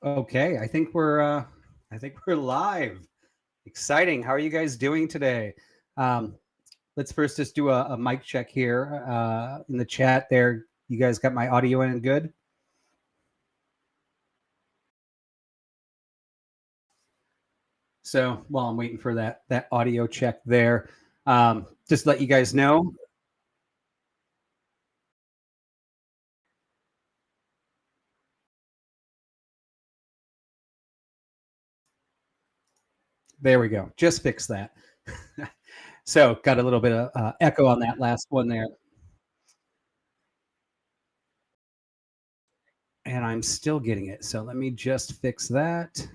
Okay, I think we're live. Exciting. How are you guys doing today? Um, let's first just do a mic check here in the chat there. You guys got my audio in good? So while I'm waiting for that audio check there, just let you guys know. There we go. Just fix that. So got a little bit of echo on that last one there. And I'm still getting it. So let me just fix that.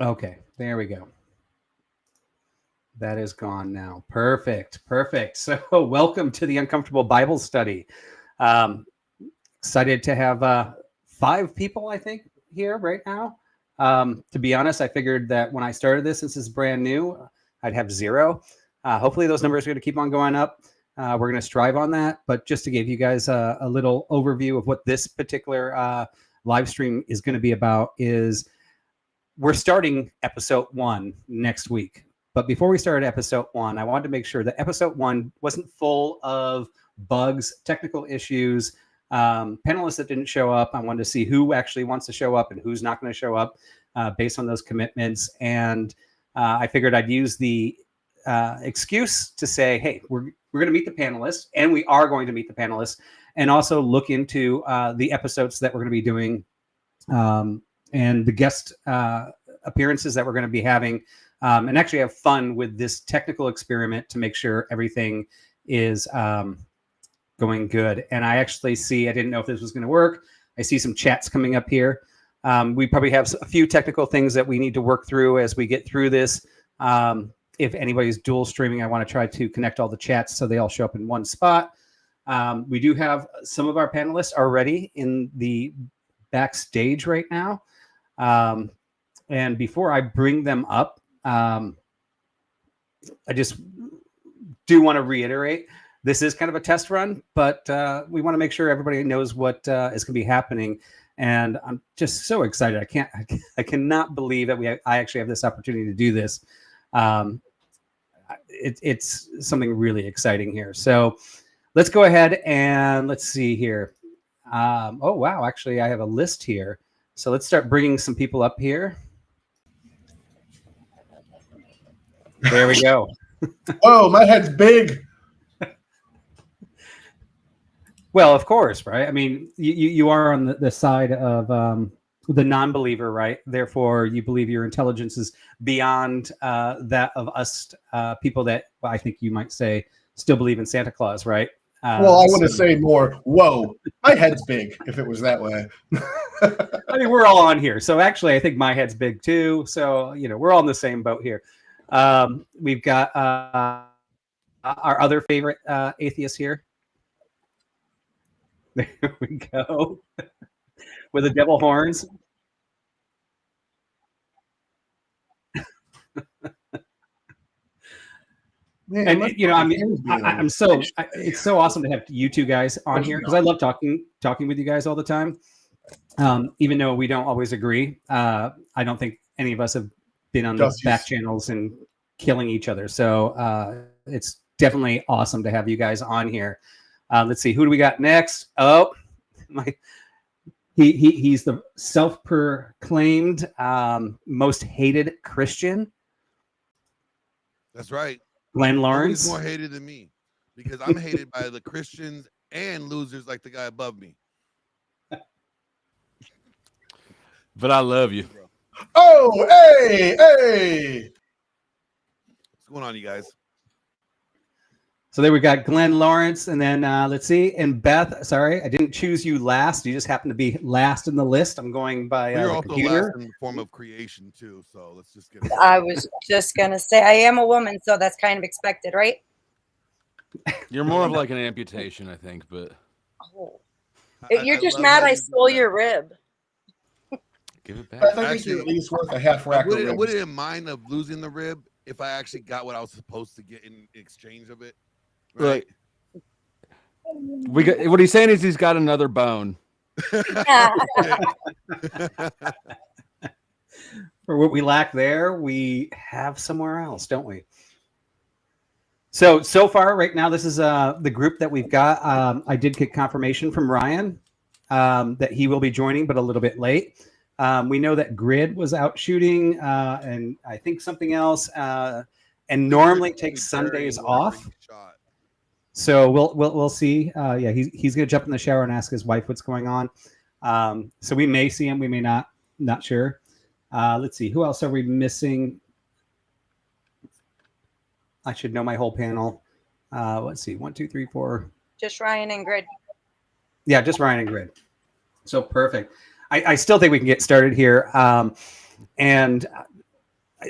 Okay, there we go. That is gone now. Perfect. So welcome to the Uncomfortable Bible Study. Excited to have 5 people, I think, here right now. To be honest, I figured that when I started this is brand new, I'd have 0. Hopefully those numbers are going to keep on going up. We're going to strive on that. But just to give you guys a little overview of what this particular live stream is going to be about is we're starting episode 1 next week. But before we started episode 1, I wanted to make sure that episode 1 wasn't full of bugs, technical issues, panelists that didn't show up. I wanted to see who actually wants to show up and who's not going to show up based on those commitments. And I figured I'd use the excuse to say, hey, we're going to meet the panelists, and we are going to meet the panelists, and also look into the episodes that we're going to be doing and the guest appearances that we're going to be having. And actually have fun with this technical experiment to make sure everything is going good. And I actually see, I didn't know if this was going to work. I see some chats coming up here. We probably have a few technical things that we need to work through as we get through this. If anybody's dual streaming, I want to try to connect all the chats so they all show up in one spot. We do have some of our panelists already in the backstage right now. And before I bring them up, I just do want to reiterate, this is kind of a test run, but we want to make sure everybody knows what is going to be happening. And I'm just so excited. I cannot believe that I actually have this opportunity to do this. It's something really exciting here. So let's go ahead and let's see here. Oh, wow. Actually, I have a list here. So let's start bringing some people up here. There we go. Oh, my head's big. Well, of course, right? I mean, you are on the side of the non-believer, right? Therefore, you believe your intelligence is beyond that of us people that, well, I think you might say, still believe in Santa Claus, right? Well, I want to say more, whoa, my head's big if it was that way. I mean, we're all on here. So actually, I think my head's big too. So, we're all in the same boat here. We've got our other favorite atheist here. There we go. With the devil horns. Man, and it's so awesome to have you two guys on here because I love talking with you guys all the time. Even though we don't always agree, I don't think any of us have been on the back channels and killing each other. So it's definitely awesome to have you guys on here. Let's see, who do we got next? Oh, he's the self-proclaimed most hated Christian. That's right. Glenn Lawrence. Nobody's more hated than me because I'm hated by the Christians and losers like the guy above me. But I love you. Oh, hey. What's going on, you guys? So there we got Glenn Lawrence, and then let's see, and Beth. Sorry, I didn't choose you last. You just happened to be last in the list. I'm going by You're the also computer. last in the form of creation too. So let's just get it. I was just gonna say I am a woman, so that's kind of expected, right? You're more of like an amputation, I think, but You're just love mad how I you do stole that. your rib. Give it I back. think you're at Actually, least worth a half I rack of ribs. wouldn't mind of losing the rib if I actually got what I was supposed to get in exchange of it. Right? We got, what he's saying is he's got another bone. For what we lack there, we have somewhere else, don't we? So far, right now, this is the group that we've got. I did get confirmation from Ryan that he will be joining, but a little bit late. We know that Grid was out shooting, and I think something else, and normally takes Sundays off. So we'll see. Yeah, he's gonna jump in the shower and ask his wife what's going on. So we may see him, we may not. Not sure. Let's see, who else are we missing? I should know my whole panel. Let's see, 1, 2, 3, 4. Just Ryan and Grid. Yeah, just Ryan and Grid. So perfect. I still think we can get started here. And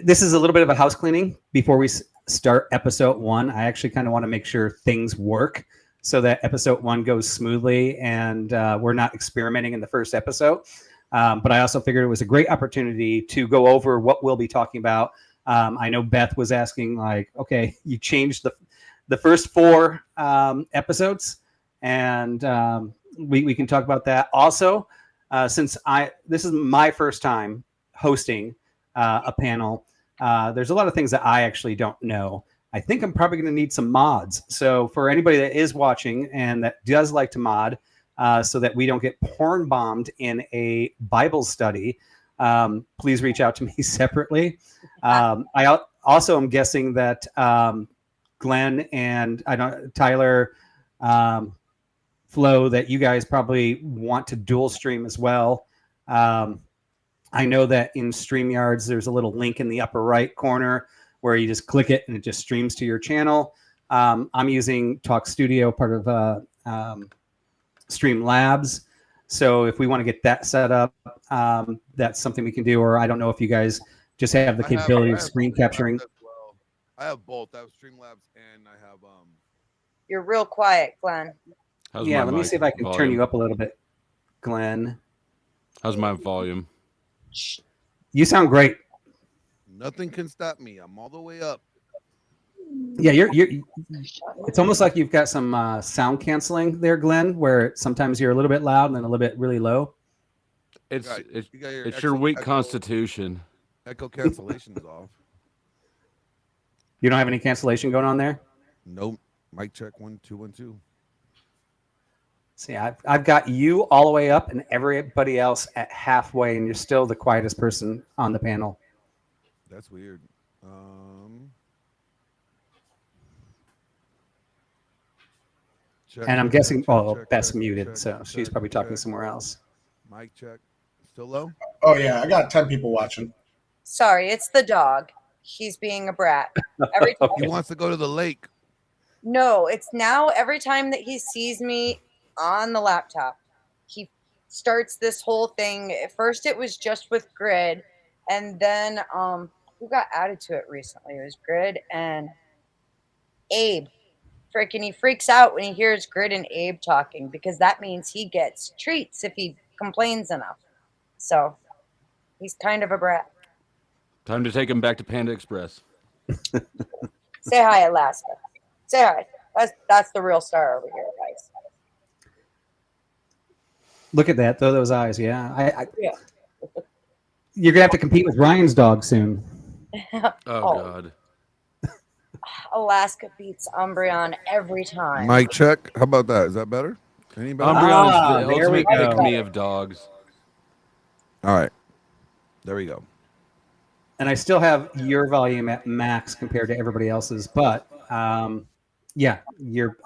this is a little bit of a house cleaning before we start episode 1. I actually kind of want to make sure things work so that episode 1 goes smoothly and we're not experimenting in the first episode. But I also figured it was a great opportunity to go over what we'll be talking about. I know Beth was asking, like, okay, you changed the first 4 episodes, and we can talk about that. Also, since this is my first time hosting a panel, there's a lot of things that I actually don't know. I think I'm probably going to need some mods. So for anybody that is watching and that does like to mod, so that we don't get porn bombed in a Bible study, please reach out to me separately. I also am guessing that Glenn and Tyler, Flo, that you guys probably want to dual stream as well. I know that in StreamYards, there's a little link in the upper right corner where you just click it and it just streams to your channel. I'm using Talk Studio, part of Streamlabs. So if we want to get that set up, that's something we can do. Or I don't know if you guys just have the capability of screen capturing. Well. I have both. I have Streamlabs and I have You're real quiet, Glenn. How's Yeah, my let me mic see if I can turn volume? you up a little bit, Glenn. How's my volume? You sound great. nothing can stop me. I'm all the way up. Yeah, you're it's almost like you've got some sound canceling there, Glenn, where sometimes you're a little bit loud and then a little bit really low. It's You got your it's your weak constitution. Echo cancellation is off. You don't have any cancellation going on there? Nope. Mic check 1 2 1 2. See, I've got you all the way up and everybody else at halfway, and you're still the quietest person on the panel. That's weird. Check, And I'm check, guessing, check, oh, check, Beth's check, muted, check, so check, she's probably talking check. somewhere else. Mic check. Still low? Oh yeah, I got 10 people watching. Sorry, it's the dog. He's being a brat. Every time. He wants to go to the lake. No, it's now every time that he sees me on the laptop, he starts this whole thing. At first it was just with Grid, and then who got added to it recently? It was Grid and Abe. Freaking he freaks out when he hears Grid and Abe talking, because that means he gets treats if he complains enough. So he's kind of a brat. Time to take him back to Panda Express. Say hi, Alaska. Say hi. That's the real star over here, guys. Look at that, throw those eyes. Yeah, Yeah. You're gonna have to compete with Ryan's dog soon. Oh, God. Alaska beats Umbreon every time. Mic check. How about that? Is that better? Any better? Umbreon is the there we ultimate go. pick-me of dogs. All right. There we go. And I still have your volume at max compared to everybody else's, but yeah,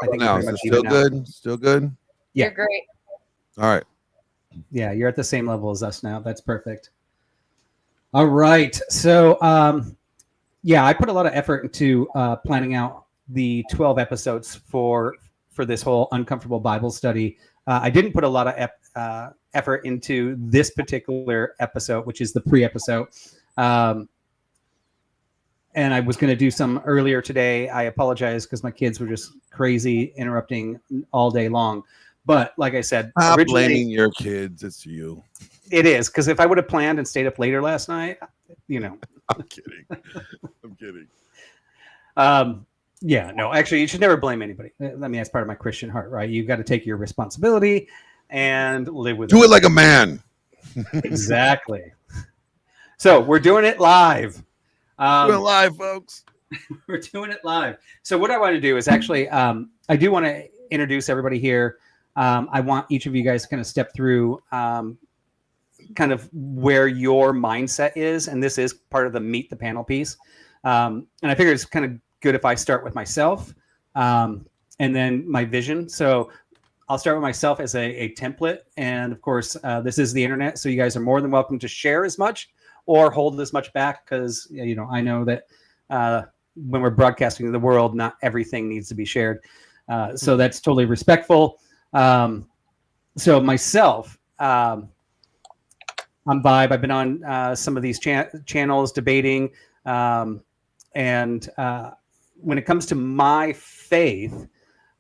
I think Now, you're is pretty it much still even out. good? Still good? Yeah. You're great. All right. Yeah, you're at the same level as us now. That's perfect. All right. So, yeah, I put a lot of effort into planning out the 12 episodes for this whole uncomfortable Bible study. I didn't put a lot of effort into this particular episode, which is the pre-episode. And I was going to do some earlier today. I apologize because my kids were just crazy, interrupting all day long. But like I said, Stop originally blaming your kids. It's you. it is, because if I would have planned and stayed up later last night, I'm kidding. I'm kidding. Yeah, no, actually, you should never blame anybody. I mean, that's part of my Christian heart, right? You got to take your responsibility and live with it. Do it like a man. Exactly. So we're doing it live. Do it live, folks. We're doing it live. So what I want to do is actually, I do want to introduce everybody here. I want each of you guys to kind of step through kind of where your mindset is. And this is part of the meet the panel piece. And I figure it's kind of good if I start with myself and then my vision. So I'll start with myself as a template. And of course, this is the internet. So you guys are more than welcome to share as much or hold as much back, because, I know that when we're broadcasting to the world, not everything needs to be shared. So that's totally respectful. So myself, I'm Vibe. I've been on some of these channels debating. And when it comes to my faith,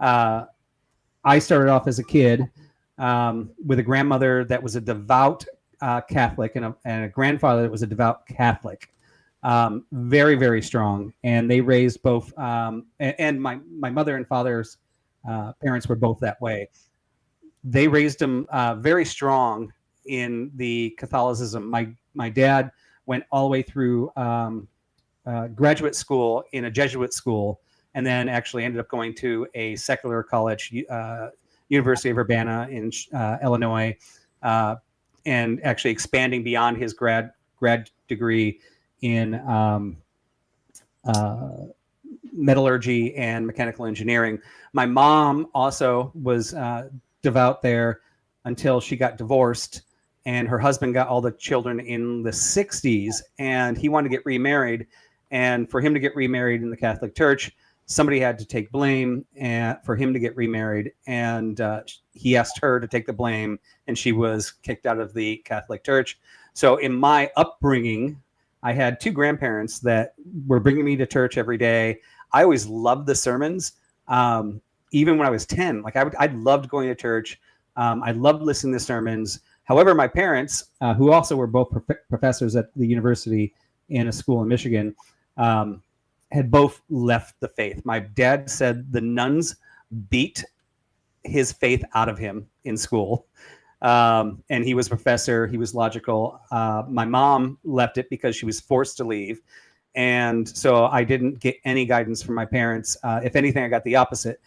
I started off as a kid with a grandmother that was a devout Catholic and a grandfather that was a devout Catholic. Very, very strong. And they raised both, and my mother and father's parents were both that way. They raised them very strong in the Catholicism. My dad went all the way through graduate school in a Jesuit school, and then actually ended up going to a secular college, University of Urbana in Illinois, and actually expanding beyond his grad degree in metallurgy and mechanical engineering. My mom also was devout there until she got divorced, and her husband got all the children in the 60s, and he wanted to get remarried. And for him to get remarried in the Catholic Church, somebody had to take blame for him to get remarried. And he asked her to take the blame, and she was kicked out of the Catholic Church. So in my upbringing, I had two grandparents that were bringing me to church every day. I always loved the sermons. Even when I was 10, like I loved going to church. I loved listening to sermons. However, my parents, who also were both professors at the university in a school in Michigan, had both left the faith. My dad said the nuns beat his faith out of him in school. And he was a professor. He was logical. My mom left it because she was forced to leave. And so I didn't get any guidance from my parents. If anything, I got the opposite.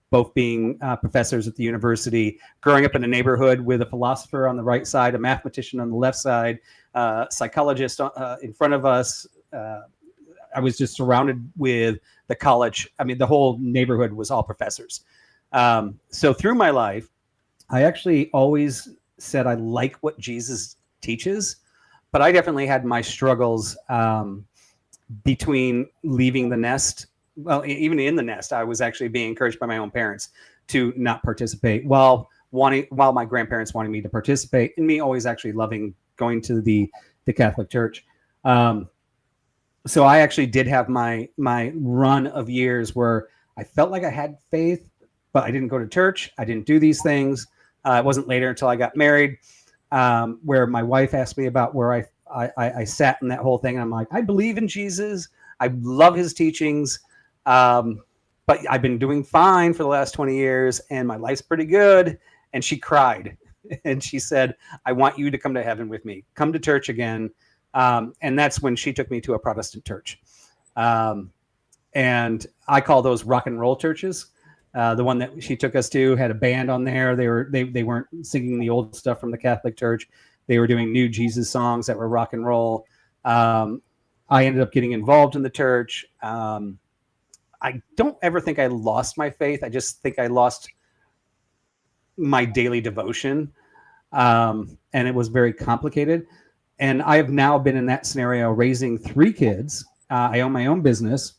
Both being professors at the university, growing up in a neighborhood with a philosopher on the right side, a mathematician on the left side, psychologist in front of us. I was just surrounded with the college. I mean, the whole neighborhood was all professors. So through my life, I actually always said I like what Jesus teaches, but I definitely had my struggles between leaving the nest. Well, even in the nest, I was actually being encouraged by my own parents to not participate, while my grandparents wanted me to participate, and me always actually loving going to the Catholic Church. So I actually did have my run of years where I felt like I had faith, but I didn't go to church. I didn't do these things. It wasn't later until I got married, where my wife asked me about where I sat in that whole thing. And I'm like, I believe in Jesus. I love his teachings. But I've been doing fine for the last 20 years and my life's pretty good. And she cried and she said, I want you to come to heaven with me. Come to church again. And that's when she took me to a Protestant church. And I call those rock and roll churches. The one that she took us to had a band on there. They weren't singing the old stuff from the Catholic Church. They were doing new Jesus songs that were rock and roll. I ended up getting involved in the church. I don't ever think I lost my faith. I just think I lost my daily devotion. And it was very complicated. And I have now been in that scenario raising 3 kids. I own my own business.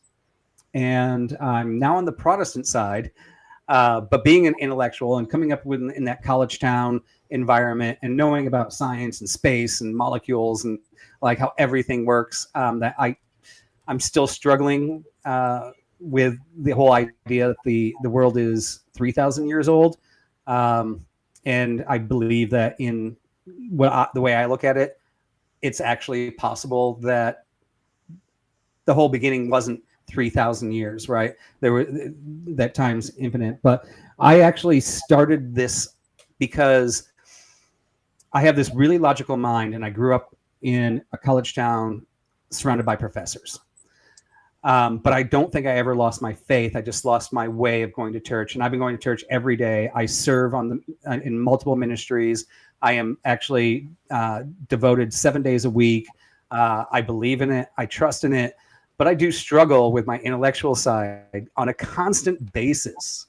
And I'm now on the Protestant side. But being an intellectual and coming up in that college town environment and knowing about science and space and molecules and like how everything works, that I'm still struggling with the whole idea that the world is 3,000 years old. And I believe that in the way I look at it, it's actually possible that the whole beginning wasn't 3,000 years, right? There were that time's infinite. But I actually started this because I have this really logical mind, and I grew up in a college town surrounded by professors. But I don't think I ever lost my faith. I just lost my way of going to church, and I've been going to church every day. I serve in multiple ministries. I am actually devoted 7 days a week. I believe in it. I trust in it. But I do struggle with my intellectual side on a constant basis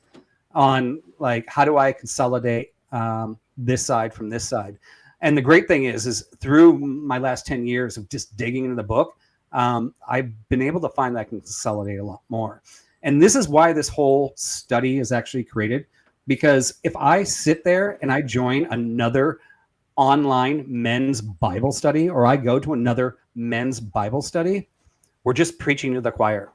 on like, how do I consolidate this side from this side? And the great thing is through my last 10 years of just digging into the book, I've been able to find that I can consolidate a lot more. And this is why this whole study is actually created, because if I sit there and I join another online men's Bible study, or I go to another men's Bible study, we're just preaching to the choir.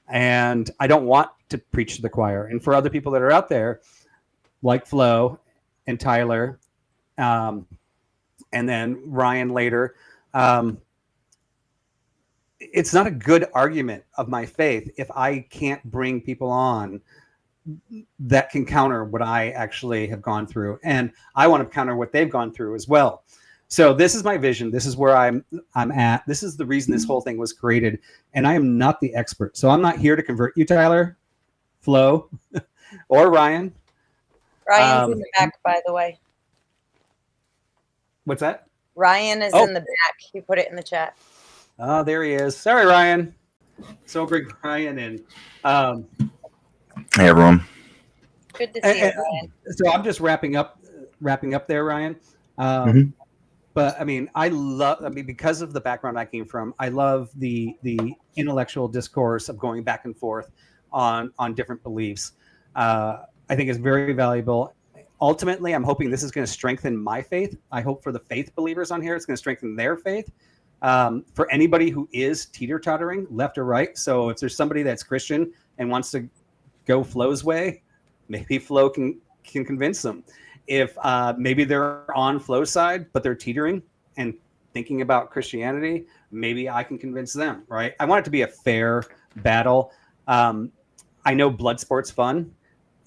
And I don't want to preach to the choir. And for other people that are out there, like Flo and Tyler, and then Ryan later, it's not a good argument of my faith if I can't bring people on that can counter what I actually have gone through. And I want to counter what they've gone through as well. So this is my vision. This is where I'm at. This is the reason this whole thing was created. And I am not the expert. So I'm not here to convert you, Tyler, Flo, or Ryan. Ryan's in the back, by the way. What's that? Ryan is in the back. He put it in the chat. Oh, there he is. Sorry, Ryan. So bring Ryan in. Hey, everyone. Good to see you, Ryan. So I'm just wrapping up there, Ryan. But I mean, because of the background I came from, I love the intellectual discourse of going back and forth on different beliefs. I think it's very valuable. Ultimately, I'm hoping this is going to strengthen my faith. I hope for the faith believers on here, it's going to strengthen their faith. For anybody who is teeter-tottering, left or right. So if there's somebody that's Christian and wants to go Flo's way, maybe Flo can convince them. If maybe they're on Flo's side, but they're teetering and thinking about Christianity, maybe I can convince them, right? I want it to be a fair battle. I know blood sport's fun,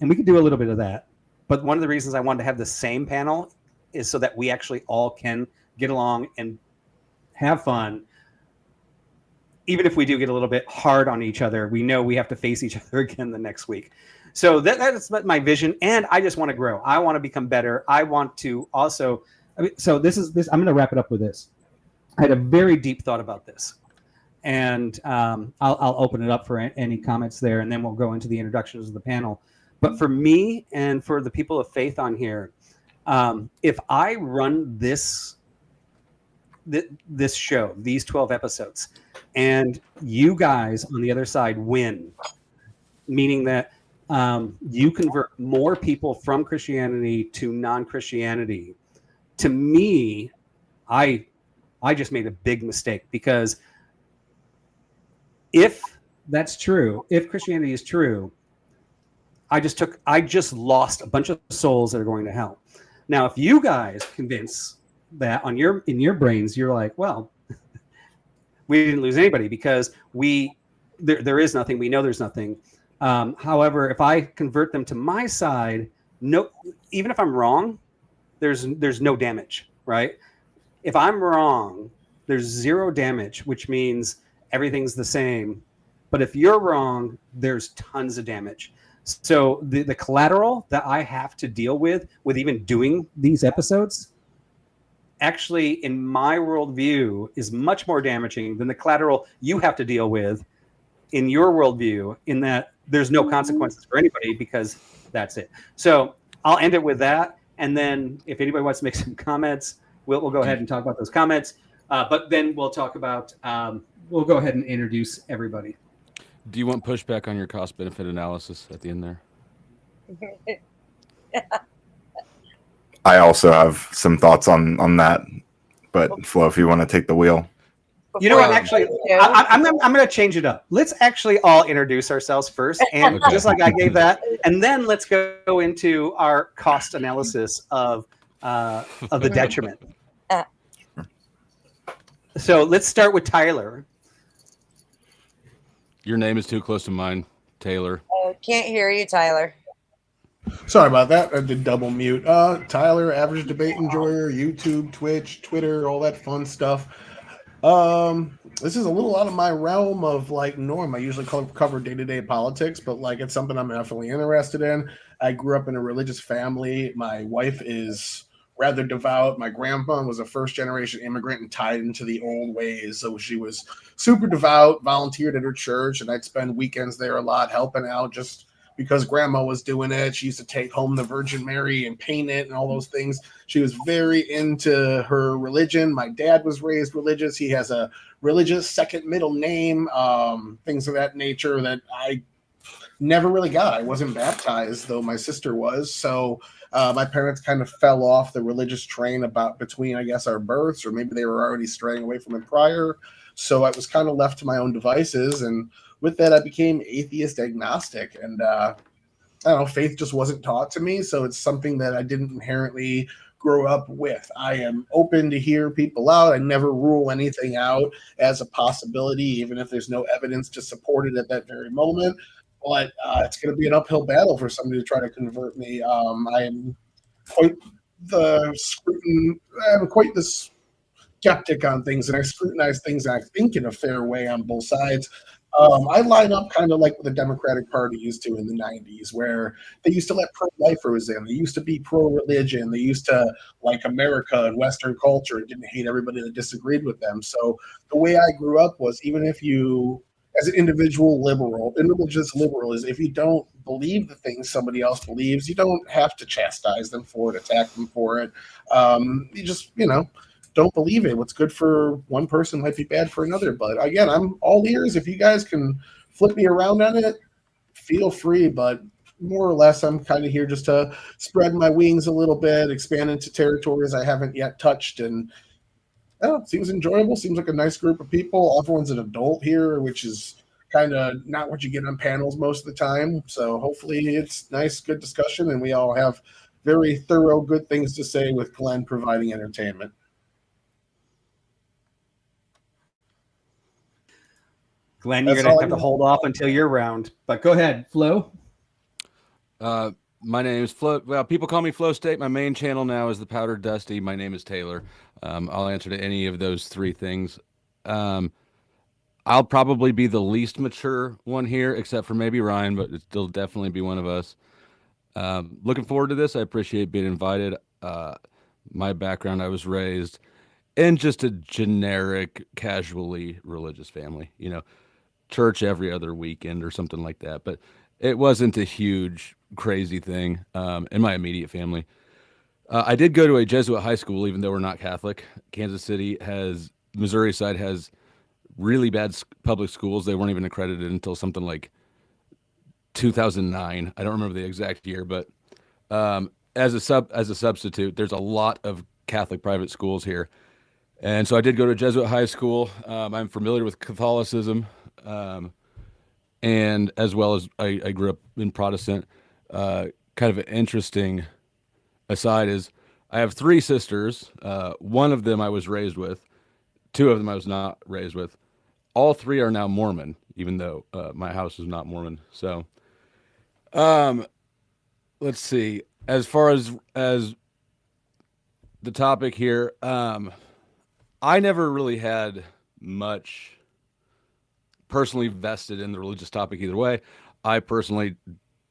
and we could do a little bit of that. But one of the reasons I wanted to have the same panel is so that we actually all can get along and have fun. Even if we do get a little bit hard on each other, we know we have to face each other again the next week. So that's my vision, and I just want to grow. I want to become better. I want to also. So this. I'm going to wrap it up with this. I had a very deep thought about this, and I'll open it up for any comments there, and then we'll go into the introductions of the panel. But for me and for the people of faith on here, if I run this show, these 12 episodes, and you guys on the other side win, meaning that you convert more people from Christianity to non-Christianity, to me, I just made a big mistake, because if that's true, if Christianity is true, I just lost a bunch of souls that are going to hell. Now, if you guys convince that in your brains, you're like, well, we didn't lose anybody, because there is nothing. We know there's nothing. However, if I convert them to my side, no, even if I'm wrong, there's no damage, right? If I'm wrong, there's zero damage, which means everything's the same. But if you're wrong, there's tons of damage. So the collateral that I have to deal with even doing these episodes, actually, in my worldview, is much more damaging than the collateral you have to deal with in your worldview, in that there's no consequences for anybody, because that's it. So I'll end it with that. And then if anybody wants to make some comments, we'll go ahead and talk about those comments. But then we'll talk about, we'll go ahead and introduce everybody. Do you want pushback on your cost-benefit analysis at the end there? I also have some thoughts on that, but Flo, if you want to take the wheel. You know what? before Actually, do. I'm going to change it up. Let's actually all introduce ourselves first, and Okay. just like I gave that, and then let's go into our cost analysis of the detriment. Uh. So let's start with Tyler. Your name is too close to mine, Taylor. Oh, can't hear you, Tyler. Sorry about that. I did double mute. Tyler, average debate enjoyer, YouTube, Twitch, Twitter, all that fun stuff. This is a little out of my realm of like norm. I usually cover day-to-day politics, but like it's something I'm definitely interested in. I grew up in a religious family. My wife is rather devout. My grandpa was a first-generation immigrant and tied into the old ways. So she was super devout, volunteered at her church, and I'd spend weekends there a lot helping out just because grandma was doing it. She used to take home the Virgin Mary and paint it and all those things. She was very into her religion. My dad was raised religious. He has a religious second middle name, things of that nature that I never really got. I wasn't baptized, though my sister was. So my parents kind of fell off the religious train between, I guess, our births, or maybe they were already straying away from it prior. So I was kind of left to my own devices. And with that, I became atheist agnostic. And I don't know, faith just wasn't taught to me. So it's something that I didn't inherently grow up with. I am open to hear people out. I never rule anything out as a possibility, even if there's no evidence to support it at that very moment. But it's going to be an uphill battle for somebody to try to convert me. I am quite the skeptic on things, and I scrutinize things, I think, in a fair way on both sides. I line up kind of like what the Democratic Party used to in the 90s, where they used to let pro-lifers in. They used to be pro-religion. They used to like America and Western culture and didn't hate everybody that disagreed with them. So the way I grew up was, even if you, as an individual liberal, individualist liberal is if you don't believe the things somebody else believes, you don't have to chastise them for it, attack them for it. You just, don't believe it. What's good for one person might be bad for another. But again, I'm all ears. If you guys can flip me around on it, feel free. But more or less, I'm kind of here just to spread my wings a little bit, expand into territories I haven't yet touched. And it seems enjoyable. Seems like a nice group of people. Everyone's an adult here, which is kind of not what you get on panels most of the time. So hopefully it's nice, good discussion. And we all have very thorough, good things to say with Glenn providing entertainment. Glenn, you're going to have to hold off until your round. But go ahead, Flo. My name is Flo. Well, people call me Flow State. My main channel now is the Powdered Dusty. My name is Taylor. I'll answer to any of those three things. I'll probably be the least mature one here, except for maybe Ryan, but it'll definitely be one of us. Looking forward to this. I appreciate being invited. My background, I was raised in just a generic, casually religious family, church every other weekend or something like that. But it wasn't a huge, crazy thing in my immediate family. I did go to a Jesuit high school, even though we're not Catholic. Kansas City Missouri side has really bad public schools. They weren't even accredited until something like 2009. I don't remember the exact year, but as a substitute, there's a lot of Catholic private schools here. And so I did go to Jesuit high school. I'm familiar with Catholicism, and as well as I grew up in Protestant. Kind of an interesting aside is I have three sisters. One of them I was raised with. Two of them I was not raised with. All three are now Mormon, even though my house is not Mormon. So let's see. As far as the topic here, I never really had much personally vested in the religious topic either way. I personally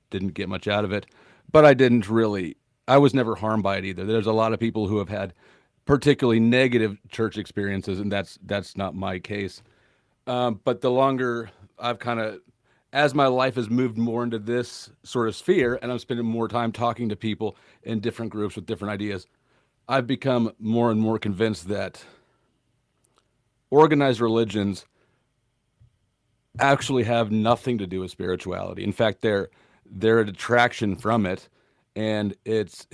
didn't get much out of it, but I was never harmed by it either. There's a lot of people who have had particularly negative church experiences, and that's not my case. But the longer I've as my life has moved more into this sort of sphere, and I'm spending more time talking to people in different groups with different ideas, I've become more and more convinced that organized religions actually have nothing to do with spirituality. In fact, they're a detraction from it, and it's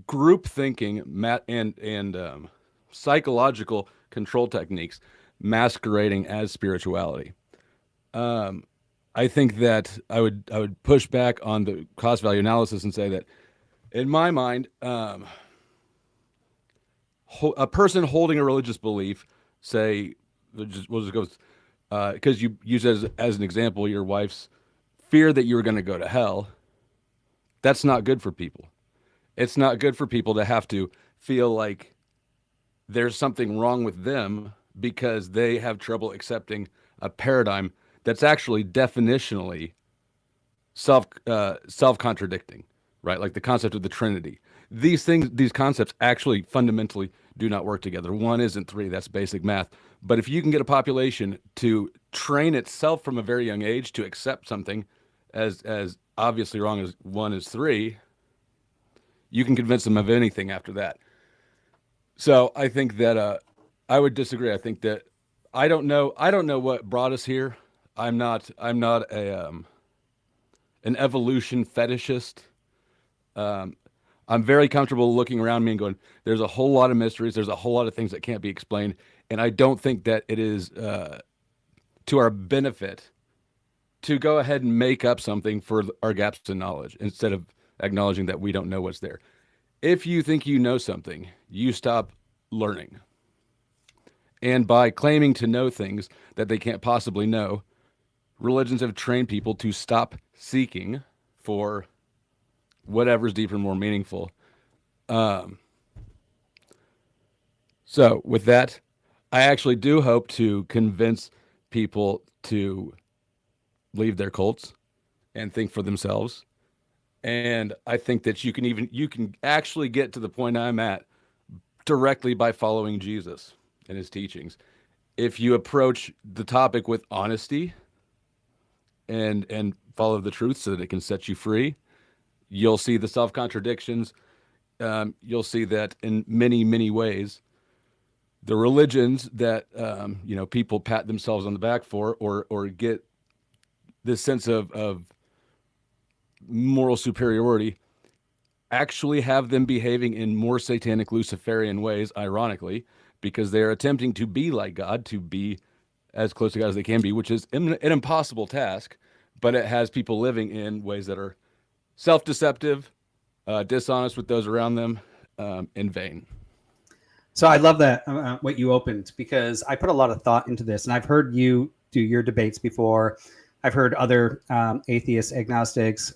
group thinking and psychological control techniques masquerading as spirituality. I think that I would push back on the cost value analysis and say that, in my mind, a person holding a religious belief, say, we'll just go, because you use as an example your wife's fear that you're going to go to hell. That's not good for people. It's not good for people to have to feel like there's something wrong with them because they have trouble accepting a paradigm that's actually definitionally self-contradicting, right? Like the concept of the Trinity. These concepts actually fundamentally do not work together. 1 isn't 3. That's basic math. But if you can get a population to train itself from a very young age to accept something as obviously wrong as 1 is 3, you can convince them of anything after that. So I think that I would disagree. I think that I don't know what brought us here. I'm not an evolution fetishist. I'm very comfortable looking around me and going, there's a whole lot of mysteries. There's a whole lot of things that can't be explained. And I don't think that it is to our benefit to go ahead and make up something for our gaps in knowledge instead of acknowledging that we don't know what's there. If you think you know something, you stop learning. And by claiming to know things that they can't possibly know, religions have trained people to stop seeking for whatever's deeper and more meaningful. So with that, I actually do hope to convince people to leave their cults and think for themselves. And I think that you can actually get to the point I'm at directly by following Jesus and his teachings. If you approach the topic with honesty and follow the truth so that it can set you free, you'll see the self-contradictions. You'll see that in many, many ways, the religions that people pat themselves on the back for or get this sense of moral superiority actually have them behaving in more satanic Luciferian ways, ironically, because they're attempting to be like God, to be as close to God as they can be, which is an impossible task, but it has people living in ways that are self-deceptive, dishonest with those around them, in vain. So I love that what you opened, because I put a lot of thought into this, and I've heard you do your debates before. I've heard other atheists, agnostics.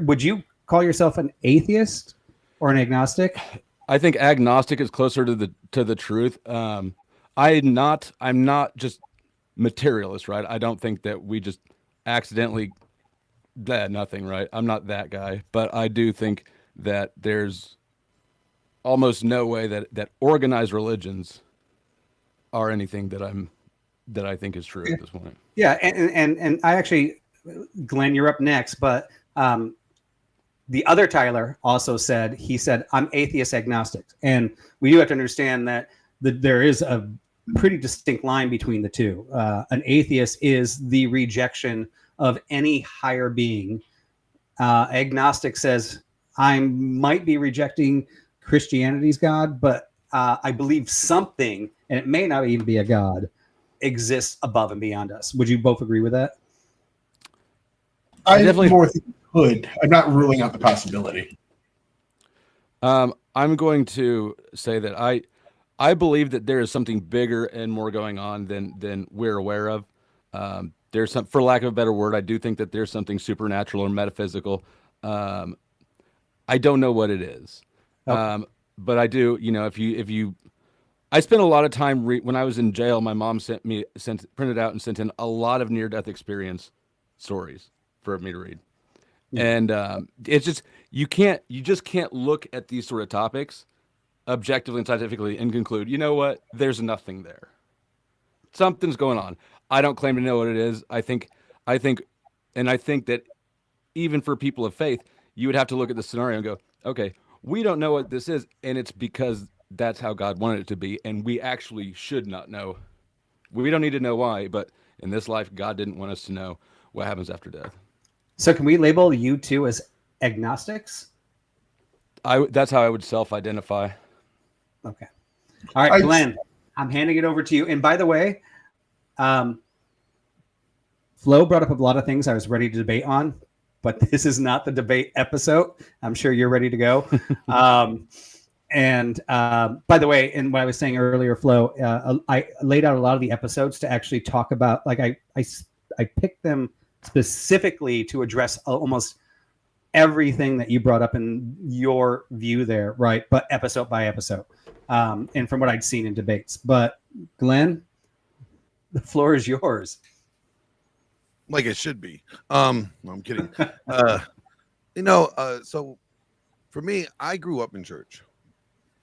Would you call yourself an atheist or an agnostic? I think agnostic is closer to the truth. I'm not just materialist, right? I don't think that we just accidentally nothing, right? I'm not that guy, but I do think that there's almost no way that organized religions are anything that I think is true at this point. Yeah, and I actually, Glenn, you're up next, but the other Tyler also said, I'm atheist agnostic. And we do have to understand that there is a pretty distinct line between the two. An atheist is the rejection of any higher being. Agnostic says, I might be rejecting Christianity's God, but I believe something, and it may not even be a God, exists above and beyond us. Would you both agree with that? I definitely more think could. I'm not ruling out the possibility. I'm going to say that I believe that there is something bigger and more going on than we're aware of. There's some, for lack of a better word, I do think that there's something supernatural or metaphysical. I don't know what it is. Okay. But I do, I spent a lot of time when I was in jail. My mom printed out and sent in a lot of near-death experience stories for me to read. And it's just you just can't look at these sort of topics objectively and scientifically and conclude, you know what, there's nothing there. Something's going on. I don't claim to know what it is. I think that even for people of faith, you would have to look at the scenario and go, okay, we don't know what this is, and it's because that's how God wanted it to be, and we actually should not know. We don't need to know why, but in this life, God didn't want us to know what happens after death. So can we label you two as agnostics? That's how I would self-identify. Okay. All right, Glenn. I'm handing it over to you. And by the way, Flo brought up a lot of things I was ready to debate on, but this is not the debate episode. I'm sure you're ready to go. And by the way, and what I was saying earlier, Flo, I laid out a lot of the episodes to actually talk about, like I picked them specifically to address almost everything that you brought up in your view there, right? But episode by episode, and from what I'd seen in debates. But Glenn, the floor is yours. Like it should be. No, I'm kidding. So for me, I grew up in church.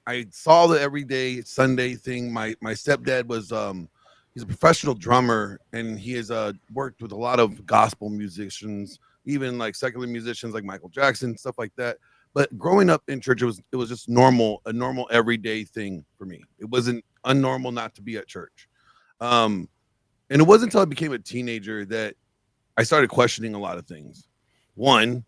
I saw the everyday Sunday thing. My stepdad was he's a professional drummer, and he has worked with a lot of gospel musicians, even like secular musicians like Michael Jackson, stuff like that. But growing up in church, it was just normal, a normal everyday thing for me. It wasn't unnormal not to be at church. And it wasn't until I became a teenager that I started questioning a lot of things. One,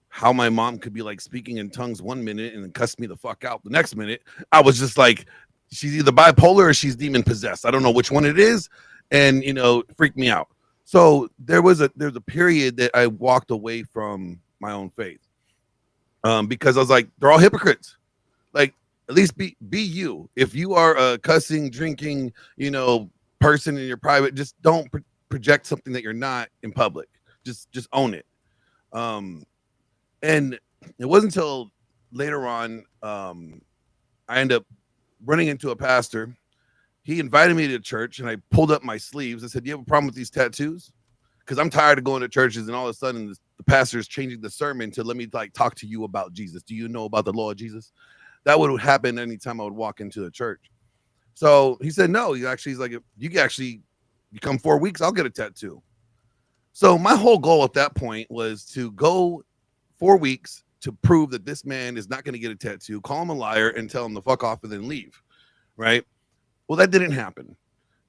how my mom could be like speaking in tongues one minute and then cuss me the fuck out the next minute. I was just like, she's either bipolar or she's demon possessed. I don't know which one it is. And, freaked me out. So there's a period that I walked away from my own faith because I was like, they're all hypocrites. Like, at least be you. If you are a cussing, drinking, person in your private, just don't project something that you're not in public. Just own it. And it wasn't until later on I ended up running into a pastor. He invited me to church, and I pulled up my sleeves. I said, "Do you have a problem with these tattoos?" Because I'm tired of going to churches, and all of a sudden the pastor is changing the sermon to let me talk to you about Jesus. Do you know about the law of Jesus? That would happen anytime I would walk into the church. So he said, "No." He's like, "If you can actually come 4 weeks, I'll get a tattoo." So my whole goal at that point was to go 4 weeks to prove that this man is not going to get a tattoo, call him a liar, and tell him to fuck off and then leave. Right? Well, that didn't happen.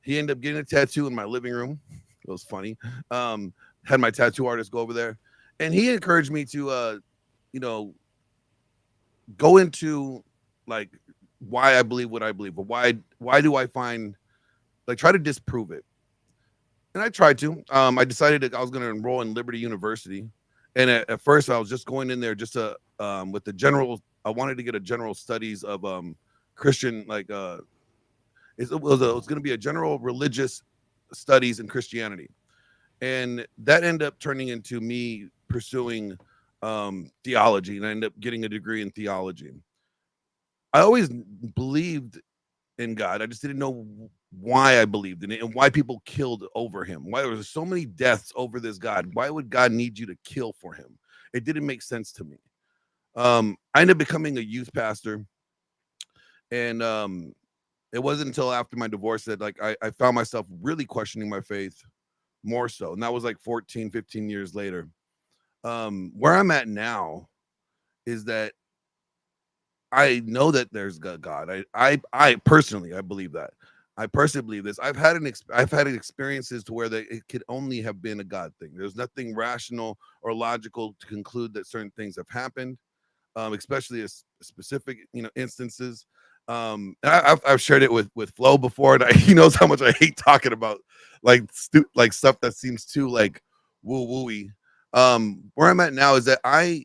He ended up getting a tattoo in my living room. It was funny. Had my tattoo artist go over there, and he encouraged me to, go into like why I believe what I believe, but why do I find try to disprove it. And I tried to. I decided that I was going to enroll in Liberty University. And at first, I was just going in there just to, with the general, I wanted to get a general studies of Christian, it was going to be a general religious studies in Christianity. And that ended up turning into me pursuing theology, and I ended up getting a degree in theology. I always believed in God. I just didn't know why I believed in it and why people killed over him. Why there was so many deaths over this God? Why would God need you to kill for him? It didn't make sense to me. I ended up becoming a youth pastor, and it wasn't until after my divorce that I found myself really questioning my faith more so. And that was 14, 15 years later. Where I'm at now is that I know that there's God. I personally, I believe that. I personally believe this. I've had experiences to where it could only have been a God thing. There's nothing rational or logical to conclude that certain things have happened, especially as specific, instances. I've shared it with Flo before, and he knows how much I hate talking about stuff that seems too woo-wooey. Where I'm at now is that I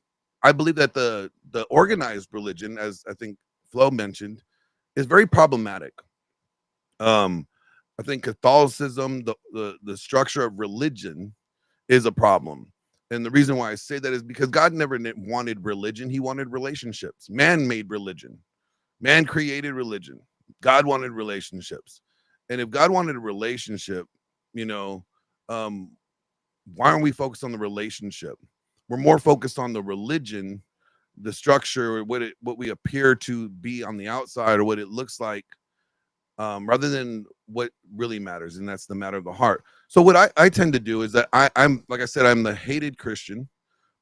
believe that the organized religion, as I think Flo mentioned, is very problematic. I think Catholicism, the structure of religion, is a problem. And the reason why I say that is because God never wanted religion. He wanted relationships. Man made religion. Man created religion. God wanted relationships. And if God wanted a relationship, why aren't we focused on the relationship? We're more focused on the religion, the structure, what we appear to be on the outside, or what it looks like, rather than what really matters, and that's the matter of the heart. So what I tend to do is that I'm like I said, I'm the hated Christian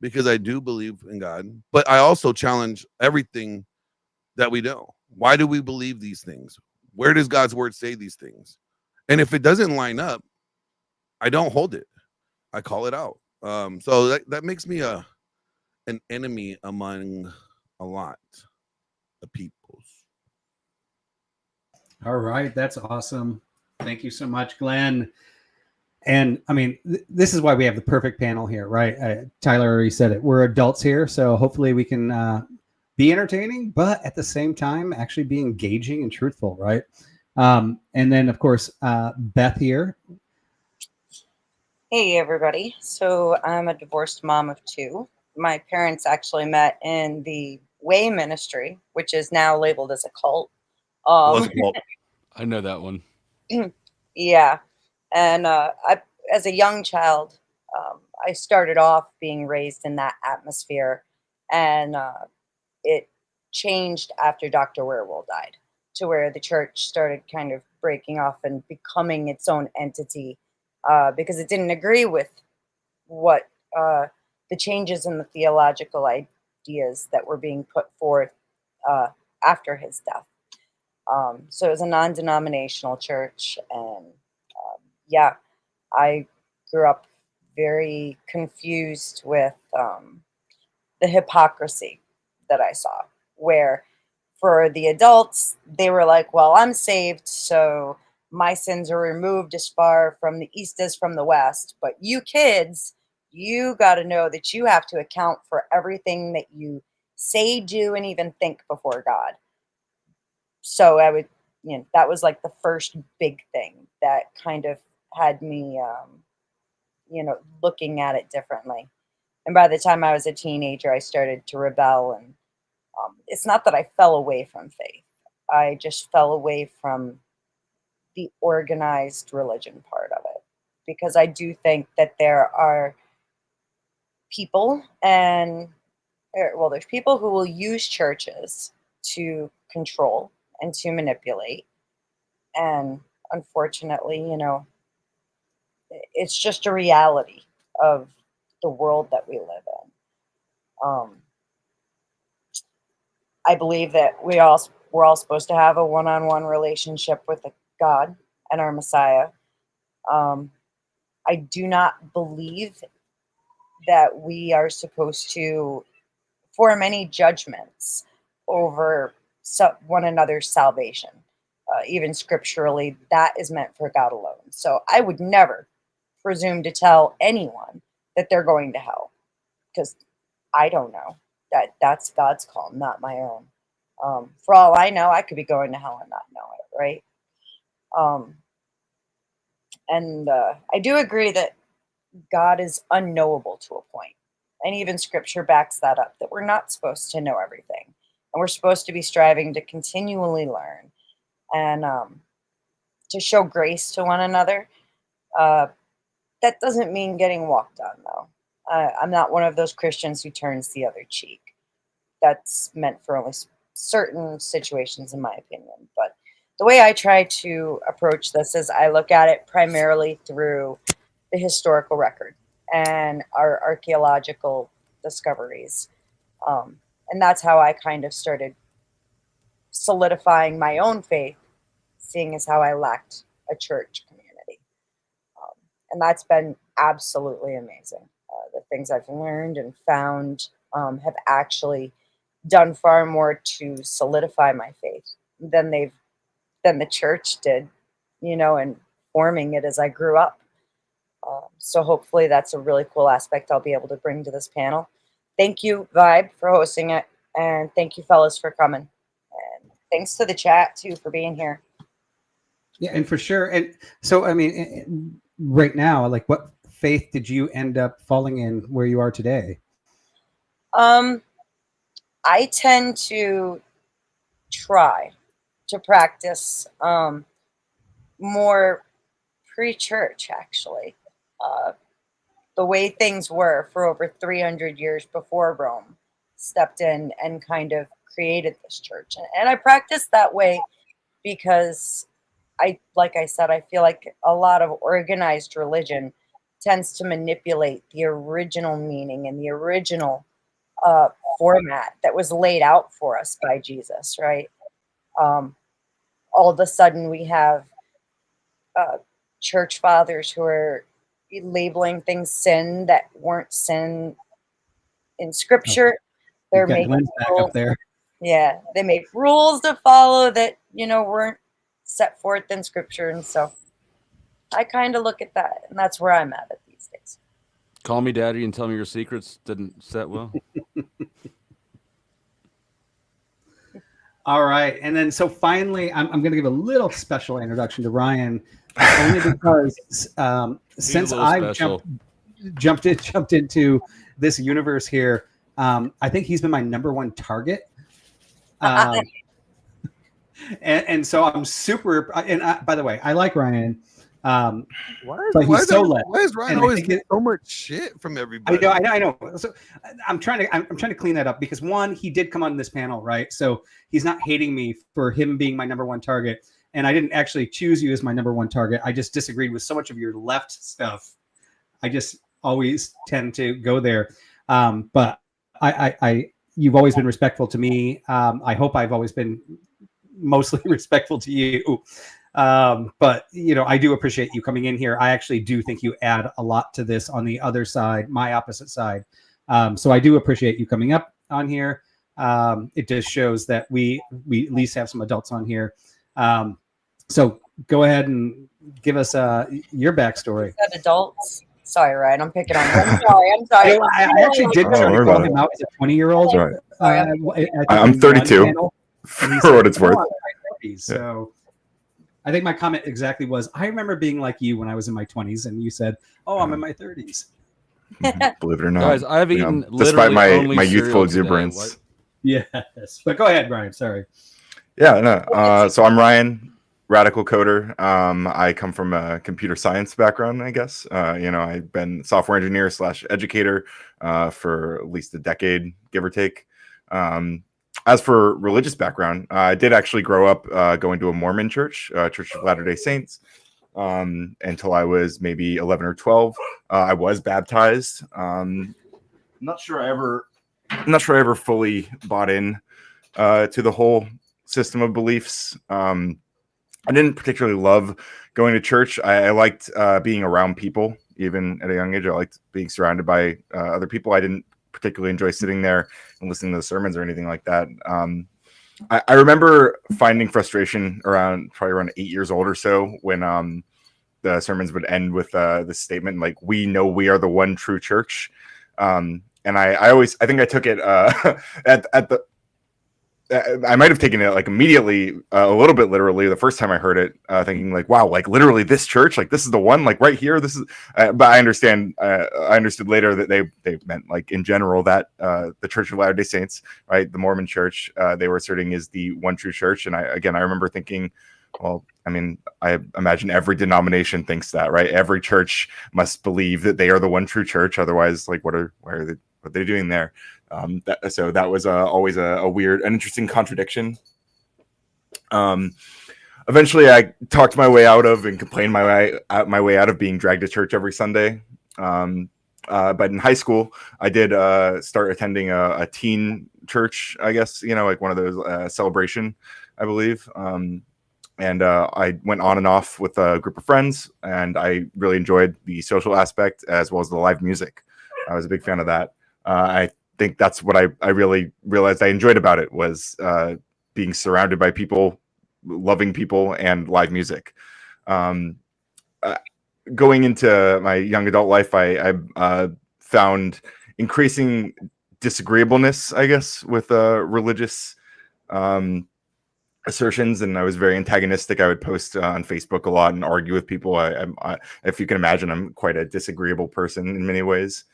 because I do believe in God, but I also challenge everything that we know. Why do we believe these things? Where does God's word say these things? And if it doesn't line up, I don't hold it. I call it out. So that makes me an enemy among a lot of peoples. All right, that's awesome. Thank you so much, Glenn. And I mean, this is why we have the perfect panel here, right? Tyler already said it. We're adults here, so hopefully we can be entertaining, but at the same time, actually be engaging and truthful, right? And then, of course, Beth here. Hey, everybody. So I'm a divorced mom of two. My parents actually met in the Way Ministry, which is now labeled as a cult. Was well, I know that one. Yeah. And as a young child, I started off being raised in that atmosphere, and it changed after Dr. Werewolf died, to where the church started kind of breaking off and becoming its own entity, because it didn't agree with what the changes in the theological ideas that were being put forth after his death. So it was a non-denominational church, and yeah, I grew up very confused with the hypocrisy that I saw, where for the adults, they were like, well, I'm saved, so my sins are removed as far from the east as from the west. But you kids, you got to know that you have to account for everything that you say, do, and even think before God. So I would, that was like the first big thing that kind of had me, looking at it differently. And by the time I was a teenager, I started to rebel. And it's not that I fell away from faith, I just fell away from the organized religion part of it. Because I do think that there are people, there's people who will use churches to control and to manipulate. And unfortunately, it's just a reality of the world that we live in. I believe that we're all supposed to have a one-on-one relationship with God and our Messiah. I do not believe that we are supposed to form any judgments over one another's salvation. Even scripturally, that is meant for God alone. So I would never presume to tell anyone that they're going to hell, because I don't know. That's God's call, not my own. For all I know, I could be going to hell and not know it, right? And I do agree that God is unknowable to a point. And even scripture backs that up, that we're not supposed to know everything. And we're supposed to be striving to continually learn and to show grace to one another. That doesn't mean getting walked on, though. I'm not one of those Christians who turns the other cheek. That's meant for only certain situations, in my opinion. But the way I try to approach this is I look at it primarily through the historical record and our archaeological discoveries. And that's how I kind of started solidifying my own faith, seeing as how I lacked a church community. And that's been absolutely amazing. The things I've learned and found have actually done far more to solidify my faith than the church did, and forming it as I grew up. So hopefully that's a really cool aspect I'll be able to bring to this panel. Thank you, Vibe, for hosting it, and thank you, fellas, for coming. And thanks to the chat too for being here. Yeah, and for sure. And so, I mean, right now, like, what faith did you end up falling in where you are today? I tend to try to practice more pre-church, actually. The way things were for over 300 years before Rome stepped in and kind of created this church. And I practice that way because like I said, I feel like a lot of organized religion tends to manipulate the original meaning and the original format that was laid out for us by Jesus, right? All of a sudden we have church fathers who are labeling things sin that weren't sin in scripture. They're You've got making Glenn's back rules. up there. Yeah, they make rules to follow that weren't set forth in scripture. And so I kind of look at that, and that's where I'm at these days. Call me daddy and tell me your secrets didn't set well. All right. And then so finally, I'm going to give a little special introduction to Ryan, only because since I've jumped into this universe here, I think he's been my number one target. And so I'm super. And by the way, I like Ryan. Why is Ryan always getting so much shit from everybody? I know. So I'm trying to clean that up because one, he did come on this panel, right? So he's not hating me for him being my number one target. And I didn't actually choose you as my number one target. I just disagreed with so much of your left stuff. I just always tend to go there. But you've always been respectful to me. I hope I've always been mostly respectful to you. But I do appreciate you coming in here. I actually do think you add a lot to this on the other side, my opposite side. So I do appreciate you coming up on here. It just shows that we at least have some adults on here. So go ahead and give us your backstory. Adults. Sorry, Ryan. I'm picking on you. I'm sorry. I actually did try to call him out as a 20-year-old. I'm 32 for what it's worth. So I think my comment exactly was, I remember being like you when I was in my 20s, and you said, "Oh, I'm in my 30s." Believe it or not, guys, I've eaten despite literally my youthful cereal exuberance. Yes, but go ahead, Brian. Sorry. Yeah, no. So I'm Ryan, radical coder. I come from a computer science background, I guess. I've been software engineer / educator for at least a decade, give or take. As for religious background, I did actually grow up going to a Mormon church, Church of Latter-day Saints, until I was maybe 11 or 12. I was baptized. I'm not sure I ever fully bought in to the whole system of beliefs. I didn't particularly love going to church. I liked being around people, even at a young age. I liked being surrounded by other people. I didn't particularly enjoy sitting there and listening to the sermons or anything like that. I remember finding frustration probably around 8 years old or so when the sermons would end with this statement like, "We know we are the one true church." And I think I took it I might have taken it like immediately a little bit literally the first time I heard it, thinking like, wow, like literally this church, like this is the one, like right here, this is but I understood later that they meant like in general that the Church of Latter-day Saints, right, the Mormon church, they were asserting is the one true church. And I remember thinking, well, I mean, I imagine every denomination thinks that, right? Every church must believe that they are the one true church, otherwise like what are they doing there? So that was always a weird, an interesting contradiction. Eventually, I talked my way out of and complained my way out of being dragged to church every Sunday. But in high school, I did start attending a teen church, I guess, like one of those celebration, I believe. And I went on and off with a group of friends, and I really enjoyed the social aspect as well as the live music. I was a big fan of that. I think that's what I really realized I enjoyed about it was being surrounded by people, loving people, and live music. Going into my young adult life, I found increasing disagreeableness, I guess, with religious assertions, and I was very antagonistic. I would post on Facebook a lot and argue with people. I if you can imagine, I'm quite a disagreeable person in many ways.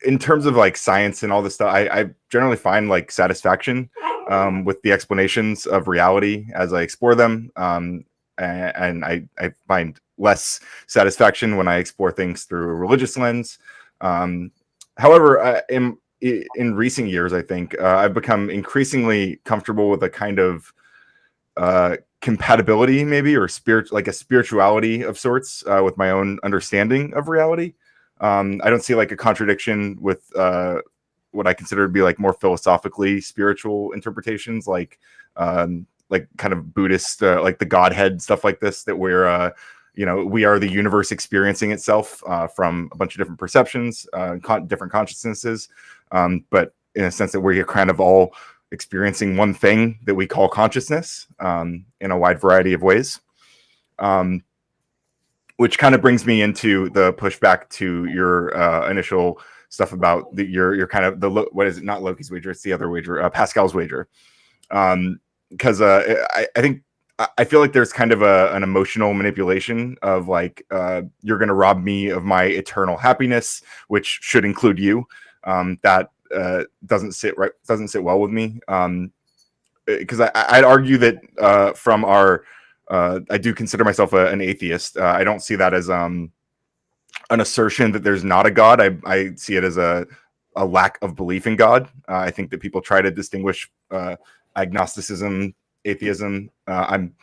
In terms of like science and all this stuff, I generally find like satisfaction with the explanations of reality as I explore them. And I find less satisfaction when I explore things through a religious lens. However, in recent years, I think I've become increasingly comfortable with a kind of compatibility, maybe, or like a spirituality of sorts with my own understanding of reality. I don't see like a contradiction with what I consider to be like more philosophically spiritual interpretations, like kind of Buddhist, like the Godhead stuff like this, that we're, we are the universe experiencing itself from a bunch of different perceptions, different consciousnesses, but in a sense that we're kind of all experiencing one thing that we call consciousness in a wide variety of ways. Which kind of brings me into the pushback to your initial stuff about your kind of what is it? Not Loki's wager, it's the other wager, Pascal's wager. Because I think I feel like there's kind of an emotional manipulation of like you're going to rob me of my eternal happiness, which should include you. That doesn't sit well with me. Because I'd argue that from our I do consider myself an atheist. I don't see that as an assertion that there's not a God. I see it as a lack of belief in God. I think that people try to distinguish agnosticism, atheism. I'm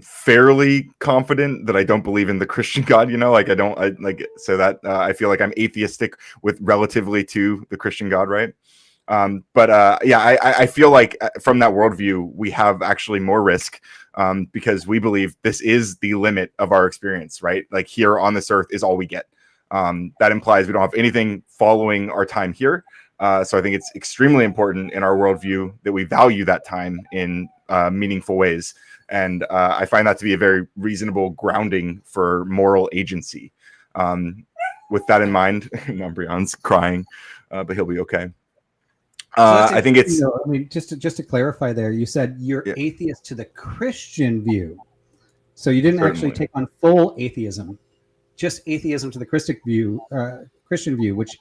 fairly confident that I don't believe in the Christian God. Like I feel like I'm atheistic with relatively to the Christian God, right? I feel like from that worldview, we have actually more risk because we believe this is the limit of our experience, right? Like here on this earth is all we get. That implies we don't have anything following our time here. So I think it's extremely important in our worldview that we value that time in meaningful ways. And I find that to be a very reasonable grounding for moral agency. With that in mind, Numbrion's crying, but he'll be okay. I think it's. I mean, just to clarify, there you said you're atheist to the Christian view, so you didn't actually take on full atheism, just atheism to the Christian view. Which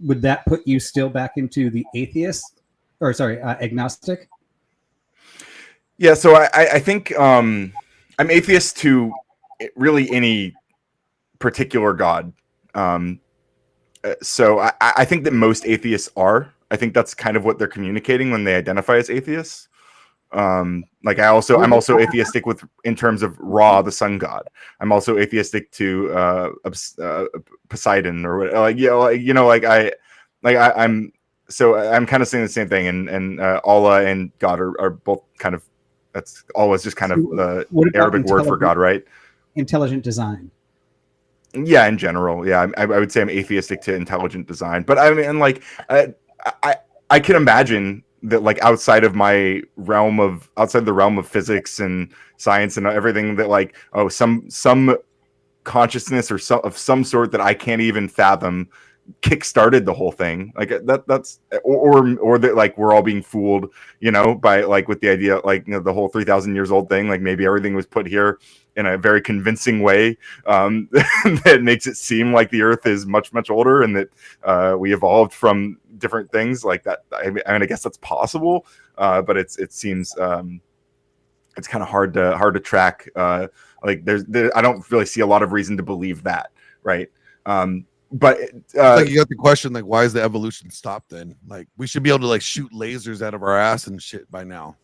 would that put you still back into the atheist, or sorry, agnostic? Yeah, so I think I'm atheist to really any particular God. So I think that most atheists are. I think that's kind of what they're communicating when they identify as atheists. I'm also atheistic in terms of Ra, the sun god. I'm also atheistic to Poseidon or I'm kind of saying the same thing. And Allah and God are both kind of, that's Allah is just kind of the Arabic word for God, right? Intelligent design. Yeah, in general, yeah, I would say I'm atheistic to intelligent design, but I mean, like, I can imagine that, like, outside the realm of physics and science and everything, that like, some consciousness or some sort that I can't even fathom kickstarted the whole thing. Like that's or that like we're all being fooled, by like with the idea, like, the whole 3,000 years old thing. Like maybe everything was put here in a very convincing way that makes it seem like the Earth is much, much older and that we evolved from different things like that. I mean, I guess that's possible, but it seems it's kind of hard to track. Like I don't really see a lot of reason to believe that, right? But like you got the question, like, why is the evolution stopped then? Like we should be able to like shoot lasers out of our ass and shit by now.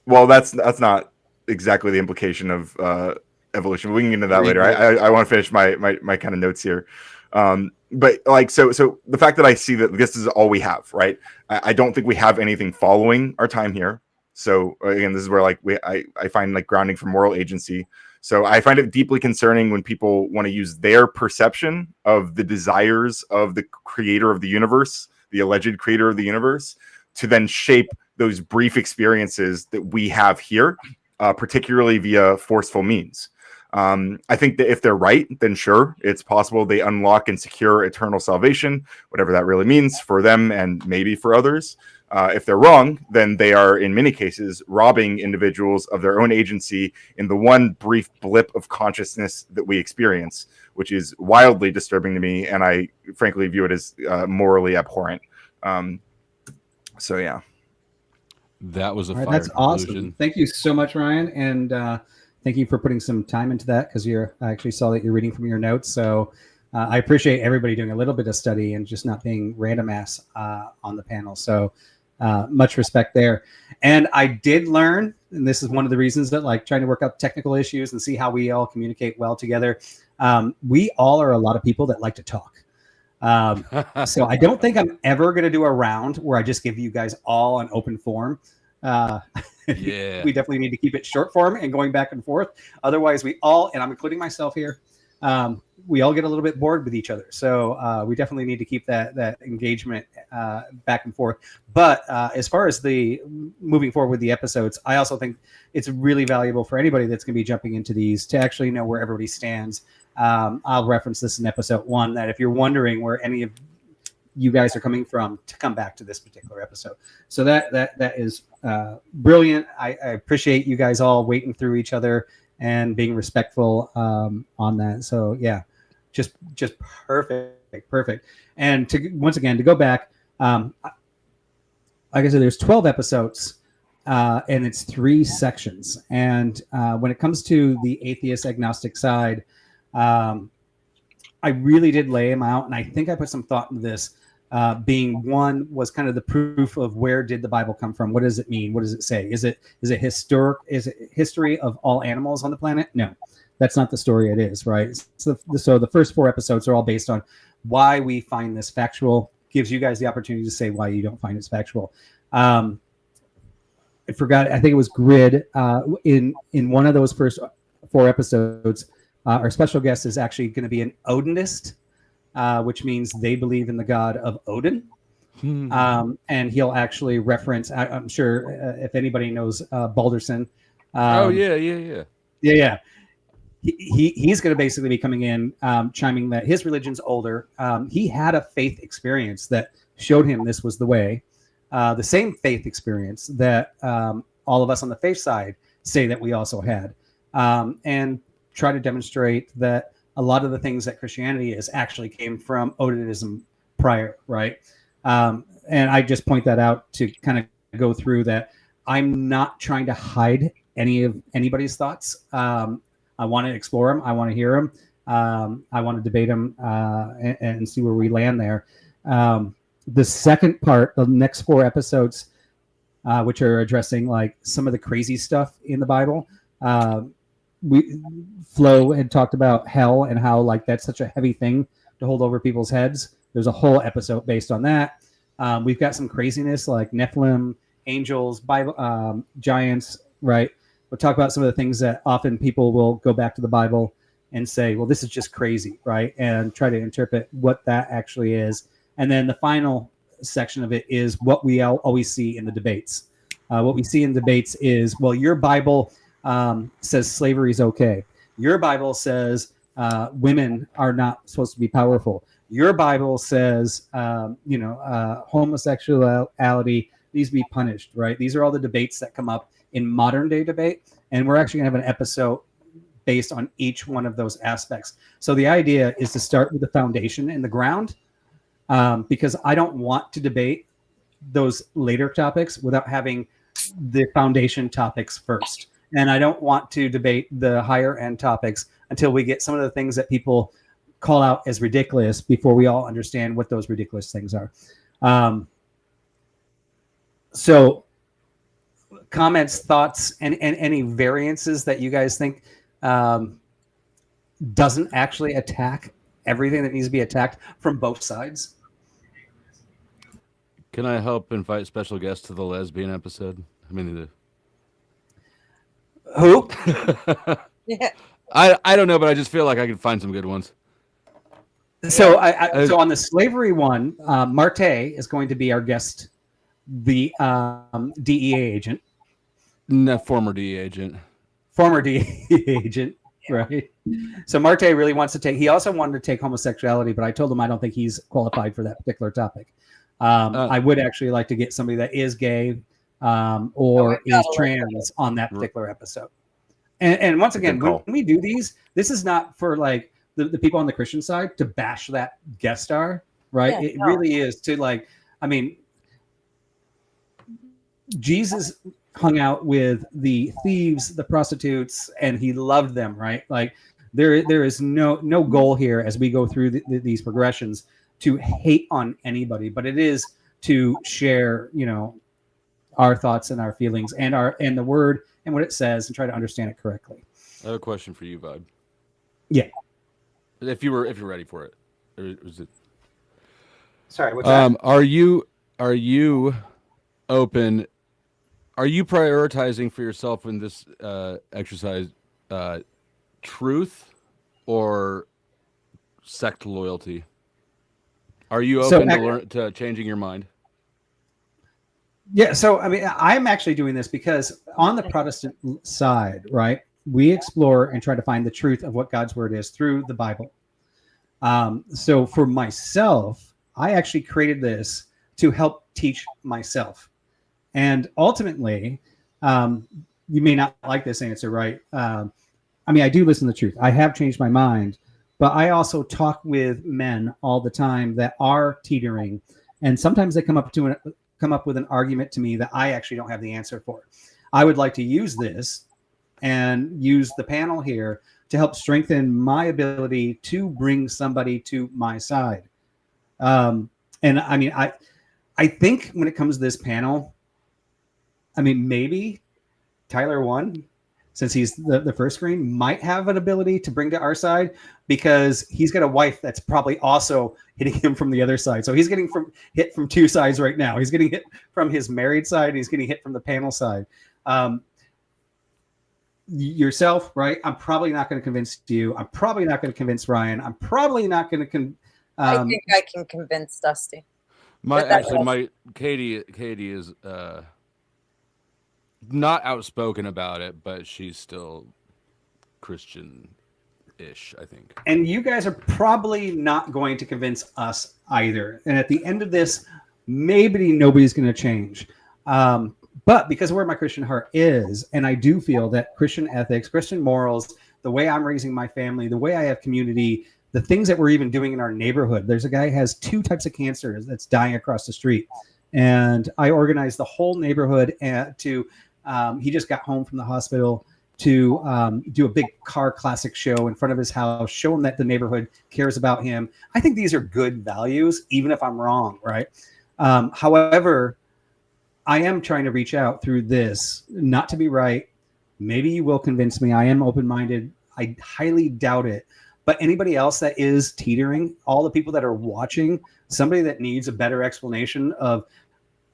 Well, that's not exactly the implication of evolution. We can get into that later. I want to finish my kind of notes here. But like, so the fact that I see that this is all we have, right? I don't think we have anything following our time here. So again, this is where like I find like grounding for moral agency. So I find it deeply concerning when people want to use their perception of the desires of the creator of the universe, the alleged creator of the universe, to then shape those brief experiences that we have here, particularly via forceful means. I think that if they're right, then sure, it's possible they unlock and secure eternal salvation, whatever that really means for them and maybe for others. If they're wrong, then they are, in many cases, robbing individuals of their own agency in the one brief blip of consciousness that we experience, which is wildly disturbing to me, and I frankly view it as morally abhorrent. So, yeah. That was a fire That's conclusion. awesome. Thank you so much, Ryan, and thank you for putting some time into that, because I actually saw that you're reading from your notes. So I appreciate everybody doing a little bit of study and just not being random ass on the panel. So much respect there. And I did learn, and this is one of the reasons that, like, trying to work out technical issues and see how we all communicate well together. We all are a lot of people that like to talk. So I don't think I'm ever going to do a round where I just give you guys all an open form. Yeah, we definitely need to keep it short form and going back and forth. Otherwise, we all, and I'm including myself here, we all get a little bit bored with each other. So we definitely need to keep that engagement back and forth. But as far as the moving forward with the episodes, I also think it's really valuable for anybody that's going to be jumping into these to actually know where everybody stands. I'll reference this in episode 1, that if you're wondering where any of you guys are coming from, to come back to this particular episode. So that is brilliant. I appreciate you guys all waiting through each other and being respectful on that. So yeah, just perfect. And once again to go back, like I said, there's 12 episodes, and it's 3 sections. And when it comes to the atheist agnostic side, I really did lay them out, and I think I put some thought into this. Being one was kind of the proof of where did the Bible come from? What does it mean? What does it say? Is it history of all animals on the planet? No, that's not the story it is, right? So the first 4 episodes are all based on why we find this factual. Gives you guys the opportunity to say why you don't find it factual. I forgot. I think it was Grid in one of those first 4 episodes. Our special guest is actually going to be an Odinist, which means they believe in the god of Odin. And he'll actually reference, I'm sure if anybody knows Balderson. Yeah. He's going to basically be coming in, chiming that his religion's older. He had a faith experience that showed him this was the way. The same faith experience that all of us on the faith side say that we also had. And try to demonstrate that a lot of the things that Christianity is actually came from Odinism prior, right? And I just point that out to kind of go through that. I'm not trying to hide anybody's thoughts. I want to explore them. I want to hear them. I want to debate them and see where we land there. The second part, the next 4 episodes, which are addressing like some of the crazy stuff in the Bible. Flo had talked about hell and how like that's such a heavy thing to hold over people's heads. There's a whole episode based on that. We've got some craziness like Nephilim, angels, Bible, giants, right? We'll talk about some of the things that often people will go back to the Bible and say, well, this is just crazy, right? And try to interpret what that actually is. And then the final section of it is what we always see in the debates. What we see in debates is, well, your Bible says slavery is okay. Your Bible says women are not supposed to be powerful. Your Bible says, homosexuality needs to be punished, right? These are all the debates that come up in modern day debate. And we're actually going to have an episode based on each one of those aspects. So the idea is to start with the foundation in the ground, because I don't want to debate those later topics without having the foundation topics first. And I don't want to debate the higher end topics until we get some of the things that people call out as ridiculous before we all understand what those ridiculous things are. So comments, thoughts, and any variances that you guys think doesn't actually attack everything that needs to be attacked from both sides. Can I help invite special guests to the lesbian episode? I mean, who? Yeah. I don't know, but I just feel like I can find some good ones. So so on the slavery one, Marte is going to be our guest, the DEA agent. No, former DEA agent. Former DEA agent, right? So Marte really wants to take. He also wanted to take homosexuality, but I told him I don't think he's qualified for that particular topic. I would actually like to get somebody that is gay or is trans on that particular episode. And once again, when we do these, this is not for like the people on the Christian side to bash that guest star, right? Yeah, it really is to like, I mean, Jesus hung out with the thieves, the prostitutes, and he loved them, right? Like there is no goal here as we go through these progressions to hate on anybody, but it is to share, our thoughts and our feelings and the word and what it says and try to understand it correctly. I have a question for you, Vibe. Yeah. If you're ready for it. Or is it? Sorry, what's that? Are you open? Are you prioritizing for yourself in this exercise truth or sect loyalty. Are you So, open to changing your mind? Yeah, so I mean, I'm actually doing this because on the Protestant side, right, we explore and try to find the truth of what God's word is through the Bible. So for myself, I actually created this to help teach myself. And ultimately, you may not like this answer, right? I mean, I do listen to the truth. I have changed my mind, but I also talk with men all the time that are teetering, and sometimes they come up with an argument to me that I actually don't have the answer for. I would like to use this and use the panel here to help strengthen my ability to bring somebody to my side. And I mean, I think when it comes to this panel, I mean, maybe Tyler won, since he's the first screen, might have an ability to bring to our side because he's got a wife that's probably also hitting him from the other side. So he's getting hit from two sides right now. He's getting hit from his married side, and he's getting hit from the panel side. Yourself, right? I'm probably not going to convince you. I'm probably not going to convince Ryan. I'm probably not going to I think I can convince Dusty. My Katie is not outspoken about it, but she's still Christian-ish, I think. And you guys are probably not going to convince us either. And at the end of this, maybe nobody's going to change. But because of where my Christian heart is, and I do feel that Christian ethics, Christian morals, the way I'm raising my family, the way I have community, the things that we're even doing in our neighborhood. There's a guy who has 2 types of cancer that's dying across the street. And I organized the whole neighborhood he just got home from the hospital to do a big car classic show in front of his house, show him that the neighborhood cares about him. I think these are good values, even if I'm wrong, right? However, I am trying to reach out through this, not to be right. Maybe you will convince me. I am open-minded. I highly doubt it. But anybody else that is teetering, all the people that are watching, somebody that needs a better explanation of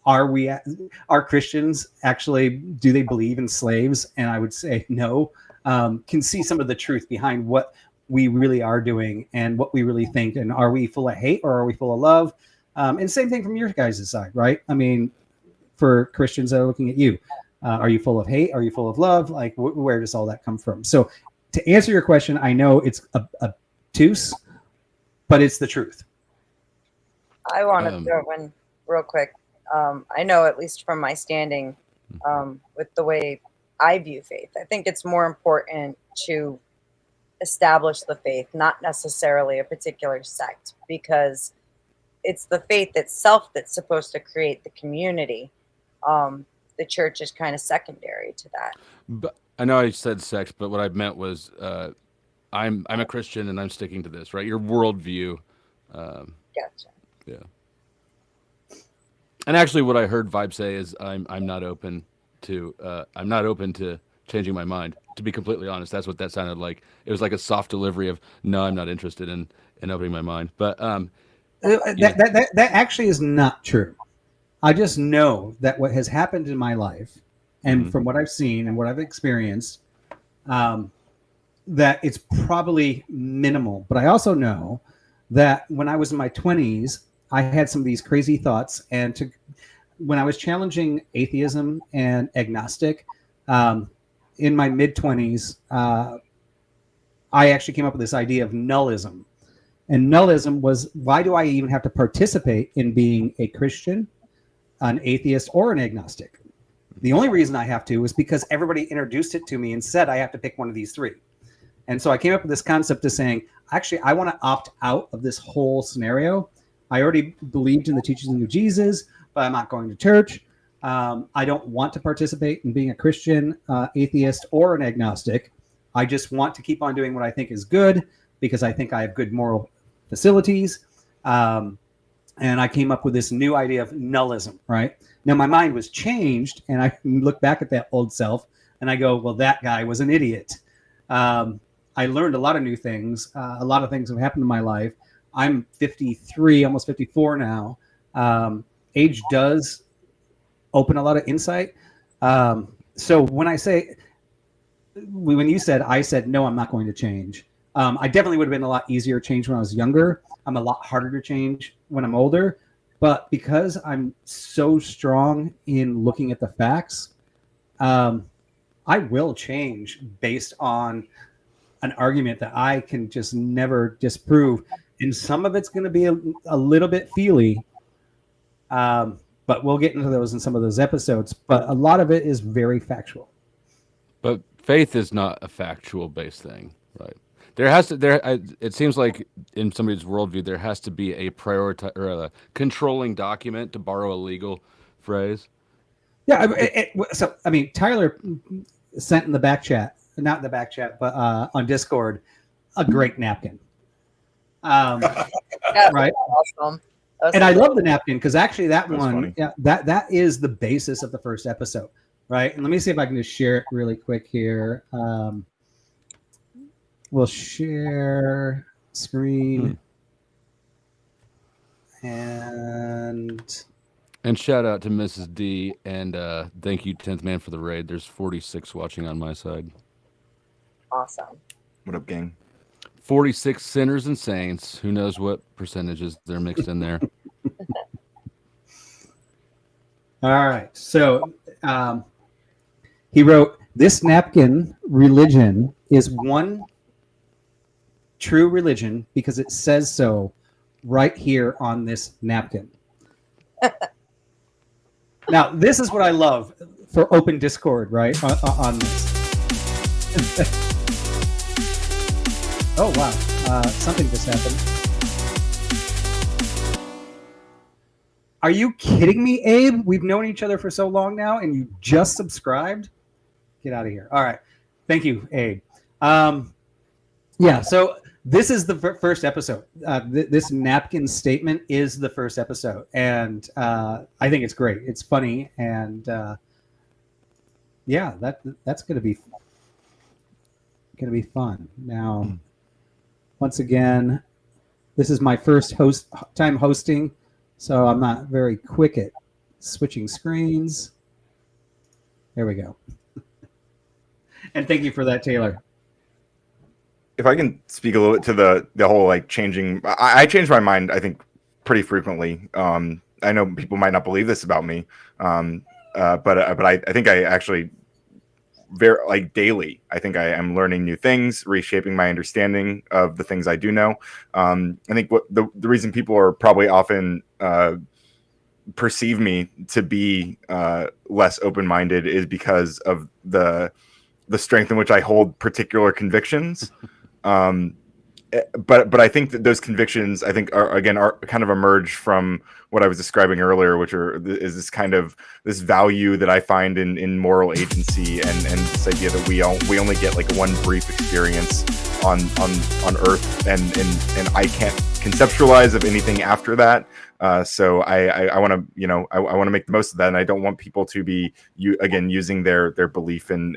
are Christians actually, do they believe in slaves? And I would say no, can see some of the truth behind what we really are doing and what we really think. And are we full of hate or are we full of love? And same thing from your guys' side, right? I mean, for Christians that are looking at you, are you full of hate? Are you full of love? Like, where does all that come from? So to answer your question, I know it's obtuse, but it's the truth. I want to throw in real quick. I know, at least from my standing with the way I view faith, I think it's more important to establish the faith, not necessarily a particular sect, because it's the faith itself that's supposed to create the community. The church is kind of secondary to that. But I know I said sex, but what I meant was I'm a Christian and I'm sticking to this, right? Your worldview. Gotcha. Yeah. And actually, what I heard Vibe say is I'm not open to changing my mind. To be completely honest, that's what that sounded like. It was like a soft delivery of no, I'm not interested in opening my mind. But that actually is not true. I just know that what has happened in my life, and from what I've seen and what I've experienced, that it's probably minimal. But I also know that when I was in my 20s, I had some of these crazy thoughts. And when I was challenging atheism and agnostic, in my mid-20s, I actually came up with this idea of nullism. And nullism was, why do I even have to participate in being a Christian, an atheist, or an agnostic? The only reason I have to is because everybody introduced it to me and said I have to pick one of these 3. And so I came up with this concept of saying, actually, I want to opt out of this whole scenario. I already believed in the teachings of Jesus, but I'm not going to church. I don't want to participate in being a Christian, atheist, or an agnostic. I just want to keep on doing what I think is good because I think I have good moral facilities. And I came up with this new idea of nullism, right? Now, my mind was changed, and I look back at that old self, and I go, well, that guy was an idiot. I learned a lot of new things. A lot of things have happened in my life. I'm 53, almost 54 now. Age does open a lot of insight. So when you said, I said, no, I'm not going to change. I definitely would have been a lot easier to change when I was younger. I'm a lot harder to change when I'm older. But because I'm so strong in looking at the facts, I will change based on an argument that I can just never disprove. And some of it's going to be a little bit feely. But we'll get into those in some of those episodes. But a lot of it is very factual. But faith is not a factual based thing, right? There has to it seems like in somebody's worldview there has to be a priority or a controlling document, to borrow a legal phrase. Yeah. So I mean, Tyler sent in the back chat, not in the back chat, but on Discord, a great napkin. Right. Awesome. And I love the napkin because actually that That's one, funny. yeah, that is the basis of the first episode, right? And let me see if I can just share it really quick here. We'll share screen and shout out to Mrs. D and thank you 10th man for the raid. There's 46 watching on my side. Awesome. What up, gang? 46 sinners and saints. Who knows what percentages they're mixed in there. all right. So he wrote, "This napkin religion is one true religion because it says so right here on this napkin." Now, this is what I love for open Discord, right? On this. Oh, wow. Something just happened. Are you kidding me, Abe? We've known each other for so long now, and you just subscribed? Get out of here. All right. Thank you, Abe. Yeah, so this is the first episode. This napkin statement is the first episode, and I think it's great. It's funny, and yeah, that's going to be fun. Now, once again, this is my first time hosting, so I'm not very quick at switching screens. There we go. And thank you for that, Taylor. If I can speak a little bit to the whole like changing, I change my mind, I think, pretty frequently. I know people might not believe this about me, but I think I actually very like daily. I think I am learning new things, reshaping my understanding of the things I do know. I think what the reason people are probably often perceive me to be less open-minded is because of the strength in which I hold particular convictions. But I think that those convictions, I think, are kind of emerged from what I was describing earlier, which is this kind of this value that I find in moral agency and this idea that we only get like one brief experience on Earth, and I can't conceptualize of anything after that. So I want to I want to make the most of that, and I don't want people to be using their belief in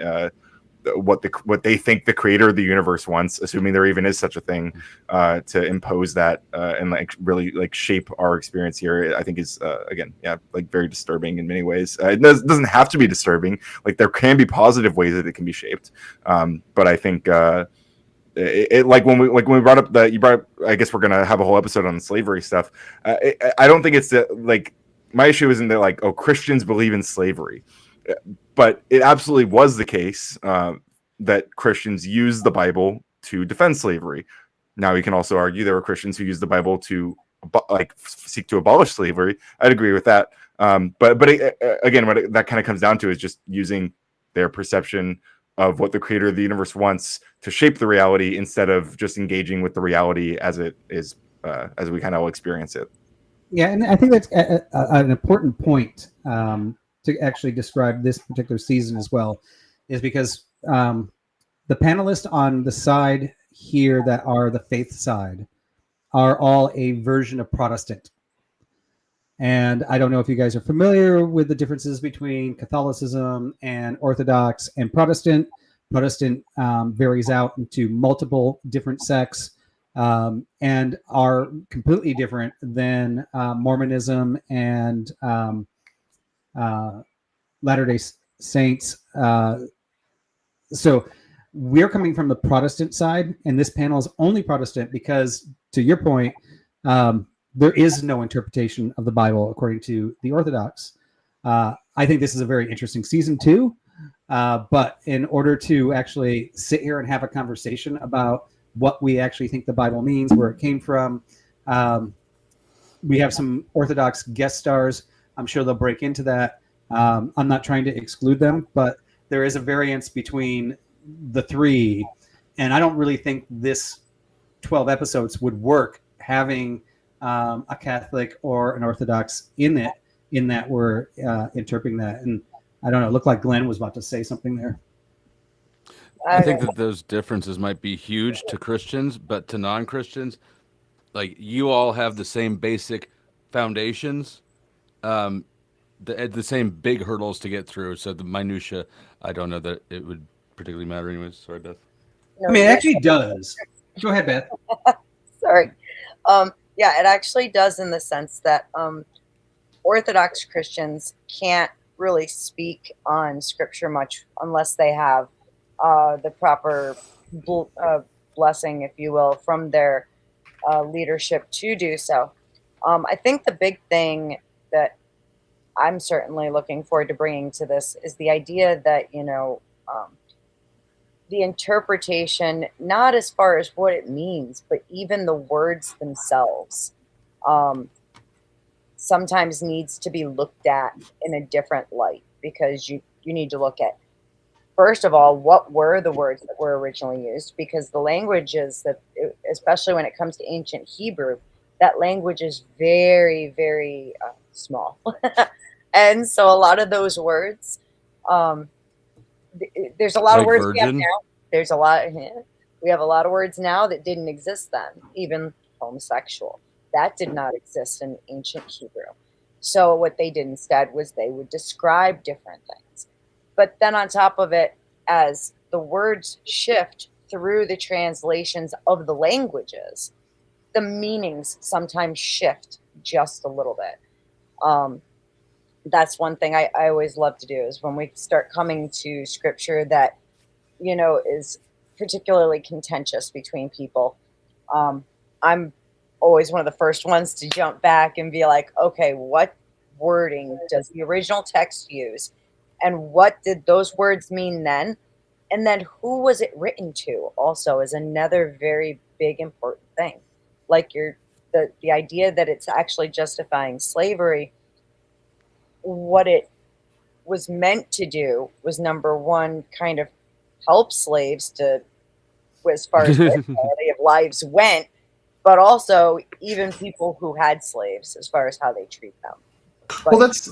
what they think the creator of the universe wants, assuming there even is such a thing, to impose that and like really like shape our experience here. I think is like very disturbing in many ways. It doesn't have to be disturbing. Like there can be positive ways that it can be shaped. But I think it like when we brought up I guess we're gonna have a whole episode on the slavery stuff. I don't think it's that, like, my issue isn't that like, oh, Christians believe in slavery. But it absolutely was the case that Christians used the Bible to defend slavery. Now, you can also argue there were Christians who used the Bible to seek to abolish slavery. I'd agree with that. But again, what that kind of comes down to is just using their perception of what the creator of the universe wants to shape the reality instead of just engaging with the reality as it is, as we kind of experience it. Yeah, and I think that's an important point. To actually describe this particular season as well, is because the panelists on the side here that are the faith side are all a version of Protestant. And I don't know if you guys are familiar with the differences between Catholicism and Orthodox and Protestant. Protestant varies out into multiple different sects and are completely different than Mormonism and Latter-day Saints. So we're coming from the Protestant side, and this panel is only Protestant because, to your point, there is no interpretation of the Bible according to the Orthodox. I think this is a very interesting season too. But in order to actually sit here and have a conversation about what we actually think the Bible means, where it came from, we have some Orthodox guest stars. I'm sure they'll break into that. I'm not trying to exclude them, but there is a variance between the three. And I don't really think this 12 episodes would work having a Catholic or an Orthodox in it, in that we're interpreting that. And I don't know, it looked like Glenn was about to say something there. I think that those differences might be huge to Christians, but to non-Christians, like, you all have the same basic foundations, the same big hurdles to get through. So the minutia, I don't know that it would particularly matter anyways. Sorry, Beth. No, I mean, it actually does. Go ahead, Beth. Sorry. Yeah, it actually does, in the sense that Orthodox Christians can't really speak on Scripture much unless they have the proper blessing, if you will, from their leadership to do so. I think the big thing that I'm certainly looking forward to bringing to this is the idea that, the interpretation, not as far as what it means, but even the words themselves, sometimes needs to be looked at in a different light, because you need to look at, first of all, what were the words that were originally used, because the language is that, especially when it comes to ancient Hebrew, that language is very, very small. And so a lot of those words, there's a lot of words we have now. There's a lot. We have a lot of words now that didn't exist then. Even homosexual, that did not exist in ancient Hebrew. So what they did instead was they would describe different things. But then on top of it, as the words shift through the translations of the languages, the meanings sometimes shift just a little bit. That's one thing I always love to do, is when we start coming to Scripture that, is particularly contentious between people. I'm always one of the first ones to jump back and be like, okay, what wording does the original text use? And what did those words mean then? And then who was it written to also is another very big, important thing. Like the idea that it's actually justifying slavery. What it was meant to do was, number one, kind of help slaves to, as far as their quality of lives went, but also even people who had slaves, as far as how they treat them. Well, that's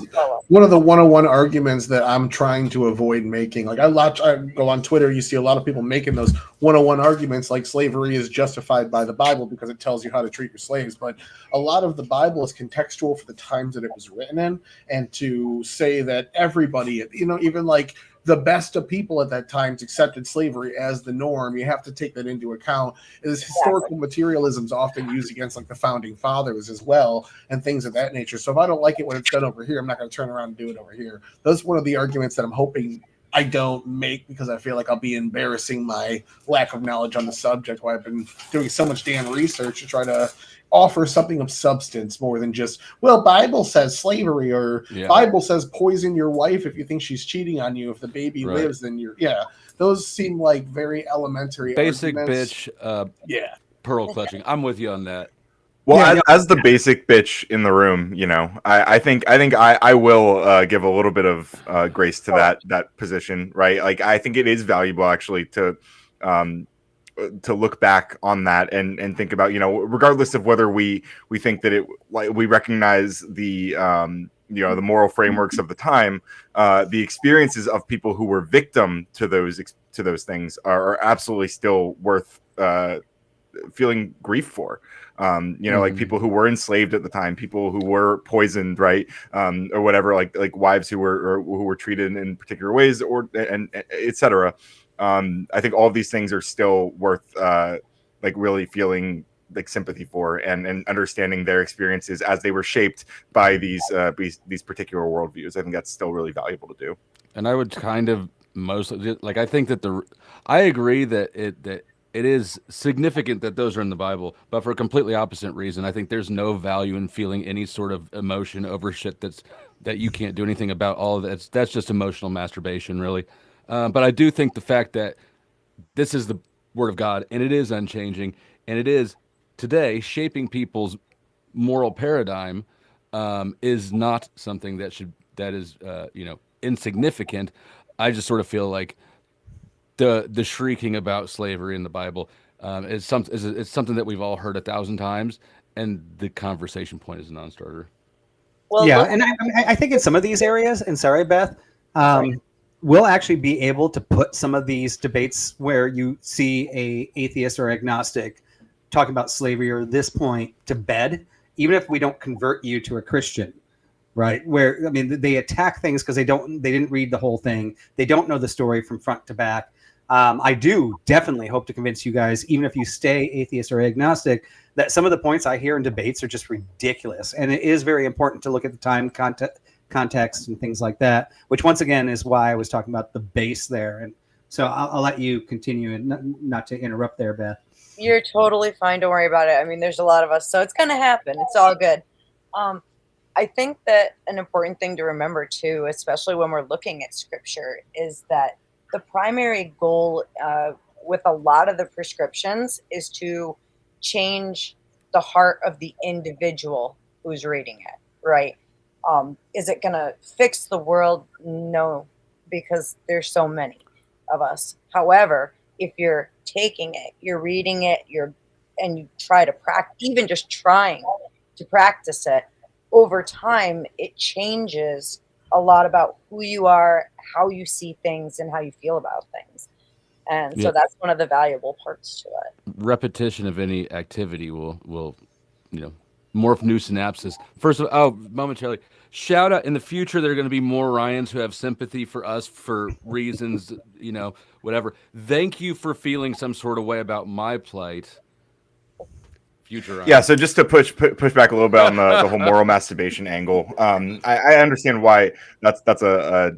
one of the 101 arguments that I'm trying to avoid making. Like, I go on Twitter, you see a lot of people making those 101 arguments like slavery is justified by the Bible because it tells you how to treat your slaves. But a lot of the Bible is contextual for the times that it was written in, and to say that everybody, even like the best of people at that time accepted slavery as the norm, you have to take that into account. Is historical materialism is often used against like the founding fathers as well, and things of that nature. So if I don't like it when it's done over here, I'm not going to turn around and do it over here. That's one of the arguments that I'm hoping I don't make, because I feel like I'll be embarrassing my lack of knowledge on the subject, while I've been doing so much damn research to try to offer something of substance more than just, well, Bible says slavery, or Bible says poison your wife if you think she's cheating on you. If the baby lives, then those seem like very elementary basic arguments. Bitch pearl clutching. I'm with you on that. Well, as the basic bitch in the room, I think I will give a little bit of grace to that position, right? Like, I think it is valuable actually to look back on that and think about, regardless of whether we think that we recognize the the moral frameworks of the time, the experiences of people who were victim to those things are absolutely still worth feeling grief for. Like people who were enslaved at the time, people who were poisoned, right, or whatever, like wives who were treated in particular ways, and etc. I think all of these things are still worth really feeling like sympathy for, and understanding their experiences as they were shaped by these particular worldviews. I think that's still really valuable to do. And I would kind of mostly like I think that I agree that it is significant that those are in the Bible, but for a completely opposite reason. I think there's no value in feeling any sort of emotion over shit that you can't do anything about. All of that, that's just emotional masturbation, really. But I do think the fact that this is the Word of God and it is unchanging and it is today shaping people's moral paradigm is not something that is insignificant. I just sort of feel like the shrieking about slavery in the Bible it's something that we've all heard 1,000 times, and the conversation point is a non-starter. Well, yeah, look, and I think in some of these areas, and sorry, Beth, we'll actually be able to put some of these debates where you see a atheist or agnostic talking about slavery or this point to bed, even if we don't convert you to a Christian, right? Where I mean, they attack things because they didn't read the whole thing, they don't know the story from front to back. I do definitely hope to convince you guys, even if you stay atheist or agnostic, that some of the points I hear in debates are just ridiculous. And it is very important to look at the time, context, and things like that, which once again is why I was talking about the base there. And so I'll let you continue and not to interrupt there, Beth. you're totally fine. Don't worry about it. I mean, there's a lot of us, so it's going to happen. It's all good. I think that an important thing to remember too, especially when we're looking at scripture, is that the primary goal with a lot of the prescriptions is to change the heart of the individual who's reading it, right? Is it going to fix the world? No, because there's so many of us. However, if you're taking it, you're reading it, and you try to practice, even just trying to practice it, over time, it changes a lot about who you are, how you see things, and how you feel about things. And so that's one of the valuable parts to it. Repetition of any activity will morph new synapses. First of all, momentarily, shout out in the future, there are going to be more Ryans who have sympathy for us for reasons, whatever. Thank you for feeling some sort of way about my plight. Future Ryan. Yeah, so just to push back a little bit on the whole moral masturbation angle, I understand why that's a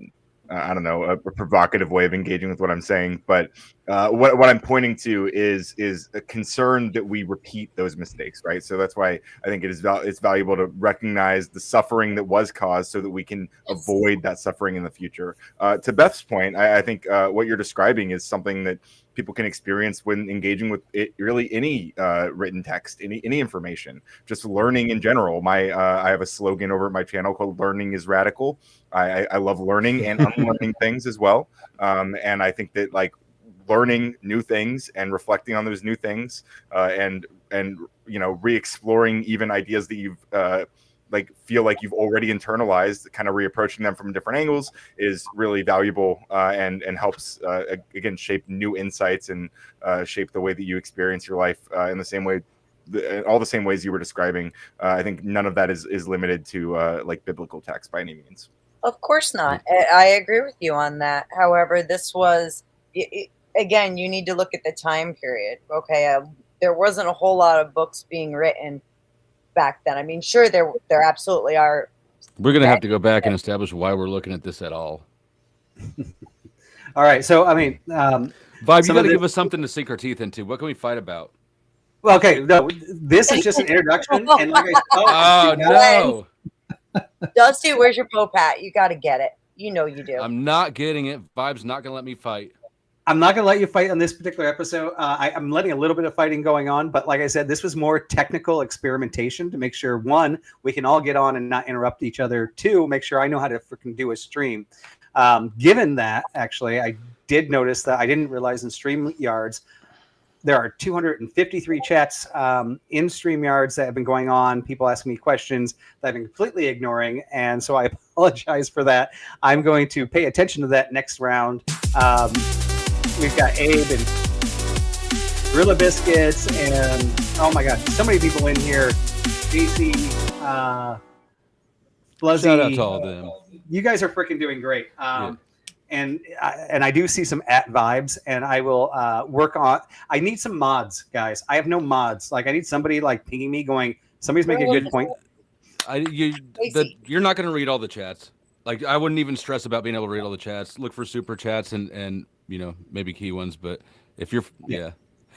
I don't know, a provocative way of engaging with what I'm saying, but what I'm pointing to is a concern that we repeat those mistakes, right? So that's why I think it's valuable to recognize the suffering that was caused so that we can avoid that suffering in the future. To Beth's point, I think what you're describing is something that people can experience when engaging with really any written text, any information, just learning in general. I have a slogan over at my channel called "Learning is Radical." I love learning and unlearning things as well, and I think that learning new things and reflecting on those new things, and re-exploring even ideas that you've feel like you've already internalized, kind of reapproaching them from different angles is really valuable, and helps again shape new insights and shape the way that you experience your life in the same way, all the same ways you were describing. I think none of that is limited to biblical text by any means. Of course not. I agree with you on that. However, this was, again, you need to look at the time period. Okay, there wasn't a whole lot of books being written back then. I mean, sure, there absolutely are. We're going to have to go back and establish why we're looking at this at all. All right, so I mean, Vibe, you got to give us something to sink our teeth into. What can we fight about? Well, okay, no, this is just an introduction, and like oh no, Dusty, where's your Pope hat? You got to get it. You know you do. I'm not getting it. Vibe's not going to let me fight. I'm not going to let you fight on this particular episode. I'm letting a little bit of fighting going on, but like I said, this was more technical experimentation to make sure, one, we can all get on and not interrupt each other. Two, make sure I know how to freaking do a stream. Given that, actually, I did notice that I didn't realize in StreamYards, there are 253 chats in StreamYards that have been going on, people asking me questions that I've been completely ignoring, and so I apologize for that. I'm going to pay attention to that next round. We've got Abe and Gorilla Biscuits, and oh my god, so many people in here. JC, Fluzzy. Shout out to all of them. You guys are freaking doing great. And I do see some vibes, and I will work on. I need some mods, guys. I have no mods. I need somebody pinging me, going, somebody's making a good point. You're not going to read all the chats. Like I wouldn't even stress about being able to read all the chats. Look for super chats and maybe key ones. But if you're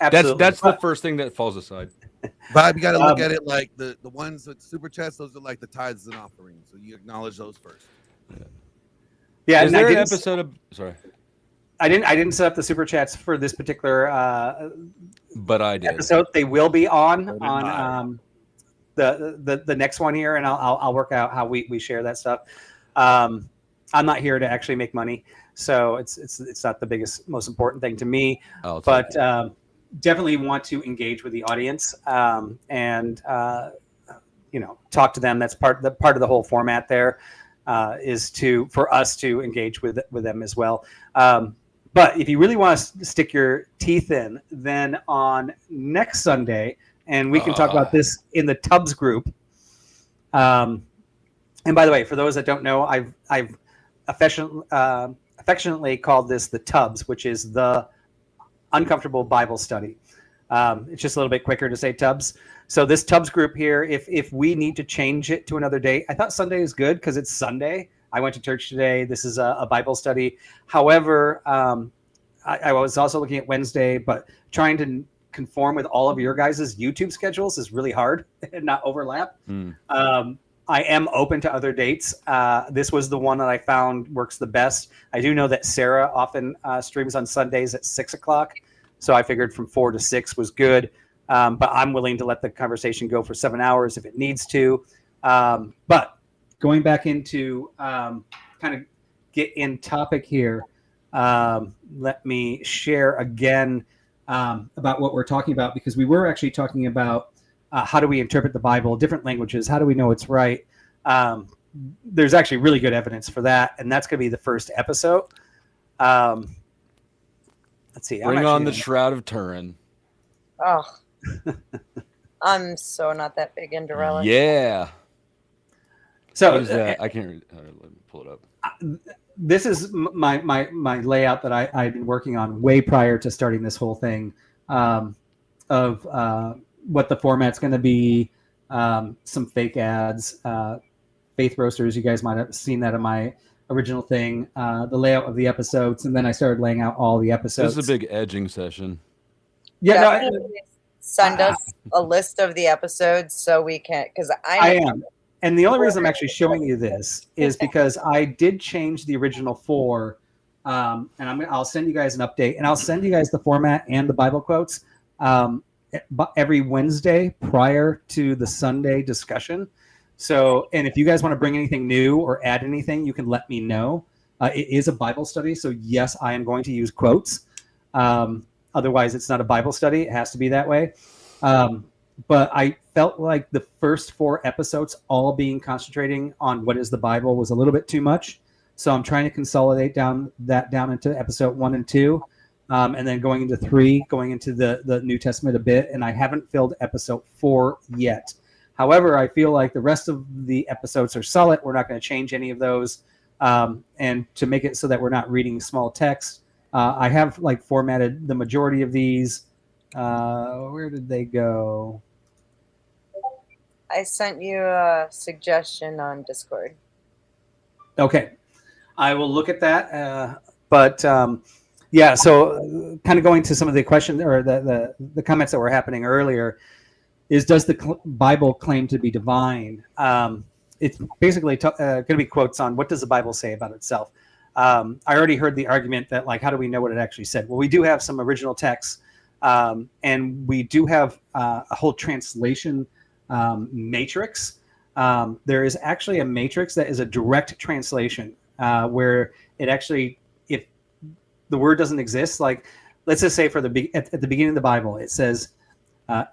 Absolutely. that's the first thing that falls aside. Bob, you got to look at it like the ones with super chats. Those are like the tithes and offerings. So you acknowledge those first. Yeah. Is And there an episode of? Sorry, I didn't set up the super chats for this particular but I did. episode. They will be on So did I. the next one here, and I'll work out how we share that stuff. I'm not here to actually make money, so it's not the biggest, most important thing to me. But definitely want to engage with the audience and talk to them. That's part of the whole format. There is for us to engage with them as well. But if you really want to stick your teeth in, then on next Sunday, and we can talk about this in the Tubbs group. And by the way, for those that don't know, I've affectionately called this the Tubbs, which is the Uncomfortable Bible Study. It's just a little bit quicker to say Tubbs. So this Tubbs group here, if we need to change it to another date, I thought Sunday is good because it's Sunday. I went to church today. This is a Bible study. However, I was also looking at Wednesday, but trying to conform with all of your guys' YouTube schedules is really hard and not overlap. I am open to other dates. This was the one that I found works the best. I do know that Sarah often streams on Sundays at 6 o'clock. So I figured from 4 to 6 was good. But I'm willing to let the conversation go for 7 hours if it needs to. But going back into kind of get in topic here, let me share again about what we're talking about, because we were actually talking about how do we interpret the Bible, different languages, how do we know it's right? There's actually really good evidence for that, and that's going to be the first episode. Let's see. Bring on the Shroud of Turin. Oh, I'm so not that big into relics. Yeah. So I can't read. Let me pull it up. This is my layout that I've been working on way prior to starting this whole thing of what the format's going to be, some fake ads, faith roasters. You guys might have seen that in my original thing, the layout of the episodes, and then I started laying out all the episodes. This is a big edging session. Yeah, Send us a list of the episodes so we can, because I am. And the only reason I'm actually showing you this is because I did change the original 4, and I'll send you guys an update, and I'll send you guys the format and the Bible quotes every Wednesday prior to the Sunday discussion. So, and if you guys want to bring anything new or add anything, you can let me know. It is a Bible study, so yes, I am going to use quotes. Otherwise, it's not a Bible study. It has to be that way. But I felt like the first 4 episodes all being concentrating on what is the Bible was a little bit too much. So I'm trying to consolidate down into episode 1 and 2, and then going into 3, going into the New Testament a bit. And I haven't filled episode 4 yet. However, I feel like the rest of the episodes are solid. We're not going to change any of those. And to make it so that we're not reading small text, I have formatted the majority of these. Where did they go? I sent you a suggestion on Discord. Okay. I will look at that. But yeah, so kind of going to some of the questions or the comments that were happening earlier is, does the Bible claim to be divine? It's basically going to be quotes on what does the Bible say about itself. I already heard the argument that how do we know what it actually said? Well, we do have some original texts, and we do have a whole translation matrix. There is actually a matrix that is a direct translation where it actually, if the word doesn't exist, let's just say at the beginning of the Bible, it says,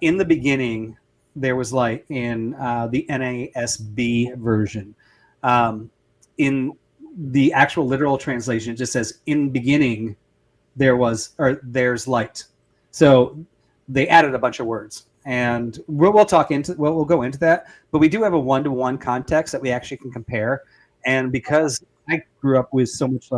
in the beginning, there was light in the NASB version. In the actual literal translation, it just says, in beginning, there's light. So they added a bunch of words. And we'll go into that. But we do have a one-to-one context that we actually can compare. And because I grew up with so much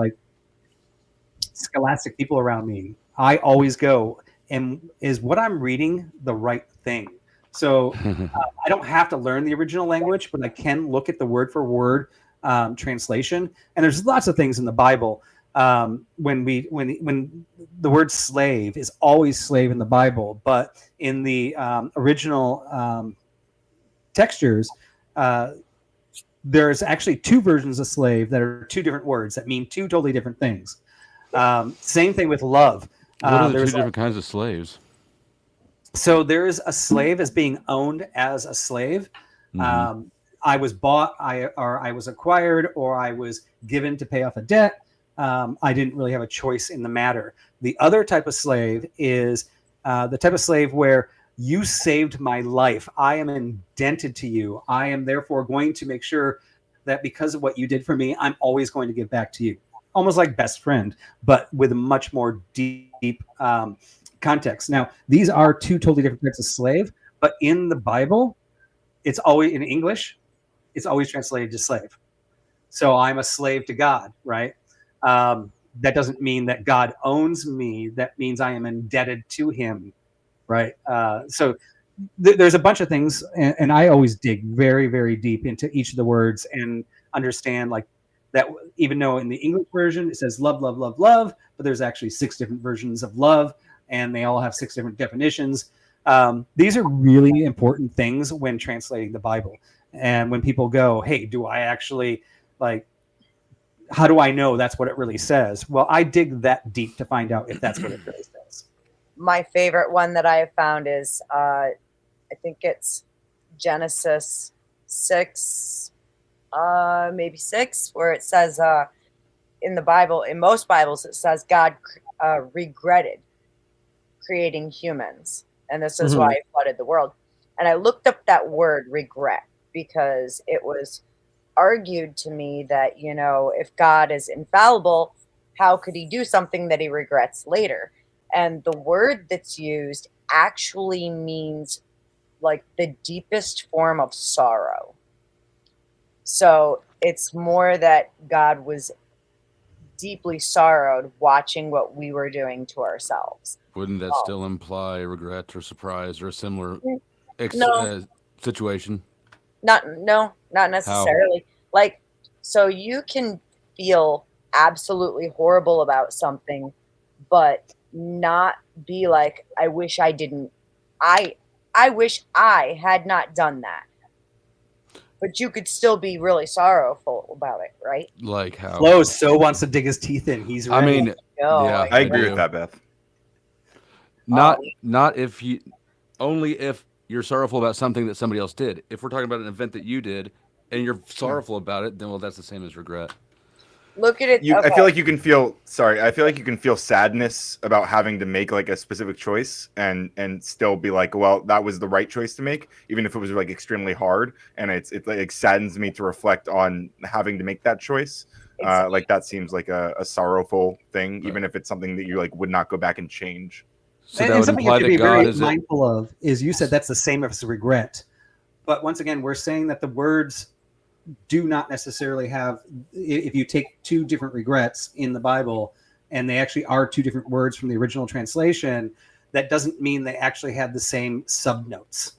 scholastic people around me, I always go, and is what I'm reading the right thing? So I don't have to learn the original language, but I can look at the word for word translation. And there's lots of things in the Bible. When the word slave is always slave in the Bible, but in the original textures, there's actually two versions of slave that are two different words that mean two totally different things. Same thing with love. What are the two There's different kinds of slaves? So there is a slave as being owned as a slave. Mhm. I was bought, I was acquired, or I was given to pay off a debt. I didn't really have a choice in the matter. The other type of slave is the type of slave where you saved my life. I am indebted to you. I am therefore going to make sure that because of what you did for me, I'm always going to give back to you. Almost like best friend, but with a much more deep context. Now, these are two totally different types of slave, but in the Bible, it's always in English, it's always translated to slave. So I'm a slave to God, right? That doesn't mean that God owns me. That means I am indebted to him, right? So there's a bunch of things, and I always dig very, very deep into each of the words and understand like that. Even though in the English version it says love, love, love, love, but there's actually 6 different versions of love, and they all have 6 different definitions. These are really important things when translating the Bible. And when people go, hey, do I actually like, how do I know that's what it really says? Well, I dig that deep to find out if that's what it really says. My favorite one that I have found is, I think it's Genesis 6, maybe 6, where it says in the Bible, in most Bibles, it says God regretted creating humans. And this is why he flooded the world. And I looked up that word regret because it was argued to me that, you know, if God is infallible, how could he do something that he regrets later? And the word that's used actually means like the deepest form of sorrow. So it's more that God was deeply sorrowed watching what we were doing to ourselves. Wouldn't that still imply regret or surprise or a similar situation? Not necessarily. Like, so you can feel absolutely horrible about something, but not be like, I wish I didn't. I wish I had not done that. But you could still be really sorrowful about it, right? Like how? Flo so wants to dig his teeth in. He's ready. I mean, No, yeah, I agree do. with that, Beth. Not if you, only if you're sorrowful about something that somebody else did. If we're talking about an event that you did and you're sorrowful about it, then well, that's the same as regret. look at it. I feel like you can feel I feel like you can feel sadness about having to make like a specific choice and still be like, well, that was the right choice to make, even if it was like extremely hard. And it like saddens me to reflect on having to make that choice. Exactly. Like that seems like a sorrowful thing, even if it's something that you like would not go back and change. So that and would something you imply have to that be God very is mindful of is you said that's the same as regret. But once again, we're saying that the words do not necessarily have, if you take 2 different regrets in the Bible and they actually are 2 different words from the original translation, that doesn't mean they actually have the same subnotes.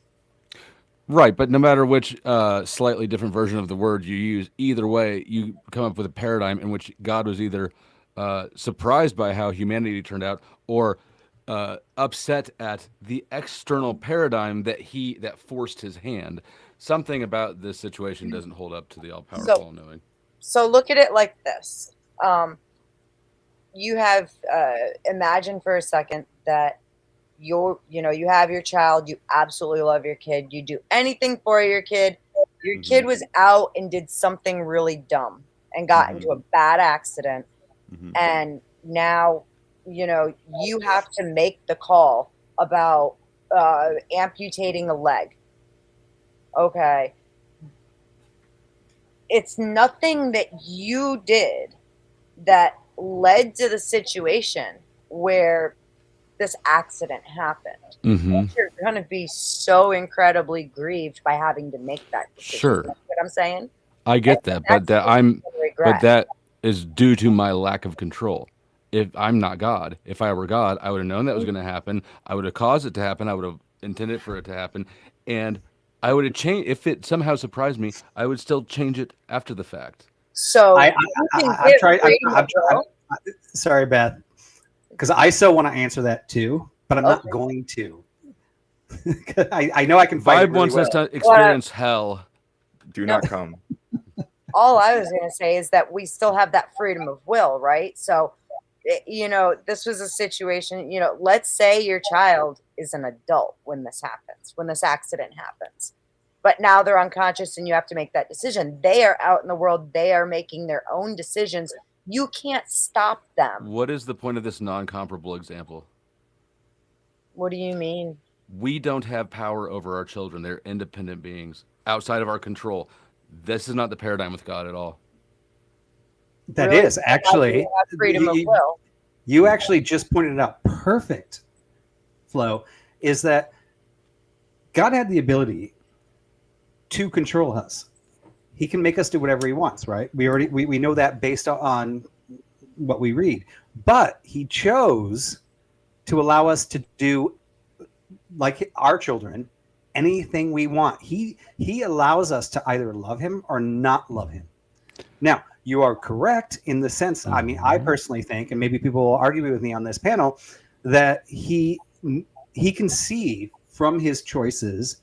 right, but no matter which slightly different version of the word you use, either way, you come up with a paradigm in which God was either surprised by how humanity turned out or upset at the external paradigm that forced his hand. Something about this situation doesn't hold up to the all-powerful, all-knowing. So look at it like this. You have, imagine for a second that you have your child, you absolutely love your kid, you do anything for your kid. Your kid was out and did something really dumb and got into a bad accident. And now, you have to make the call about amputating a leg. Okay. It's nothing that you did that led to the situation where this accident happened. You're going to be so incredibly grieved by having to make that decision. Sure. That's what I'm saying. I get that, but that is due to my lack of control. If I'm not God, if I were God, I would have known that was going to happen. I would have caused it to happen. I would have intended for it to happen. And I would have changed, if it somehow surprised me, I would still change it after the fact. So I, you can I've give tried. freedom of will. Sorry, Beth, because I so want to answer that too, but I'm not Okay. going to. I know I can fight. Vibe wants us to Well, experience hell. Do No. not come. all I was going to say is that we still have that freedom of will, right? So, you know, this was a situation, you know, let's say your child is an adult when this happens, when this accident happens, but now they're unconscious and you have to make that decision. They are out in the world. They are making their own decisions. You can't stop them. What is the point of this non-comparable example? What do you mean? We don't have power over our children. They're independent beings outside of our control. This is not the paradigm with God at all. That Really? is actually Have freedom of will. You actually just pointed it out. Perfect, Flo, is that God had the ability to control us. He can make us do whatever he wants, right? We know that based on what we read. But he chose to allow us to do, like our children, anything we want. He allows us to either love him or not love him. Now, you are correct in the sense, I mean, I personally think, and maybe people will argue with me on this panel, that he can see from his choices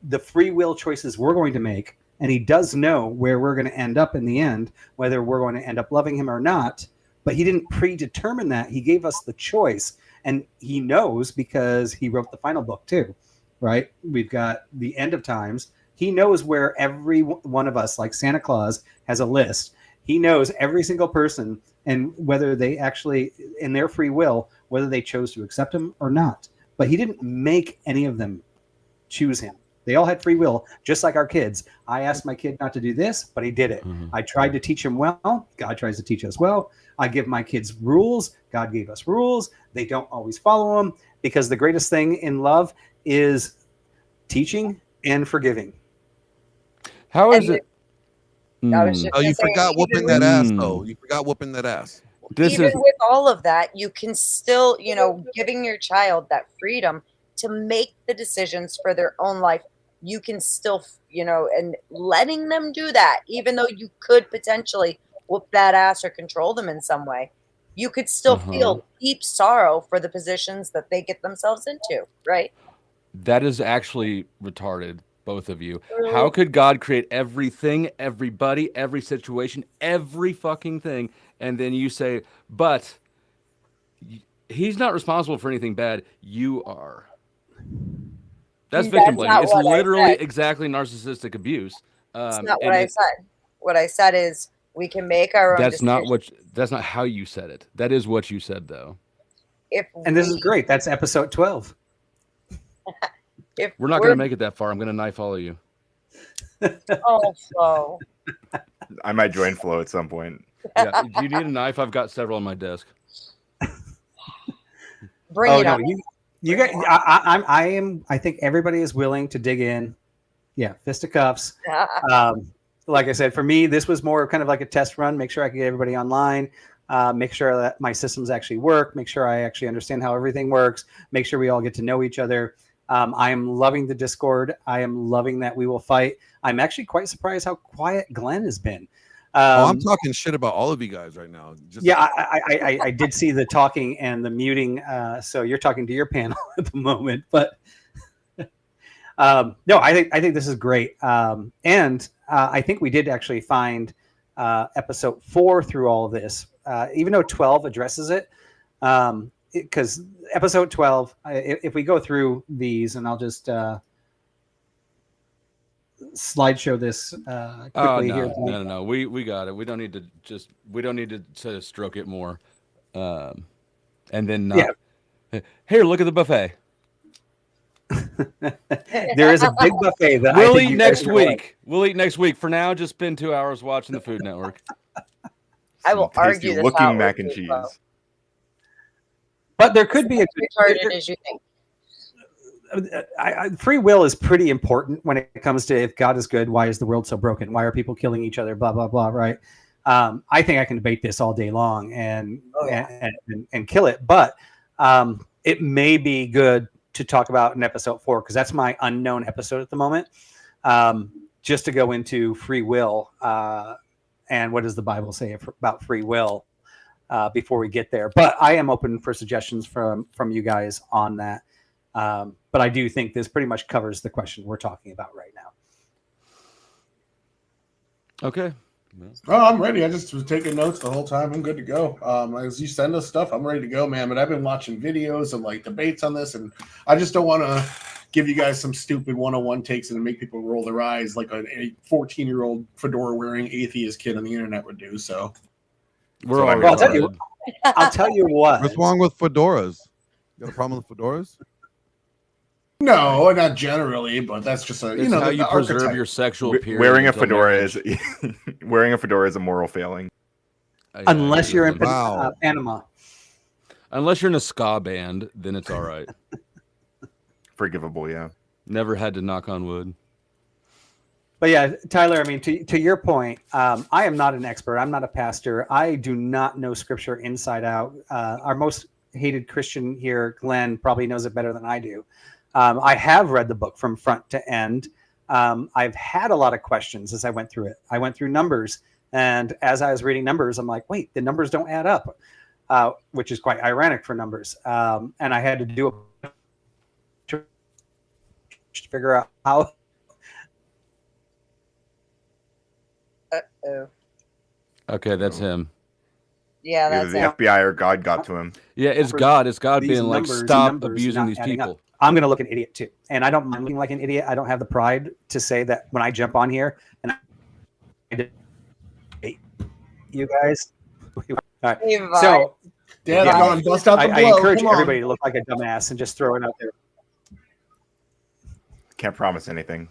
the free will choices we're going to make, and he does know where we're going to end up in the end, whether we're going to end up loving him or not. But he didn't predetermine that. He gave us the choice, and he knows because he wrote the final book too, right? We've got the end of times. He knows where every one of us, like Santa Claus, has a list. He knows every single person and whether they actually, in their free will, whether they chose to accept him or not. But he didn't make any of them choose him. They all had free will, just like our kids. I asked my kid not to do this, but he did it. I tried to teach him well. God tries to teach us well. I give my kids rules. God gave us rules. They don't always follow them, because the greatest thing in love is teaching and forgiving. How is it? I was just Oh, you gonna say, forgot whooping that ass, though. You forgot whooping that ass. This even is with all of that, you can still, you know, giving your child that freedom to make the decisions for their own life. You can still, you know, and letting them do that, even though you could potentially whoop that ass or control them in some way, you could still feel deep sorrow for the positions that they get themselves into, right? that is actually retarded, both of you. How could God create everything, everybody, every situation, every fucking thing, and then you say, but he's not responsible for anything bad, you are? That's victim blaming. It's literally exactly narcissistic abuse. That's not what I said. What I said is we can make our own decisions. That's not how you said it. That is what you said, though. And this is great. That's episode 12. We're not going to make it that far. I'm going to knife follow you. Oh, Flo. I might join Flo at some point. Yeah. Do you need a knife? I've got several on my desk. Bring it on. You guys, I think everybody is willing to dig in. Yeah, fisticuffs. Like I said, for me, this was more kind of like a test run. Make sure I can get everybody online. Make sure that my systems actually work. Make sure I actually understand how everything works. Make sure we all get to know each other. I am loving the Discord. I am loving that we will fight. I'm actually quite surprised how quiet Glenn has been. I'm talking shit about all of you guys right now. I did see the talking and the muting. So you're talking to your panel at the moment, but no, I think this is great. And I think we did actually find episode 4 through all of this, even though 12 addresses it. Because episode 12, if we go through these, and I'll just slideshow this quickly here. No. We got it. We don't need to stroke it more. And then not. Yeah. Here, look at the buffet. There is a big buffet that we'll eat next week. We'll eat next week. For now, just spend 2 hours watching the Food Network. I will argue this looking out mac and cheese. But there could be retarded as you think. Free will is pretty important when it comes to, if God is good, why is the world so broken? Why are people killing each other? Blah, blah, blah, right? I think I can debate this all day long and kill it. But it may be good to talk about in episode 4, because that's my unknown episode at the moment, just to go into free will and what does the Bible say about free will before we get there. But I am open for suggestions from you guys on that. But I do think this pretty much covers the question we're talking about right now. Okay. Oh, I'm ready. I just was taking notes the whole time. I'm good to go. As you send us stuff, I'm ready to go, man. But I've been watching videos and like debates on this, and I just don't want to give you guys some stupid 101 takes and make people roll their eyes like a 14-year-old fedora-wearing atheist kid on the internet would do. So We're all Well, I'll tell you what. What's wrong with fedoras? You got a problem with fedoras? no, not generally, but that's just a It's how the you preserve archetype. your sexual appearance. Wearing a until fedora marriage. is a moral failing. Unless you're in Wow. Panama. Unless you're in a ska band, then it's all right. Forgivable, yeah. Never had to knock on wood. But yeah, Tyler, I mean, to your point, I am not an expert. I'm not a pastor. I do not know scripture inside out. Our most hated Christian here, Glenn, probably knows it better than I do. I have read the book from front to end. I've had a lot of questions as I went through it. I went through Numbers, and as I was reading Numbers, I'm like, wait, the numbers don't add up, which is quite ironic for Numbers. And I had to do a to figure out how. Uh-oh. Okay, that's him. Yeah, Either that's the it. FBI or God got to him. Yeah, it's God. It's God These being like, numbers and stop numbers abusing not these adding up. people. I'm going to look an idiot too. And I don't mind looking like an idiot. I don't have the pride to say that when I jump on here and I hate you guys. All right. Hey, Vi. So Dad's Yeah. gone. Bust out the I blow. encourage Come on. everybody to look like a dumbass and just throw it out there. Can't promise anything.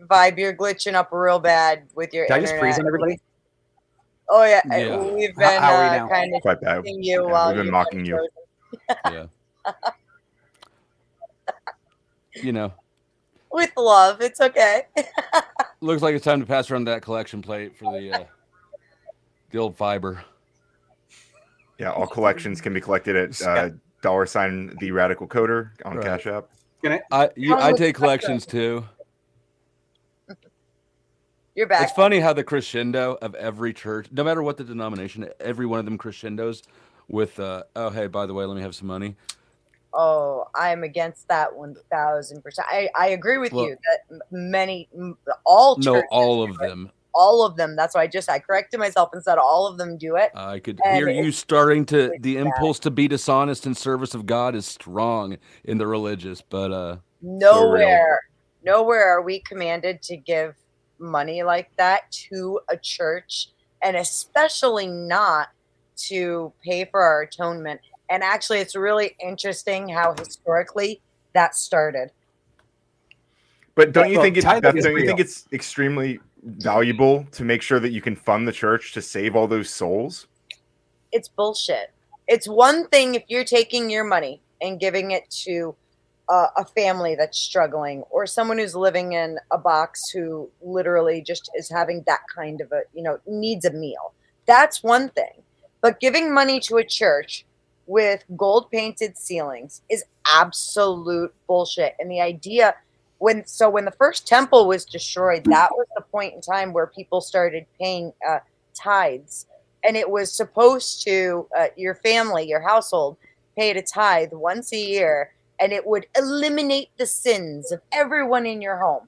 Vibe, you're glitching up real bad with your Did I internet. just freeze on everybody? Oh yeah, Yeah. we've been How are we now? kind of Quite bad. teasing you Yeah, while we've been you've mocking you. frozen. Yeah. You know, With love, it's okay. looks like it's time to pass around that collection plate for the old fiber. Yeah, all collections can be collected at Scott. $ the Radical Coder on Right. Cash App. I take collections too. You're back. It's funny how the crescendo of every church, no matter what the denomination, every one of them crescendos with, oh, hey, by the way, let me have some money. Oh, I'm against that 1,000%. I agree with Well- you that all No, churches, all of them. all of them. That's why I corrected myself and said all of them do it. I could And hear you starting to, it's the bad. impulse to be dishonest in service of God is strong in the religious, but Nowhere are we commanded to give money like that to a church, and especially not to pay for our atonement. And actually, it's really interesting how historically that started. But don't you Well, think tithing is don't you real. think it's extremely valuable to make sure that you can fund the church to save all those souls? It's bullshit. It's one thing if you're taking your money and giving it to a family that's struggling, or someone who's living in a box who literally just is having that kind of needs a meal. That's one thing. But giving money to a church with gold painted ceilings is absolute bullshit. And the idea when the first temple was destroyed, that was the point in time where people started paying tithes. And it was supposed to, your family, your household, paid a tithe once a year, and it would eliminate the sins of everyone in your home.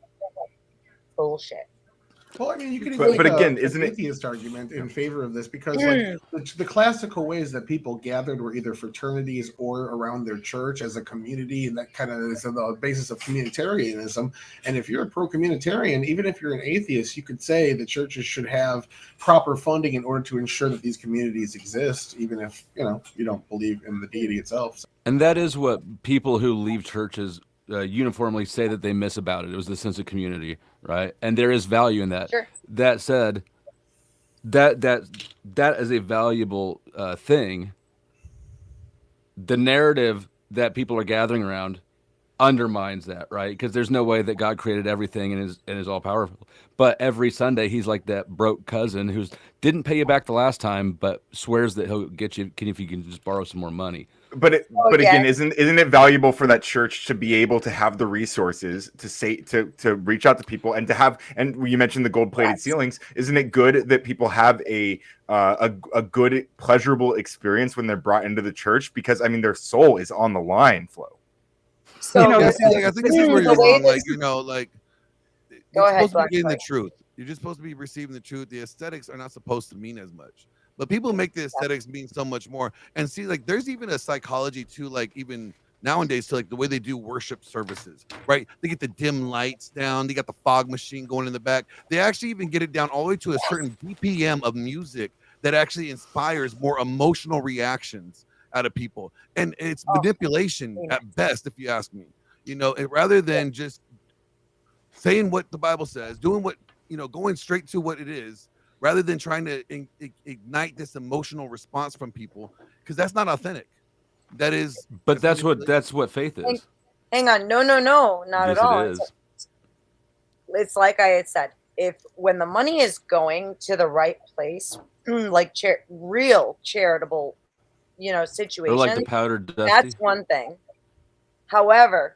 Bullshit. Well, I mean, you can But- even but make again, an isn't it- atheist argument in favor of this because like the classical ways that people gathered were either fraternities or around their church as a community, and that kind of is the basis of communitarianism. And if you're a pro-communitarian, even if you're an atheist, you could say the churches should have proper funding in order to ensure that these communities exist, even if you don't believe in the deity itself. and that is what people who leave churches uniformly say that they miss about it. It was the sense of community, right? And there is value in that. Sure. That said, that is a valuable thing. The narrative that people are gathering around undermines that, right? Because there's no way that God created everything and is all powerful. But every Sunday he's like that broke cousin who's didn't pay you back the last time, but swears that he'll get you if you can just borrow some more money. But yeah. again, isn't it valuable for that church to be able to have the resources to say to reach out to people and to have, and you mentioned the gold plated Yes. ceilings? Isn't it good that people have a good pleasurable experience when they're brought into the church? Because I mean, their soul is on the line, Flo. So Yeah, see, like, I think this is where the you're way wrong. Like, this- you know, like Go you're ahead, supposed to be Glenn, getting the sorry. truth. You're just supposed to be receiving the truth. The aesthetics are not supposed to mean as much. But people make the aesthetics mean so much more. And see, like, there's even a psychology to, like, even nowadays, to like the way they do worship services, right? They get the dim lights down, they got the fog machine going in the back. They actually even get it down all the way to a certain BPM of music that actually inspires more emotional reactions out of people. And it's manipulation at best, if you ask me. You know, rather than just saying what the Bible says, doing what, you know, going straight to what it is, rather than trying to ignite this emotional response from people, because that's not authentic. That is, But that's what faith is. Hang on, no, not Yes, at all. it is. It's like I had said, if when the money is going to the right place, like real charitable, you know, Or situations, like the powdered dusty. that's one thing. However,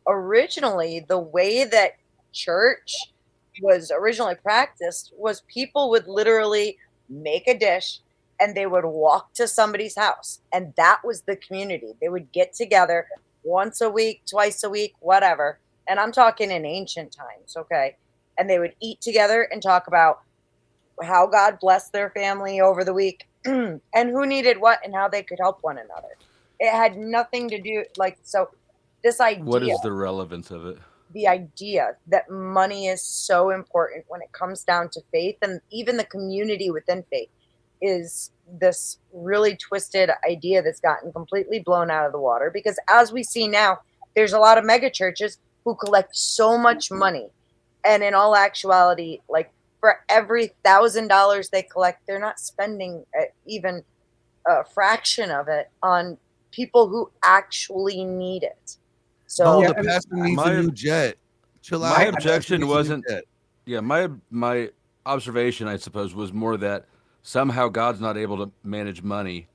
originally the way that church was originally practiced was people would literally make a dish and they would walk to somebody's house, and that was the community. They would get together once a week, twice a week, whatever. And I'm talking in ancient times, okay? And they would eat together and talk about how God blessed their family over the week and who needed what and how they could help one another. It had nothing to do, like, so this idea. What is the relevance of it? The idea that money is so important when it comes down to faith, and even the community within faith, is this really twisted idea that's gotten completely blown out of the water. Because as we see now, there's a lot of mega churches who collect so much money, and in all actuality, like, for every $1,000 they collect, they're not spending even a fraction of it on people who actually need it. So the pastor needs a new jet. Chill out. My objection wasn't. Yeah, my observation, I suppose, was more that somehow God's not able to manage money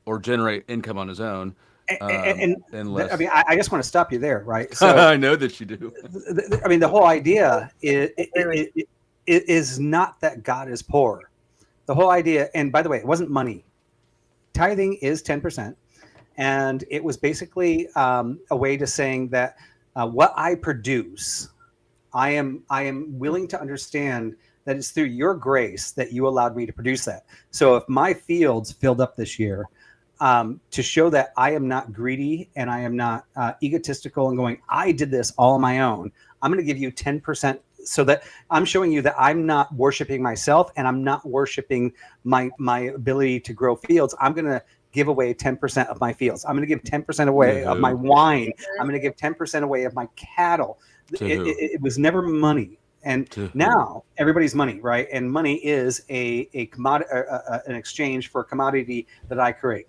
or generate income on his own. Unless... I mean, I just want to stop you there, right? So I know that you do. I mean, the whole idea is not that God is poor. The whole idea, and by the way, it wasn't money. Tithing is 10%. And it was basically a way to saying that what I produce, I am willing to understand that it's through your grace that you allowed me to produce that. So if my fields filled up this year, to show that I am not greedy and I am not egotistical and going, I did this all on my own, I'm going to give you 10%, so that I'm showing you that I'm not worshiping myself and I'm not worshiping my ability to grow fields. I'm going to give away 10% of my fields. I'm going to give 10% away of my wine. I'm going to give 10% away of my cattle. It was never money. And now everybody's money, right? And money is a commodity, an exchange for a commodity that I create.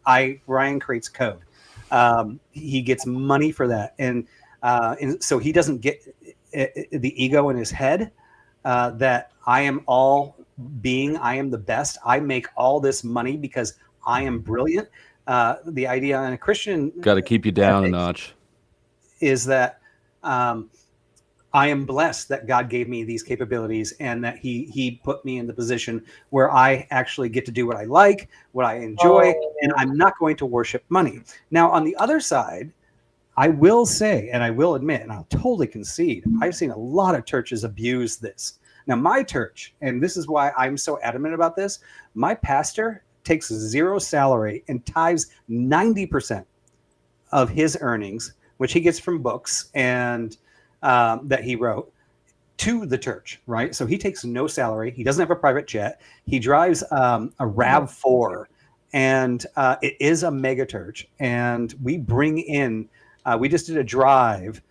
Ryan creates code. He gets money for that. And so he doesn't get the ego in his head that I am all being, I am the best. I make all this money because I am brilliant. The idea in a Christian got to keep you down a notch is that I am blessed that God gave me these capabilities and that he put me in the position where I actually get to do what I like, what I enjoy, and I'm not going to worship money. Now, on the other side, I will say, and I will admit, and I'll totally concede, I've seen a lot of churches abuse this. Now, my church, and this is why I'm so adamant about this, my pastor takes zero salary and tithes 90% of his earnings, which he gets from books and that he wrote, to the church, right? So he takes no salary. He doesn't have a private jet. He drives a RAV4, and it is a mega church. And we bring in, we just did a drive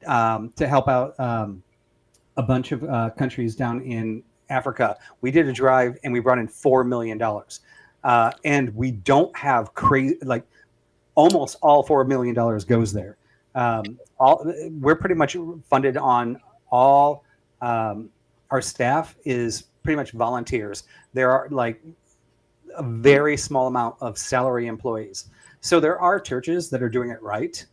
to help out a bunch of countries down in Africa. We did a drive and we brought in $4 million. And we don't have crazy, like almost all $4 million goes there. We're pretty much funded on all, our staff is pretty much volunteers. There are like a very small amount of salary employees. So there are churches that are doing it right.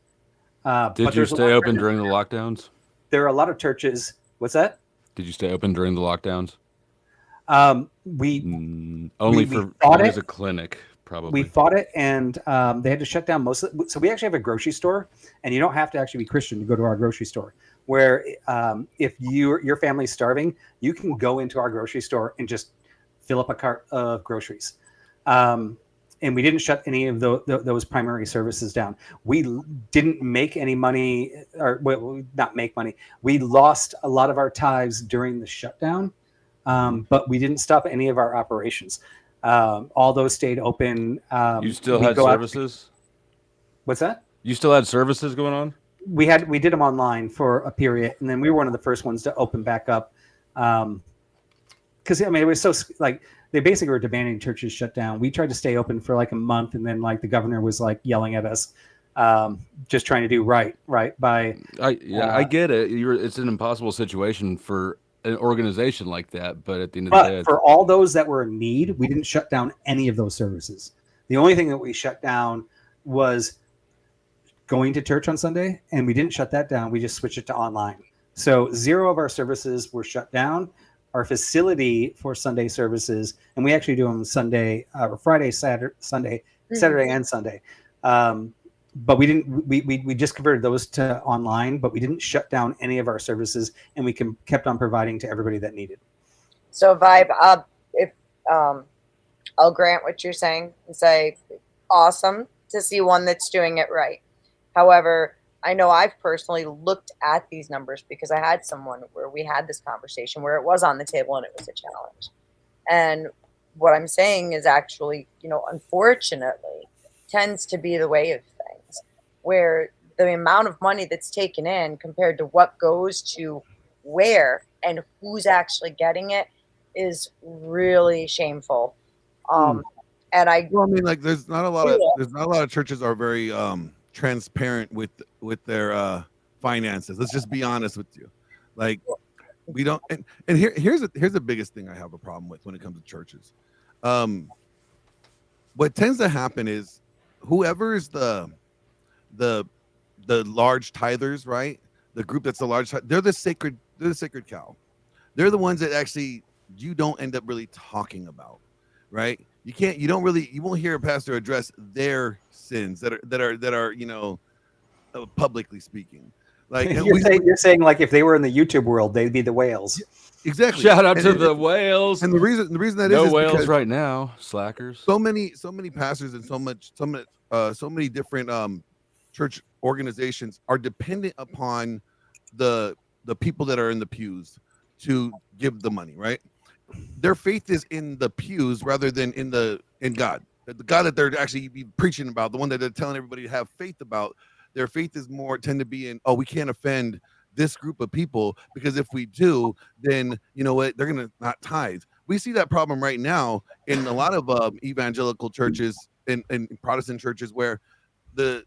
Did you stay open during the lockdowns? There are a lot of churches. What's that? Did you stay open during the lockdowns? We only fought as it. a clinic, probably. We fought it, and they had to shut down most of it. So we actually have a grocery store, and you don't have to actually be Christian to go to our grocery store. Where if your family's starving, you can go into our grocery store and just fill up a cart of groceries. And we didn't shut any of those primary services down. We didn't make any money, or well, not make money. We lost a lot of our tithes during the shutdown, but we didn't stop any of our operations. All those stayed open. You still had services? What's that? You still had services going on? We did them online for a period, and then we were one of the first ones to open back up. Because I mean, it was so like they basically were demanding churches shut down. We tried to stay open for like a month, and then like the governor was like yelling at us, just trying to do right by. I get it. It's an impossible situation for an organization like that, but at the end of the day, for all those that were in need, we didn't shut down any of those services. The only thing that we shut down was going to church on Sunday, and we didn't shut that down. We just switched it to online. So 0 of our services were shut down. Our facility for Sunday services, and we actually do them Sunday, Friday, Saturday, and Sunday. But we didn't. We just converted those to online, but we didn't shut down any of our services, and we kept on providing to everybody that needed. So, Vibe, if I'll grant what you're saying and say, awesome to see one that's doing it right. However, I know I've personally looked at these numbers because I had someone where we had this conversation where it was on the table and it was a challenge. And what I'm saying is actually, unfortunately, tends to be the way of things, where the amount of money that's taken in compared to what goes to where and who's actually getting it is really shameful. And there's not a lot of churches are very transparent with their finances. Let's just be honest with you. Like, we don't, and here's the biggest thing I have a problem with when it comes to churches. What tends to happen is whoever is the large tithers, right? The group that's the large, they're the sacred cow. They're the ones that actually you don't end up really talking about, right? You won't hear a pastor address their sins that are publicly speaking. Like you're saying like if they were in the YouTube world, they'd be the whales. Exactly. Shout out to the whales. And the reason that no is whales right now, slackers. So many pastors and so many different church organizations are dependent upon the people that are in the pews to give the money, right? Their faith is in the pews rather than in God. The God that they're actually preaching about, the one that they're telling everybody to have faith about, their faith is more tend to be in, we can't offend this group of people, because if we do, then you know what, they're gonna not tithe. We see that problem right now in a lot of evangelical churches and Protestant churches, where the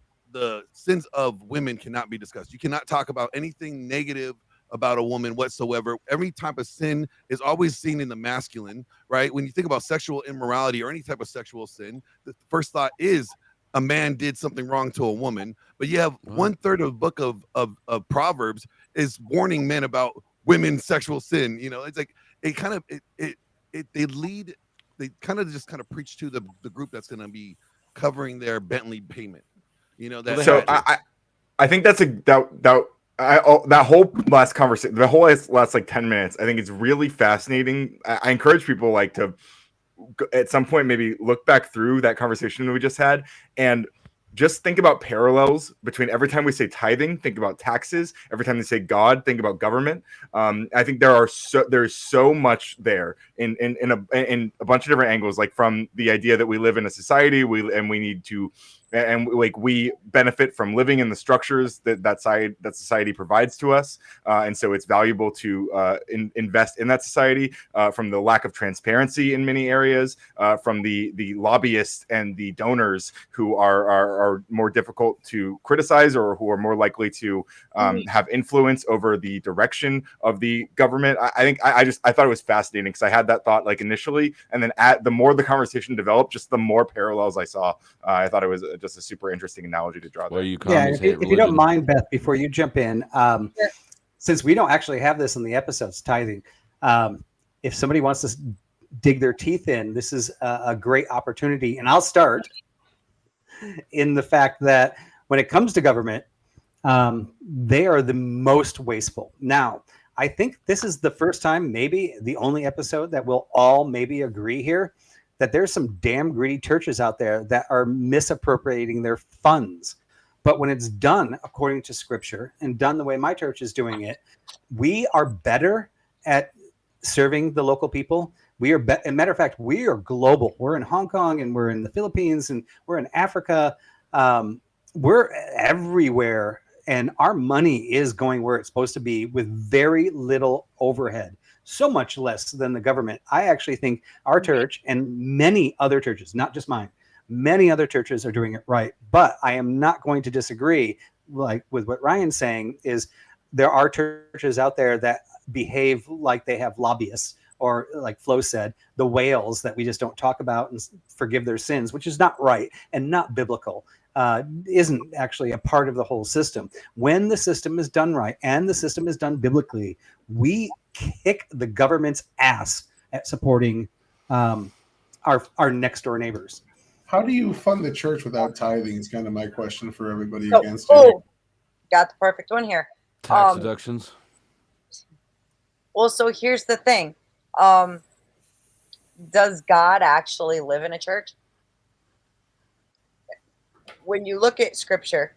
sins of women cannot be discussed. You cannot talk about anything negative about a woman whatsoever. Every type of sin is always seen in the masculine, right? When you think about sexual immorality or any type of sexual sin, the first thought is a man did something wrong to a woman. But you have 1/3 of the book of Proverbs is warning men about women's sexual sin. It's like they kind of just preach to the group that's going to be covering their Bentley payment. I think that's that whole last conversation, the whole last like 10 minutes, I think it's really fascinating. I encourage people to at some point maybe look back through that conversation we just had and just think about parallels between every time we say tithing, think about taxes. Every time they say God, think about government. I think there's so much there in a bunch of different angles, like from the idea that we live in a society, we need to. And we benefit from living in the structures that society provides to us, and so it's valuable to invest in that society. From the lack of transparency in many areas, from the lobbyists and the donors who are are more difficult to criticize, or who are more likely to have influence over the direction of the government. I thought it was fascinating because I had that thought like initially, and then the more the conversation developed, just the more parallels I saw. I thought it was just a super interesting analogy to draw there. If you don't mind, Beth, before you jump in, since we don't actually have this in the episodes, tithing, if somebody wants to dig their teeth in, this is a great opportunity. And I'll start in the fact that when it comes to government, they are the most wasteful. Now, I think this is the first time, maybe the only episode that we'll all maybe agree here, that there's some damn greedy churches out there that are misappropriating their funds. But when it's done according to scripture and done the way my church is doing it, we are better at serving the local people. We are, as a matter of fact, we are global. We're in Hong Kong, and we're in the Philippines, and we're in Africa. We're everywhere, and our money is going where it's supposed to be with very little overhead, so much less than the government. I actually think our church and many other churches, not just mine, many other churches are doing it right. But I am not going to disagree with what Ryan's saying. Is there are churches out there that behave like they have lobbyists, or like Flo said, the whales that we just don't talk about and forgive their sins, which is not right and not biblical, isn't actually a part of the whole system. When the system is done right and the system is done biblically, we kick the government's ass at supporting our next door neighbors. How do you fund the church without tithing is kind of my question for everybody So, against it. Got the perfect one here. Tax deductions. Well, so here's the thing. Does God actually live in a church? When you look at scripture,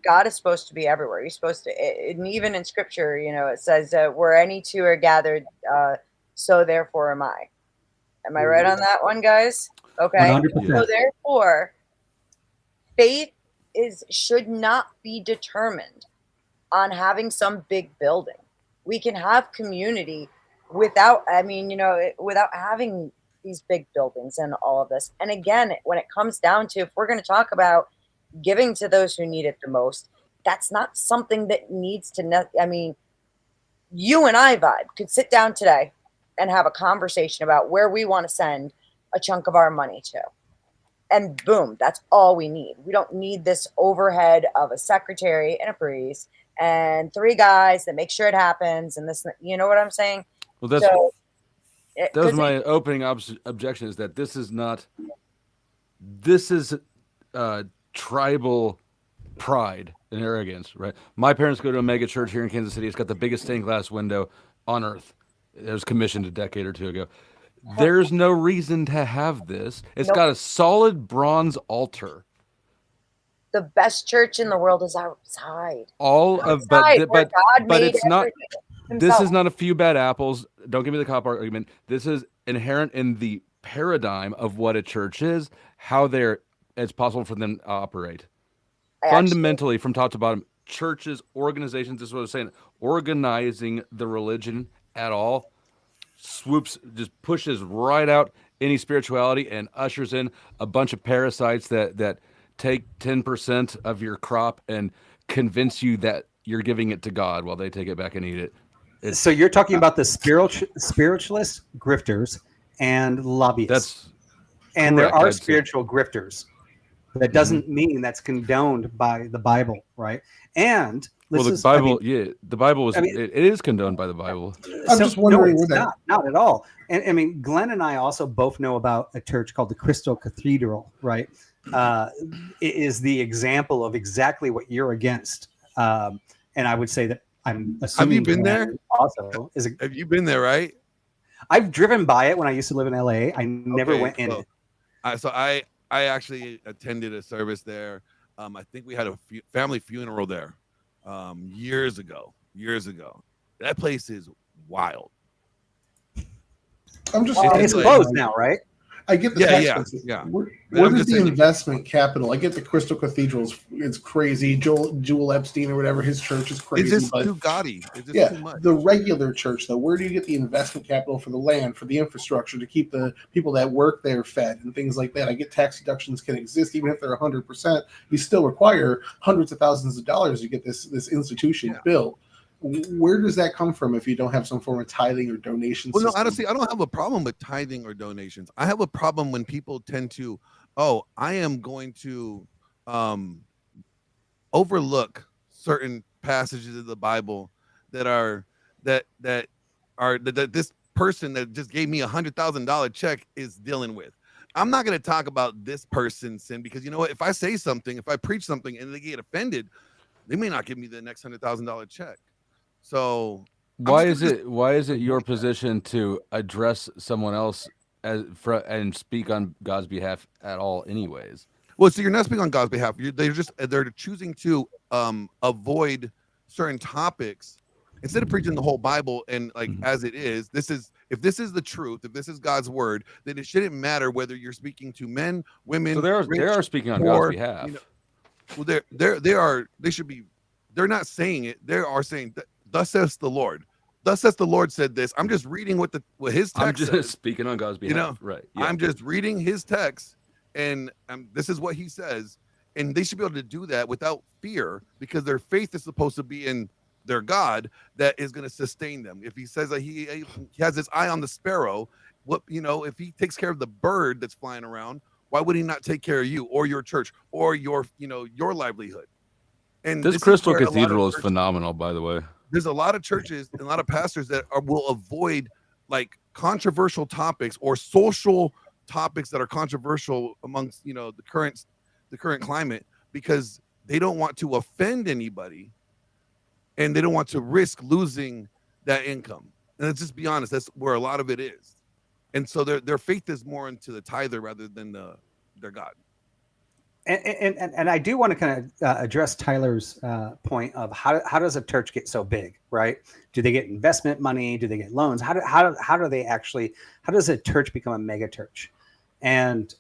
God is supposed to be everywhere. He's supposed to, and even in scripture, it says where any two are gathered, so therefore am I. Am I right on that one, guys? Okay. 100%. So therefore, faith should not be determined on having some big building. We can have community without having these big buildings and all of this. And again, when it comes down to, if we're going to talk about giving to those who need it the most, that's not something that needs to, you and I, Vibe, could sit down today and have a conversation about where we want to send a chunk of our money to. And boom, that's all we need. We don't need this overhead of a secretary and a priest and 3 guys that make sure it happens. And this, you know what I'm saying? Well, that was my opening objection, is that this is tribal pride and arrogance, right? My parents go to a mega church here in Kansas City. It's got the biggest stained glass window on earth. It was commissioned a decade or two ago. There's no reason to have this. It's got a solid bronze altar. The best church in the world is outside. But it's not. Himself. This is not a few bad apples. Don't give me the cop argument. This is inherent in the paradigm of what a church is, how it's possible for them to operate. Fundamentally, from top to bottom, churches, organizations, this is what I was saying, organizing the religion at all, just pushes right out any spirituality and ushers in a bunch of parasites that take 10% of your crop and convince you that you're giving it to God while they take it back and eat it. So you're talking about the spiritualist grifters and lobbyists. And correct, there are spiritual grifters. That doesn't mean that's condoned by the Bible, right? And the Bible, the Bible is it is condoned by the Bible. I'm just wondering, not at all. And Glenn and I also both know about a church called the Crystal Cathedral, right? It is the example of exactly what you're against. And I would say that I'm assuming. Have you been there? Also, have you been there? Right. I've driven by it when I used to live in LA. I never went in it. So I actually attended a service there. I think we had a family funeral there years ago. That place is wild. I'm just it's closed now, right? I get the tax benefits. Where does the investment capital? I get the Crystal Cathedrals. It's crazy. Joel Epstein or whatever, his church is crazy. It's just too gaudy. It's just too much. The regular church, though, where do you get the investment capital for the land, for the infrastructure, to keep the people that work there fed and things like that? I get tax deductions can exist even if they're 100%. You still require hundreds of thousands of dollars to get this institution built. Where does that come from if you don't have some form of tithing or donation system? No, honestly, I don't have a problem with tithing or donations. I have a problem when people tend to, I am going to overlook certain passages of the Bible that this person that just gave me $100,000 check is dealing with. I'm not going to talk about this person's sin because you know what? If I say something, if I preach something and they get offended, they may not give me the next $100,000 check. So why is it your position to address someone else and speak on God's behalf at all anyways? Well, so you're not speaking on God's behalf. They're choosing to avoid certain topics instead of preaching the whole Bible and as it is. If this is the truth, if this is God's word, then it shouldn't matter whether you're speaking to men, women. So they are speaking on God's behalf. They should be. They're not saying it. They are saying that. Thus says the Lord. Thus says the Lord said this. I'm just reading what his text. I'm just says. speaking on God's behalf. Right. Yeah. I'm just reading his text, and this is what he says. And they should be able to do that without fear, because their faith is supposed to be in their God that is going to sustain them. If he says that he has his eye on the sparrow, if he takes care of the bird that's flying around, why would he not take care of you or your church or your livelihood? And this Crystal Cathedral is phenomenal, by the way. There's a lot of churches and a lot of pastors that will avoid controversial topics or social topics that are controversial amongst the current climate, because they don't want to offend anybody and they don't want to risk losing that income. And let's just be honest, that's where a lot of it is. And so their faith is more into the tither rather than their God. And I do want to kind of address Tyler's point of how does a church get so big, right? Do they get investment money? Do they get loans? How does a church become a mega church? And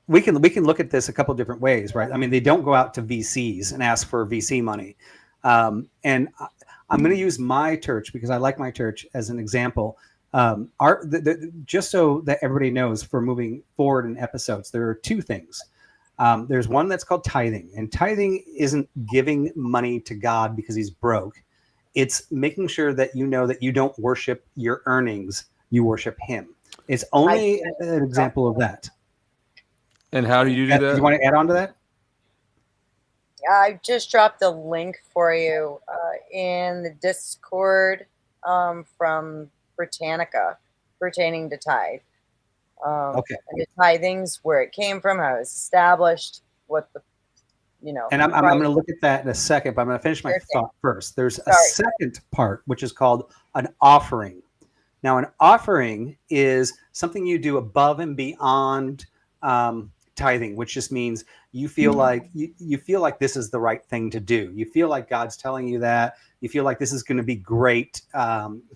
we can look at this a couple of different ways, right? I mean, they don't go out to VCs and ask for VC money. And I'm going to use my church because I like my church as an example. Just so that everybody knows, for moving forward in episodes, there are two things. There's one that's called tithing, and tithing isn't giving money to God because he's broke. It's making sure that you know that you don't worship your earnings, you worship him. It's only an example of that. And how do you do that? You want to add on to that? I just dropped a link for you in the Discord from Britannica pertaining to tithe. Okay. And the tithings, where it came from, how it was established, what the, And I'm going to look at that in a second, but I'm going to finish my thought first. There's a second part, which is called an offering. Now, an offering is something you do above and beyond tithing, which just means you feel like you feel like this is the right thing to do. You feel like God's telling you that. You feel like this is going to be great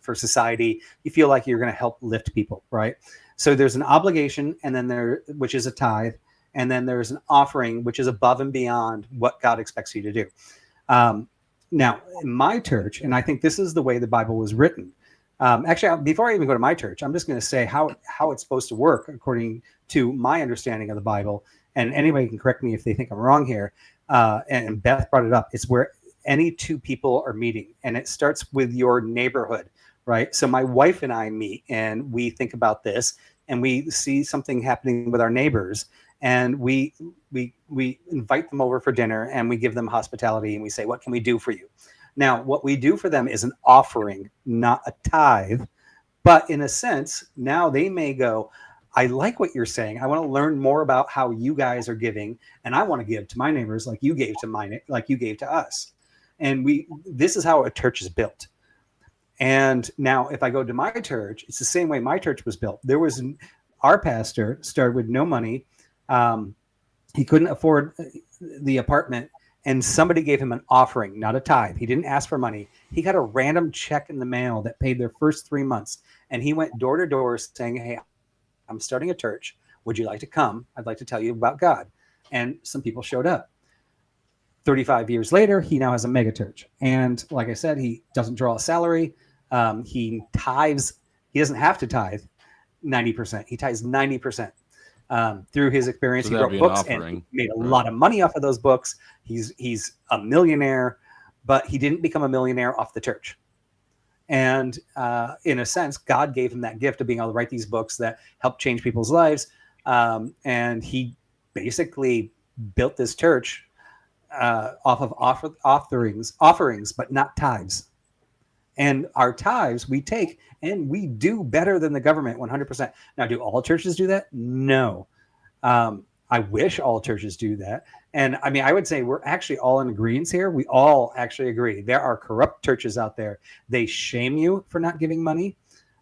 for society. You feel like you're going to help lift people, right? So there's an obligation, and then which is a tithe, and then there's an offering, which is above and beyond what God expects you to do. Now, in my church, and I think this is the way the Bible was written. Actually, before I even go to my church, I'm just going to say how it's supposed to work according to my understanding of the Bible. And anybody can correct me if they think I'm wrong here. And Beth brought it up. It's where any two people are meeting, and it starts with your neighborhood, right? So my wife and I meet, and we think about this, and we see something happening with our neighbors, and we invite them over for dinner, and we give them hospitality, and we say, what can we do for you? Now, what we do for them is an offering, not a tithe. But in a sense, now they may go, I like what you're saying. I want to learn more about how you guys are giving, and I want to give to my neighbors like you gave to us. And this is how a church is built. And now if I go to my church, it's the same way my church was built. Our pastor started with no money. He couldn't afford the apartment, and somebody gave him an offering, not a tithe. He didn't ask for money. He got a random check in the mail that paid their first 3 months. And he went door to door saying, hey, I'm starting a church. Would you like to come? I'd like to tell you about God. And some people showed up. 35 years later, he now has a mega church. And like I said, he doesn't draw a salary. He tithes. He doesn't have to tithe 90%. He tithes 90%. Through his experience, So he that'd wrote be an books and offering, he made a right? lot of money off of those books. He's a millionaire, but he didn't become a millionaire off the church. And in a sense, God gave him that gift of being able to write these books that help change people's lives. And he basically built this church off of offerings, but not tithes. And our tithes we take and we do better than the government 100%. Now, do all churches do that? No. I wish all churches do that. And I mean, I would say we're actually all in agreement here. We all actually agree. There are corrupt churches out there. They shame you for not giving money.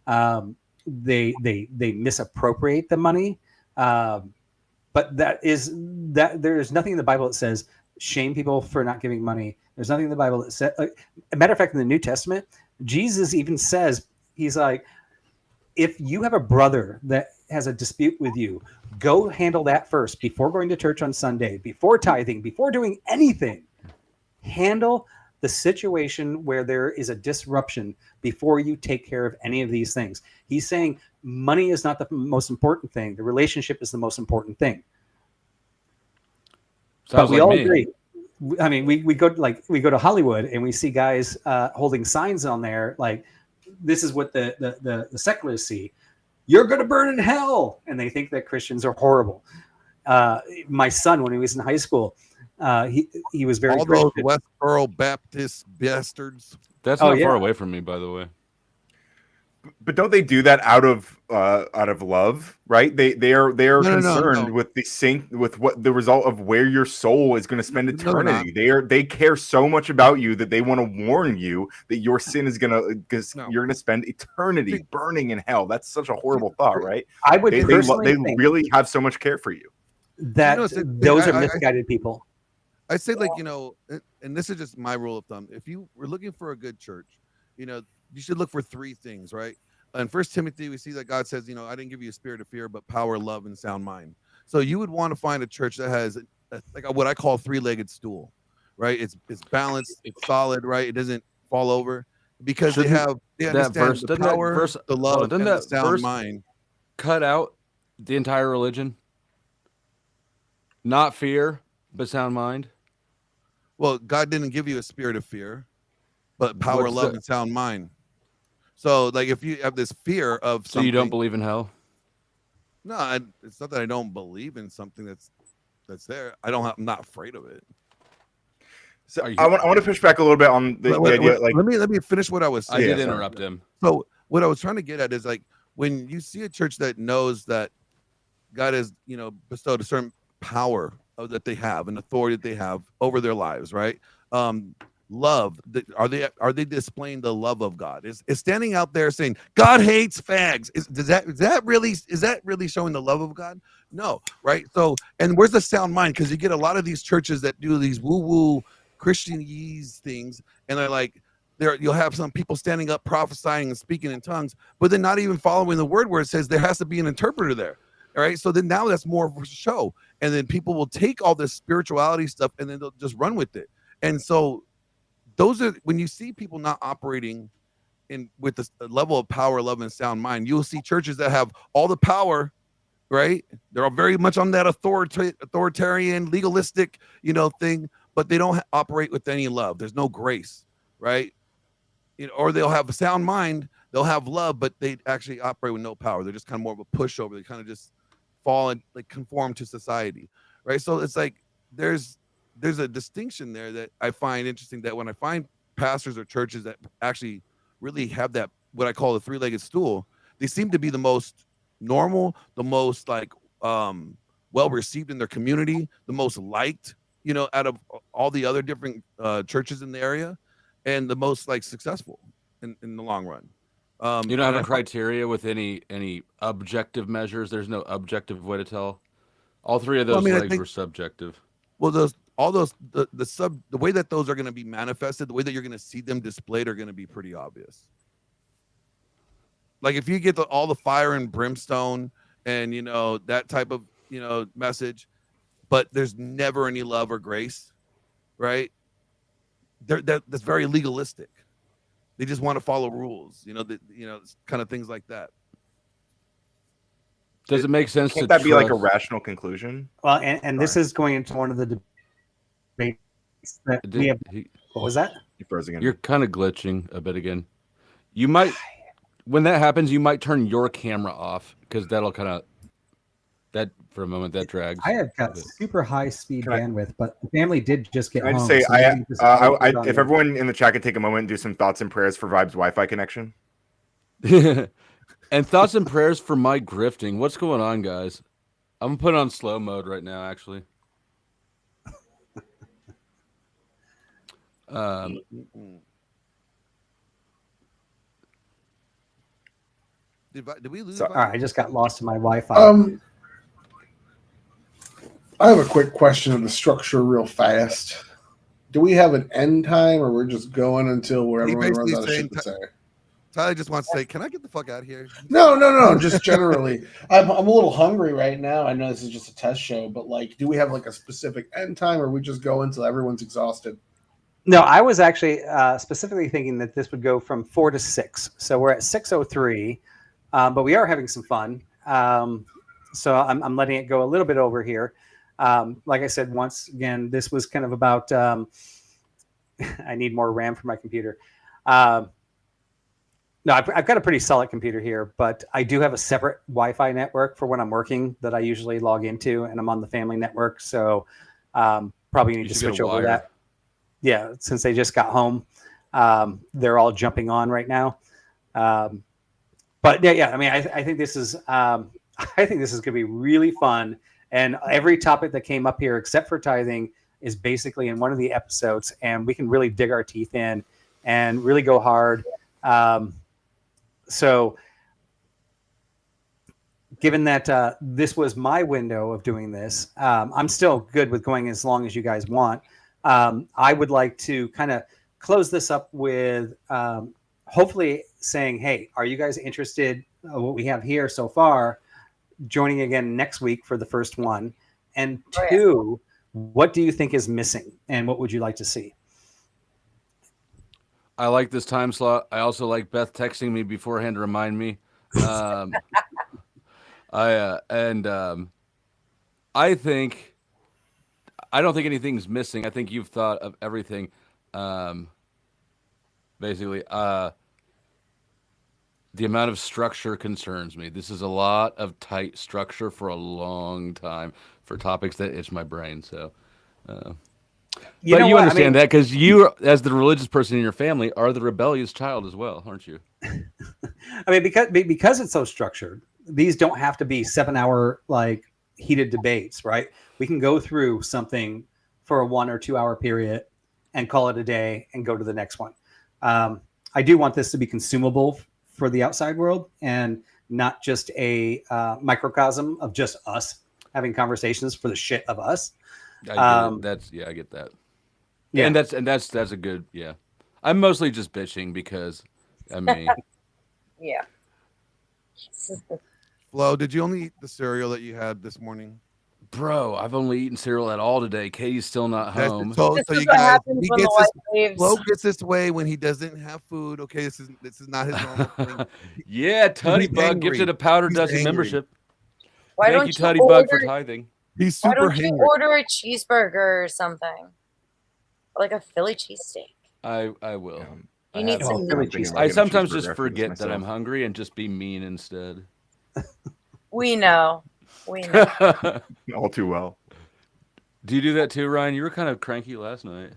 They misappropriate the money. But there's nothing in the Bible that says shame people for not giving money. There's nothing in the Bible that says, a matter of fact, in the New Testament, Jesus even says, he's like, if you have a brother that has a dispute with you, go handle that first before going to church on Sunday, before tithing, before doing anything. Handle the situation where there is a disruption before you take care of any of these things. He's saying money is not the most important thing. The relationship is the most important thing. Sounds but we like all me. agree. I mean, we go to Hollywood and we see guys holding signs on there like, this is what the secularists see. You're going to burn in hell, and they think that Christians are horrible. My son, when he was in high school, he was very all Christian. those Westboro Baptist bastards. That's Oh, not far yeah. away from me, by the way. But don't they do that out of love, right? They are concerned with with what the result of where your soul is going to spend eternity. They care so much about you that they want to warn you that your sin is you're going to spend eternity burning in hell. That's such a horrible thought, right? I would they personally think really have so much care for you. that those are misguided people. I say, like, and this is just my rule of thumb. If you were looking for a good church, you should look for three things, right? In 1 Timothy, we see that God says, I didn't give you a spirit of fear, but power, love, and sound mind. So you would want to find a church that has like what I call a three-legged stool, right? It's balanced, it's solid, right? It doesn't fall over because they understand the power, the love, and the sound mind. Cut out the entire religion. Not fear, but sound mind. Well, God didn't give you a spirit of fear, but power, love, and sound mind. So, like, if you have this fear of something, so you don't believe in hell? No, it's not that I don't believe in something that's there. I'm not afraid of it. So I want to push back a little bit on the idea. Like, let me finish what I was saying. I did interrupt him. So what I was trying to get at is, like, when you see a church that knows that God has bestowed a certain power that they have, an authority that they have over their lives, right? Love, are they displaying the love of God? Is standing out there saying God hates fags? Is that really showing the love of God? No, right? So, and where's the sound mind? Because you get a lot of these churches that do these woo-woo Christianese things, and they're like, you'll have some people standing up prophesying and speaking in tongues, but they're not even following the word where it says there has to be an interpreter there. All right, so then now that's more of a show, and then people will take all this spirituality stuff and then they'll just run with it. And so those are when you see people not operating with the level of power, love, and sound mind. You'll see churches that have all the power, right? They're all very much on that authoritarian, legalistic, thing, but they don't operate with any love. There's no grace, right? Or they'll have a sound mind, they'll have love, but they actually operate with no power. They're just kind of more of a pushover. They kind of just fall and like conform to society, right? So it's like there's a distinction there that I find interesting, that when I find pastors or churches that actually really have that, what I call the three-legged stool, they seem to be the most normal, the most like well received in their community, the most liked, out of all the other different churches in the area, and the most like successful in the long run. You don't have a criteria with any objective measures. There's no objective way to tell. All three of those legs were subjective. Well, all those the way that those are going to be manifested, the way that you're going to see them displayed are going to be pretty obvious. Like if you get all the fire and brimstone and that type of message, but there's never any love or grace, right? That's very legalistic. They just want to follow rules, kind of things like that. Does it make sense Can't to that be like a trust- rational conclusion? Well, and this is going into one of the debates that we have. What was that? You froze again. You're kind of glitching a bit again. You might, when that happens, you might turn your camera off because that'll kind of, that for a moment, that drags. I have got super high speed bandwidth, but the family did just get Can I home. just say, so maybe this is if everyone in the chat could take a moment and do some thoughts and prayers for Vibe's Wi-Fi connection. And thoughts and prayers for my grifting. What's going on, guys? I'm gonna put it on slow mode right now, actually. Did we lose? All right, I just got lost in my Wi-Fi. I have a quick question of the structure real fast. Do we have an end time, or we're just going until where everyone runs out of shit to say? Tyler just wants to say, "Can I get the fuck out of here?" No. Just generally, I'm a little hungry right now. I know this is just a test show, but like, do we have like a specific end time, or we just go until everyone's exhausted? No, I was actually specifically thinking that this would go from 4 to 6. So we're at 6:03, but we are having some fun. So I'm letting it go a little bit over here. Like I said, once again, this was kind of about. I need more RAM for my computer. No, I've got a pretty solid computer here, but I do have a separate Wi-Fi network for when I'm working that I usually log into, and I'm on the family network. So probably need to switch over that. Yeah, since they just got home, they're all jumping on right now. But yeah. I mean, I think this is I think this is going to be really fun. And every topic that came up here, except for tithing, is basically in one of the episodes, and we can really dig our teeth in and really go hard. So given that this was my window of doing this, I'm still good with going as long as you guys want. I would like to kind of close this up with hopefully saying, hey, are you guys interested in what we have here so far? Joining again next week for the first one. And two, what do you think is missing and what would you like to see? I like this time slot. I also like Beth texting me beforehand to remind me. I think I don't think anything's missing. I think you've thought of everything. Basically, the amount of structure concerns me. This is a lot of tight structure for a long time for topics that itch my brain. So, you understand that because you, as the religious person in your family, are the rebellious child as well, aren't you? I mean, because it's so structured, these don't have to be 7-hour like heated debates, right? We can go through something for a 1 or 2 hour period and call it a day and go to the next one. I do want this to be consumable for the outside world and not just a microcosm of just us having conversations for the shit of us. I get that. Yeah, and that's a good, yeah. I'm mostly just bitching because I mean, yeah. Flo, did you only eat the cereal that you had this morning? Bro, I've only eaten cereal at all today. Katie's still not home. So you guys, Flo gets this way when he doesn't have food. Okay, this is not his normal thing. Yeah, Tutty Bug gifted a Powder Dusty membership. Thank you, Tutty Bug, for tithing. He's super Why don't you order a cheeseburger or something? Like a Philly cheesesteak. I will. You need some Philly cheesesteak. I sometimes just forget that I'm hungry and just be mean instead. We know. All too well. Do you do that too, Ryan? You were kind of cranky last night.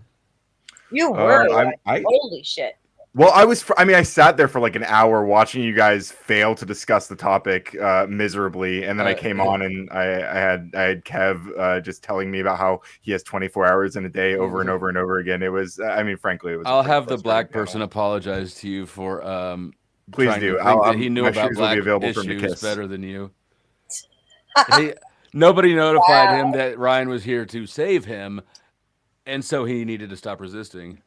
You were. Holy shit. Well, I sat there for like an hour watching you guys fail to discuss the topic miserably, and then I came on and I had Kev just telling me about how he has 24 hours in a day over and over and over again. It was, frankly, it was. I'll have the black person apologize to you for please do. He knew about black issues better than you. Nobody notified him that Ryan was here to save him, And so he needed to stop resisting.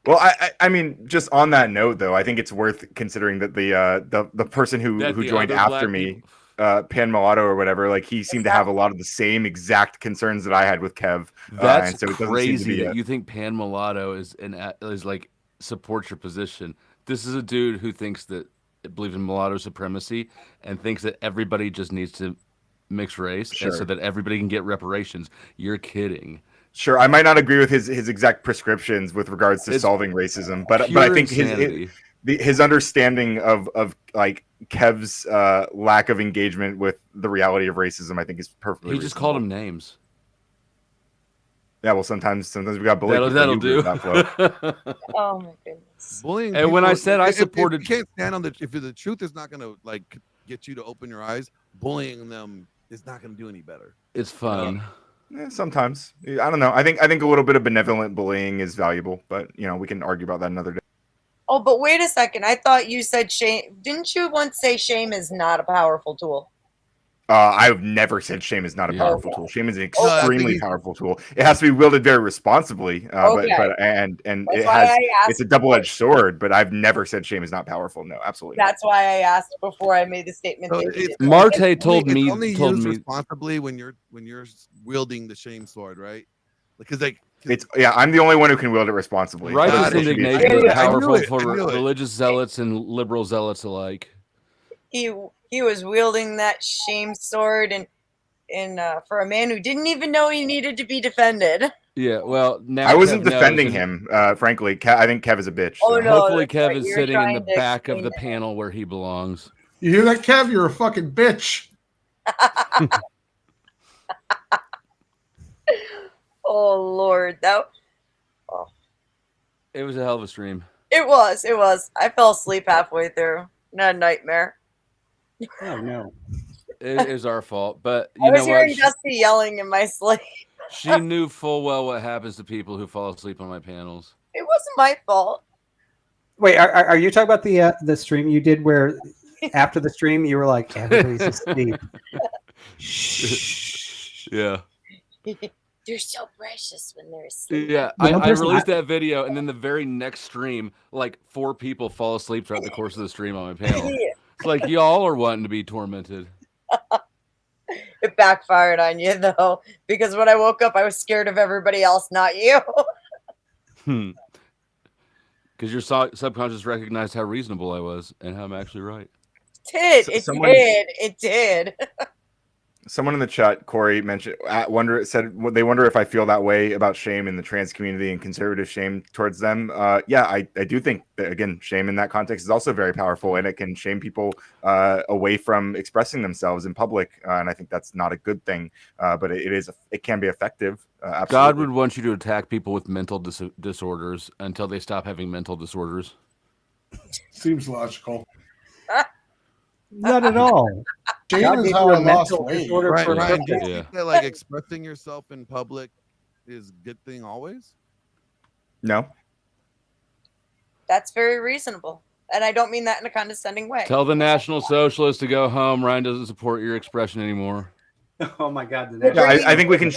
Well, I mean, just on that note, though, I think it's worth considering that the person who joined after me, Pan Mulatto or whatever, like he seemed to have a lot of the same exact concerns that I had with Kev. That's and so it doesn't crazy seem to be that you think Pan Mulatto is like supports your position. This is a dude who thinks that believes in mulatto supremacy and thinks that everybody just needs to mix race and so that everybody can get reparations. You're kidding. Sure, I might not agree with his exact prescriptions with regards to solving racism, but I think his understanding of like Kev's lack of engagement with the reality of racism, I think, is perfectly. He just called him names. Yeah, well, sometimes we got bullied. That'll do. Oh my goodness. Bullying. And when I said I supported, if you can't stand on if the truth is not going to like get you to open your eyes, bullying them is not going to do any better. It's fun. Sometimes I don't know. I think a little bit of benevolent bullying is valuable, but we can argue about that another day. Oh, but wait a second. I thought you said shame. Didn't you once say shame is not a powerful tool? I've never said shame is not a powerful tool. Shame is an extremely powerful tool. It has to be wielded very responsibly, but it's a double-edged sword. But I've never said shame is not powerful. No, absolutely. That's why I asked before I made the statement. Marte told me responsibly when you're wielding the shame sword, right? Because I'm the only one who can wield it responsibly. Righteous indignation is powerful for religious zealots and liberal zealots alike. He was wielding that shame sword and for a man who didn't even know he needed to be defended. Yeah, well, now I wasn't defending him. Frankly, I think Kev is a bitch. Oh, no, hopefully, Kev is sitting in the back of the panel where he belongs. You hear that, Kev? You're a fucking bitch. Oh Lord, it was a hell of a stream. It was. I fell asleep halfway through. Not a nightmare. Oh no. It is our fault, but I was hearing Dusty yelling in my sleep. She knew full well what happens to people who fall asleep on my panels. It wasn't my fault. Wait, are you talking about the stream you did where after the stream you were like everybody's asleep? Shh. Yeah. They're so precious when they're asleep. Yeah, I released that video, and then the very next stream, like 4 people fall asleep throughout the course of the stream on my panel. It's like y'all are wanting to be tormented. It backfired on you, though, because when I woke up, I was scared of everybody else, not you. Because your subconscious recognized how reasonable I was and how I'm actually right. It did. Someone in the chat, Corey, mentioned they wonder if I feel that way about shame in the trans community and conservative shame towards them. Yeah, I do think that, again, shame in that context is also very powerful, and it can shame people away from expressing themselves in public, and I think that's not a good thing. But it can be effective. Absolutely. God would want you to attack people with mental disorders until they stop having mental disorders. Seems logical. Not at all. Shame is how I lost weight. Ryan, do you think that like expressing yourself in public is a good thing always? No. That's very reasonable. And I don't mean that in a condescending way. Tell the National Socialists to go home. Ryan doesn't support your expression anymore. Oh my God! I think we can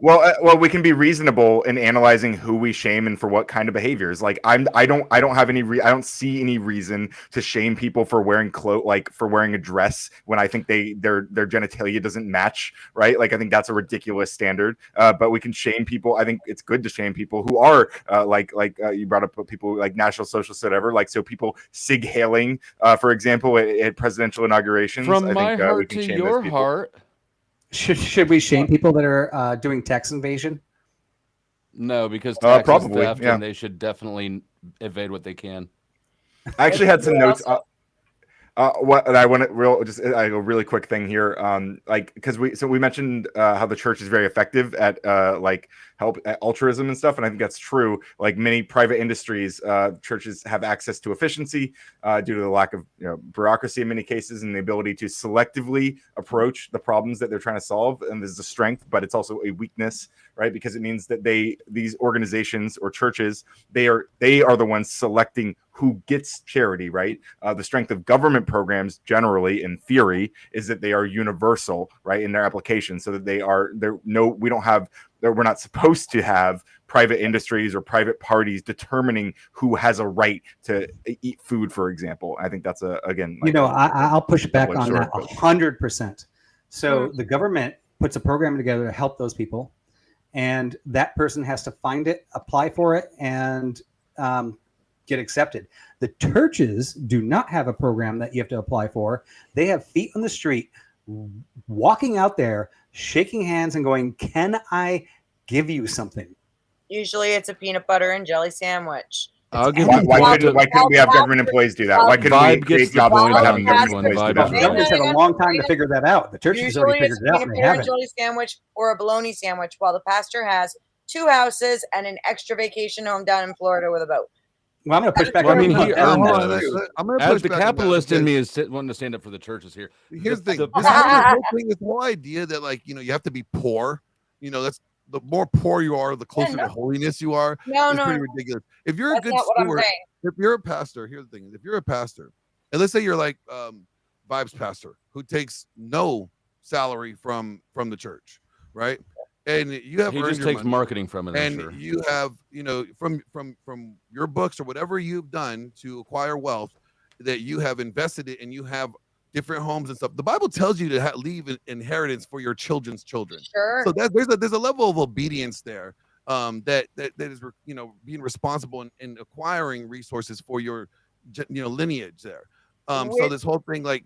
well, we can be reasonable in analyzing who we shame and for what kind of behaviors. Like I don't see any reason to shame people for wearing for wearing a dress when I think their genitalia doesn't match, right? Like I think that's a ridiculous standard. But we can shame people. I think it's good to shame people who are you brought up people like National Socialists, whatever. Like so, people sig hailing, for example, at presidential inaugurations. From my heart to your heart. Should we shame people that are doing tax invasion? No, because tax probably, is theft, and they should definitely evade what they can. I actually had some notes. What I want to a really quick thing here, because we mentioned how the church is very effective at help at altruism and stuff, and I think that's true. Like many private industries, churches have access to efficiency due to the lack of bureaucracy in many cases, and the ability to selectively approach the problems that they're trying to solve. And there's a strength, but it's also a weakness, right? Because it means that these organizations or churches, they are the ones selecting who gets charity, right? The strength of government programs generally, in theory, is that they are universal, right, in their application, so that we don't have that we're not supposed to have private industries or private parties determining who has a right to eat food, for example. I think that's I'll push back on that but 100%. So the government puts a program together to help those people, and that person has to find it, apply for it, and get accepted. The churches do not have a program that you have to apply for. They have feet on the street, walking out there, shaking hands and going, "Can I give you something?" Usually it's a peanut butter and jelly sandwich. Why couldn't we have government employees do that? Why couldn't we create jobs by having government employees do that? The government's had a long time to figure that out. The churches already figured it out. Usually it's a peanut butter and jelly sandwich or a bologna sandwich, while the pastor has 2 houses and an extra vacation home down in Florida with a boat. Well, I'm going to push back. Well, I mean, I'm going to as the capitalist in me is wanting to stand up for the churches here. Here's the thing. This whole idea that, like, you know, you have to be poor. You know, that's the more poor you are, the closer to holiness you are. It's pretty ridiculous. If you're a good steward, if you're a pastor, here's the thing: if you're a pastor, and let's say you're like Vibes pastor who takes no salary from the church, right? And you have he just takes marketing from it, and you have, you know, from your books or whatever you've done to acquire wealth that you have invested it, and you have different homes and stuff. The Bible tells you to leave an inheritance for your children's children. Sure. So there's a level of obedience there, that is, you know, being responsible in acquiring resources for your, you know, lineage there. So this whole thing, like,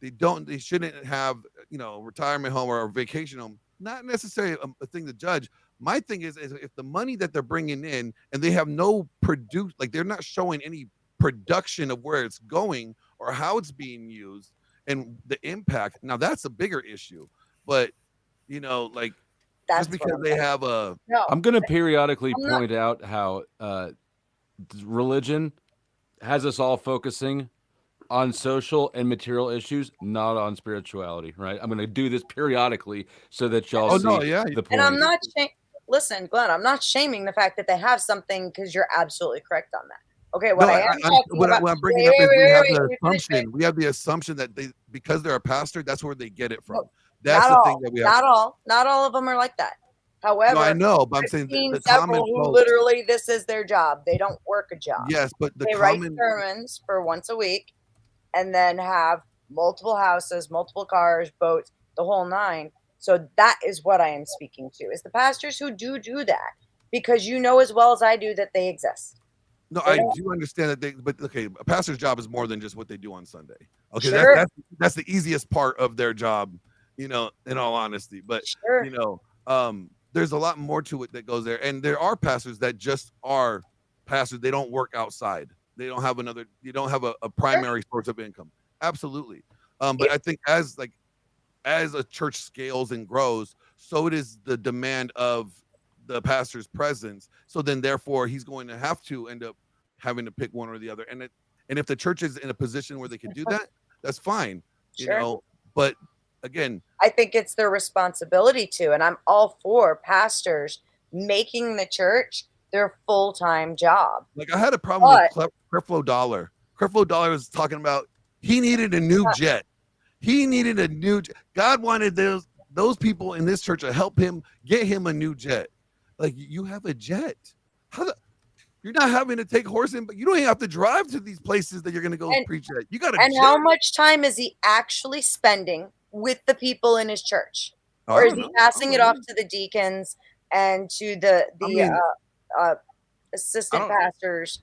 they shouldn't have, you know, retirement home or a vacation home. Not necessarily a thing to judge. My thing is if the money that they're bringing in and they have no like they're not showing any production of where it's going or how it's being used and the impact. Now that's a bigger issue, but you know, like just because they have I'm going to periodically point out how religion has us all focusing on social and material issues, not on spirituality, right? I'm going to do this periodically so that y'all see the point. And I'm not listen, Glenn, I'm not shaming the fact that they have something, because you're absolutely correct on that. Okay, what I'm bringing up is we have the assumption that because they're a pastor, that's where they get it from. That's the thing that we have. Not all of them are like that. However, I know, but I'm saying the common who literally this is their job. They don't work a job. Yes, but they write sermons for once a week, and then have multiple houses, multiple cars, boats, the whole 9. So that is what I am speaking to, is the pastors who do that, because you know as well as I do that they exist. No, I do understand that but okay, a pastor's job is more than just what they do on Sunday. Okay, sure. That's the easiest part of their job, you know, in all honesty. But sure. You know, there's a lot more to it that goes there. And there are pastors that just are pastors. They don't work outside. They don't have you don't have a primary source of income. Absolutely. But I think as a church scales and grows, so it is the demand of the pastor's presence. So then therefore he's going to have to end up having to pick one or the other. And if the church is in a position where they can do that, that's fine. Sure. You know, but again, I think it's their responsibility to, and I'm all for pastors making the church their full-time job. Like I had a problem with Creflo Dollar. Creflo Dollar was talking about he needed a new jet. He needed a new jet. God wanted those people in this church to help him get him a new jet. Like, you have a jet. You're not having to take horse in, but you don't even have to drive to these places that you're going to go preach at. You got a jet. And how much time is he actually spending with the people in his church? Or is he passing it off to the deacons and to the assistant pastors?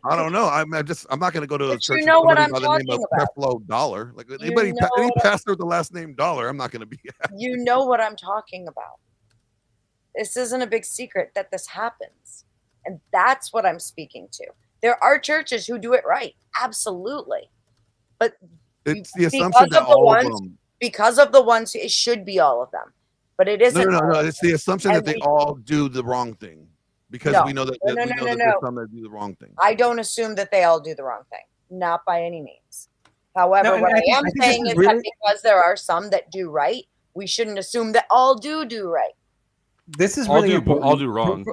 I don't know. I'm not going to go to a church. You know what I'm by the talking name of about. Creflo Dollar. Like any pastor with the last name Dollar, I'm not going to be at. You know what I'm talking about. This isn't a big secret that this happens. And that's what I'm speaking to. There are churches who do it right. Absolutely. But it's the assumption that all of them. Because of the ones, it should be all of them. But it isn't. No. It's the assumption that they all do the wrong thing. Because we know that there's some that do the wrong thing. I don't assume that they all do the wrong thing. Not by any means. However, what I am saying is that because there are some that do right, we shouldn't assume that all do right. This is really important. All do wrong.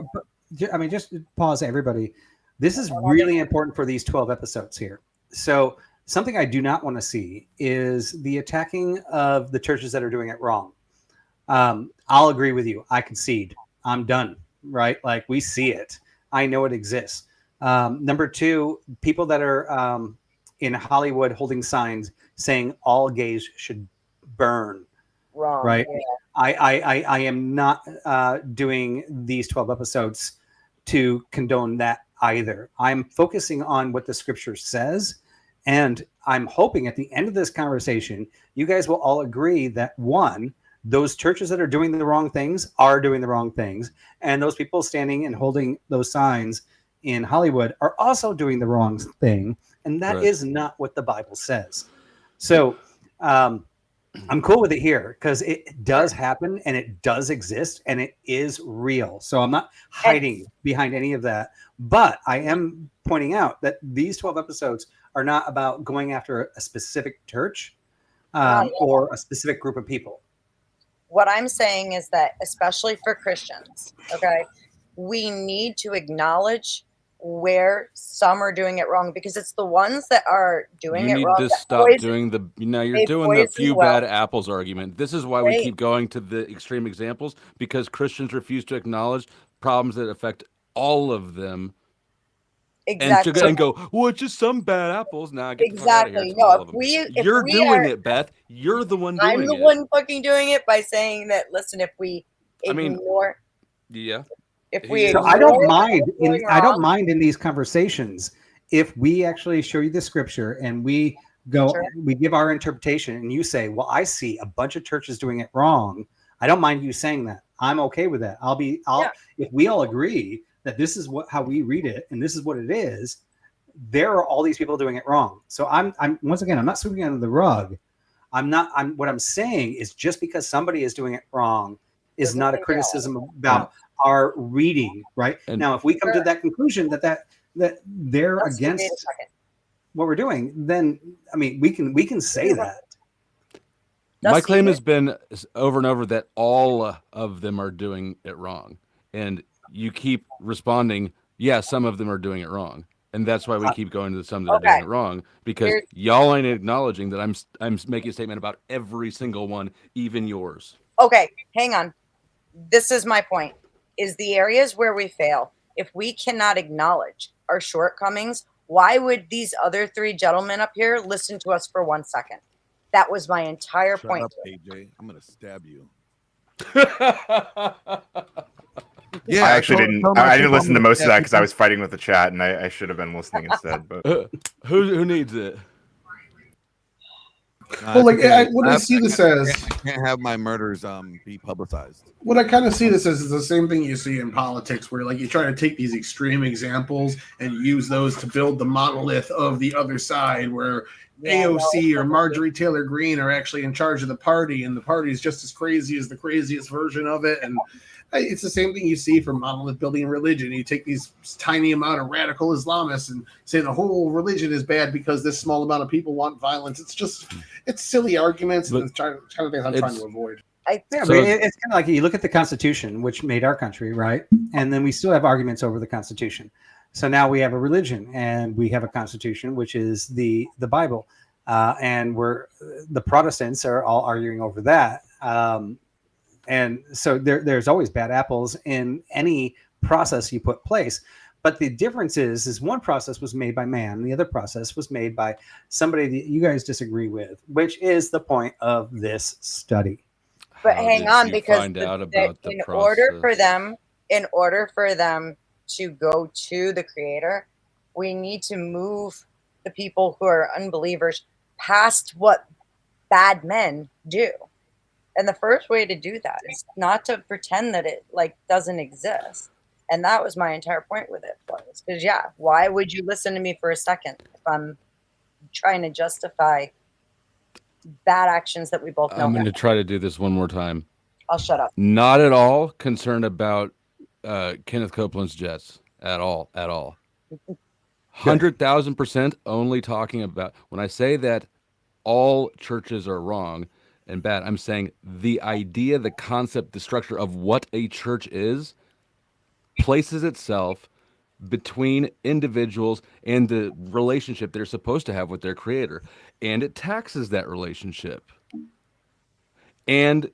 I mean, just pause, everybody. This is really important for these 12 episodes here. So something I do not want to see is the attacking of the churches that are doing it wrong. I'll agree with you. I concede. I'm done. Right? Like we see it. I know it exists. Number two, people that are in Hollywood holding signs saying all gays should burn. Wrong. Right? Yeah. I am not doing these 12 episodes to condone that either. I'm focusing on what the scripture says. And I'm hoping at the end of this conversation, you guys will all agree that one, those churches that are doing the wrong things are doing the wrong things. And those people standing and holding those signs in Hollywood are also doing the wrong thing. And that is not what the Bible says. So I'm cool with it here because it does happen and it does exist and it is real. So I'm not hiding behind any of that. But I am pointing out that these 12 episodes are not about going after a specific church or a specific group of people. What I'm saying is that, especially for Christians, okay, we need to acknowledge where some are doing it wrong, because it's the ones that are doing it wrong. You need to stop doing the, you're doing the few bad apples argument. This is why we keep going to the extreme examples, because Christians refuse to acknowledge problems that affect all of them. Exactly. And go, well, it's just some bad apples. Nah, get exactly. The fuck out of No, here. if you're doing it, Beth. You're the one doing it. I'm the one fucking doing it by saying that, listen, if we ignore. If we I don't mind. I don't mind in these conversations if we actually show you the scripture and we go, we give our interpretation, and you say, "Well, I see a bunch of churches doing it wrong." I don't mind you saying that. I'm okay with that. If we all agree that this is how we read it and this is what it is, there are all these people doing it wrong. So I'm once again, I'm not sweeping under the rug. What I'm saying is just because somebody is doing it wrong is not a criticism about our reading, right? And now, if we come to that conclusion that they're against what we're doing, then I mean, we can say that. My claim has been over and over that all of them are doing it wrong, and you keep responding, yeah, some of them are doing it wrong, and that's why we keep going to the some that are doing it wrong, because y'all ain't acknowledging that I'm making a statement about every single one, even yours. Okay, hang on. This is my point. Is the areas where we fail, if we cannot acknowledge our shortcomings, why would these other three gentlemen up here listen to us for 1 second? That was my entire point. Shut up, AJ. I'm gonna stab you. Yeah, I actually didn't. I didn't listen to most of that because I was fighting with the chat, and I should have been listening instead. But who needs it? Well, like what I see this as, I can't have my murders be publicized. What I kind of see this as is the same thing you see in politics, where like you try to take these extreme examples and use those to build the monolith of the other side, where AOC or Marjorie Taylor Greene are actually in charge of the party, and the party is just as crazy as the craziest version of it. And it's the same thing you see for monolith building religion. You take these tiny amount of radical Islamists and say the whole religion is bad because this small amount of people want violence. It's silly arguments, and it's kind of things I'm trying to avoid. It's kind of like you look at the Constitution, which made our country, right? And then we still have arguments over the Constitution. So now we have a religion and we have a Constitution, which is the Bible. And the Protestants are all arguing over that. And so there's always bad apples in any process you put place. But the difference is one process was made by man, and the other process was made by somebody that you guys disagree with, which is the point of this study. But hang on, because in order for them to go to the Creator, we need to move the people who are unbelievers past what bad men do. And the first way to do that is not to pretend that it doesn't exist. And that was my entire point with it. Because why would you listen to me for a second if I'm trying to justify bad actions that we both know? I'm going to try to do this one more time. I'll shut up. Not at all concerned about Kenneth Copeland's Jets at all. 100,000% only talking about, when I say that all churches are wrong and bad, I'm saying the idea, the concept, the structure of what a church is places itself between individuals and the relationship they're supposed to have with their Creator, and it taxes that relationship. And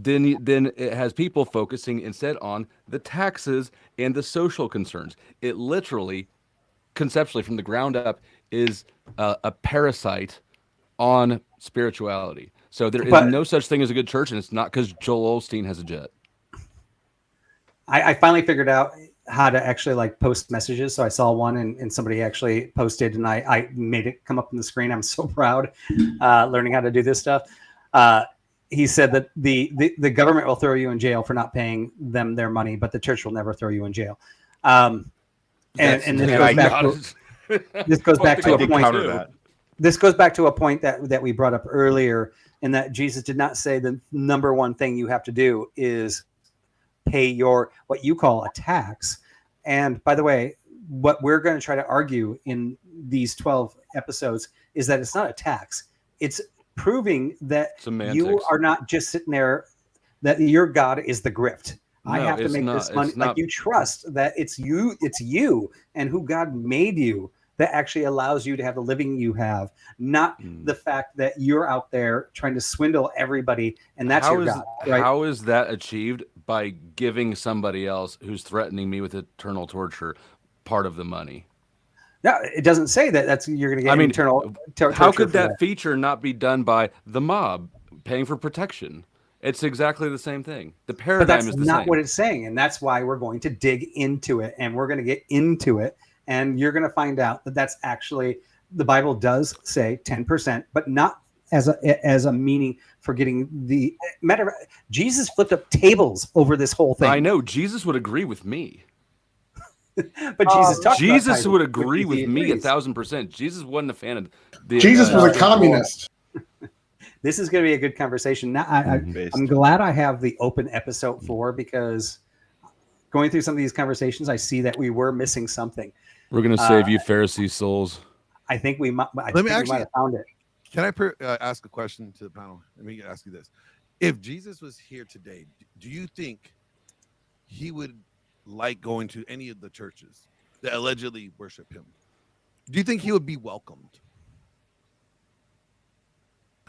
then it has people focusing instead on the taxes and the social concerns. It literally, conceptually, from the ground up, is a parasite on spirituality. So there is But- no such thing as a good church, and it's not because Joel Osteen has a jet. I finally figured out how to actually like post messages. So I saw one and somebody actually posted and I made it come up on the screen. I'm so proud learning how to do this stuff. He said that the government will throw you in jail for not paying them their money, but the church will never throw you in jail. And this goes back to a point. This goes back to a point that we brought up earlier, in that Jesus did not say the number one thing you have to do is pay your what you call a tax. And by the way, what we're going to try to argue in these 12 episodes is that it's not a tax. It's proving that Semantics. You are not just sitting there, that your God is the grift. I have to make this money. Like you trust that it's you and who God made you that actually allows you to have the living you have, not the fact that you're out there trying to swindle everybody and that's your God. Right? How is that achieved? By giving somebody else who's threatening me with eternal torture part of the money. No, it doesn't say that you're going to get eternal torture. How could that feature not be done by the mob paying for protection? It's exactly the same thing. The paradigm is the same. But that's not what it's saying, and that's why we're going to dig into it, and we're going to get into it, and you're going to find out that that's actually, the Bible does say 10%, but not as a meaning for getting the matter. Jesus flipped up tables over this whole thing. I know Jesus would agree with me. But Jesus would agree with me 1,000%. Jesus wasn't a fan of the. Jesus was a communist. This is going to be a good conversation. Now, I'm glad I have the open episode 4, because going through some of these conversations, I see that we were missing something. We're going to save you Pharisee souls. I think we might. We might have found it. Can I ask a question to the panel? Let me ask you this. If Jesus was here today, do you think he would like going to any of the churches that allegedly worship him? Do you think he would be welcomed?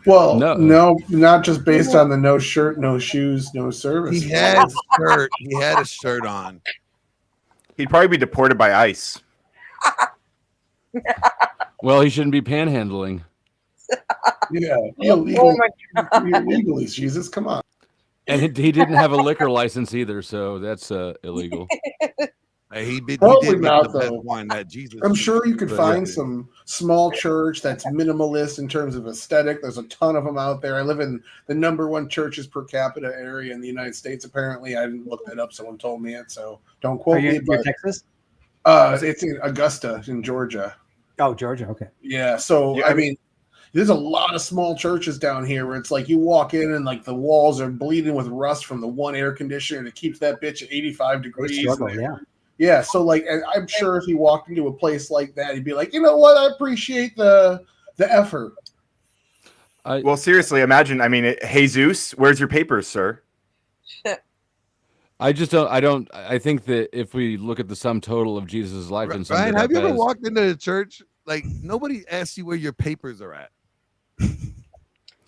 Well, no, not just based on the no shirt, no shoes, no service. He had a shirt on. He'd probably be deported by ICE. Well, he shouldn't be panhandling. Yeah, illegally, Jesus, come on. And he didn't have a liquor license either, so that's illegal. He did Probably make not, the best though. wine that Jesus. I'm sure you could but- find some small church that's minimalist in terms of aesthetic. There's a ton of them out there. I live in the #1 churches per capita area in the United States. Apparently, I didn't look that up. Someone told me it, so don't quote me. Are you in Texas? It's in Augusta, in Georgia. Oh, Georgia. Okay. Yeah. So I mean, there's a lot of small churches down here where it's like you walk in and like the walls are bleeding with rust from the one air conditioner that keeps that bitch at 85 degrees. Yeah. So like, I'm sure if he walked into a place like that, he'd be like, you know what? I appreciate the effort. Well, seriously, imagine. I mean, Jesus, where's your papers, sir? I just don't. I think that if we look at the sum total of Jesus' life and Ryan, have you ever walked into a church like nobody asks you where your papers are at?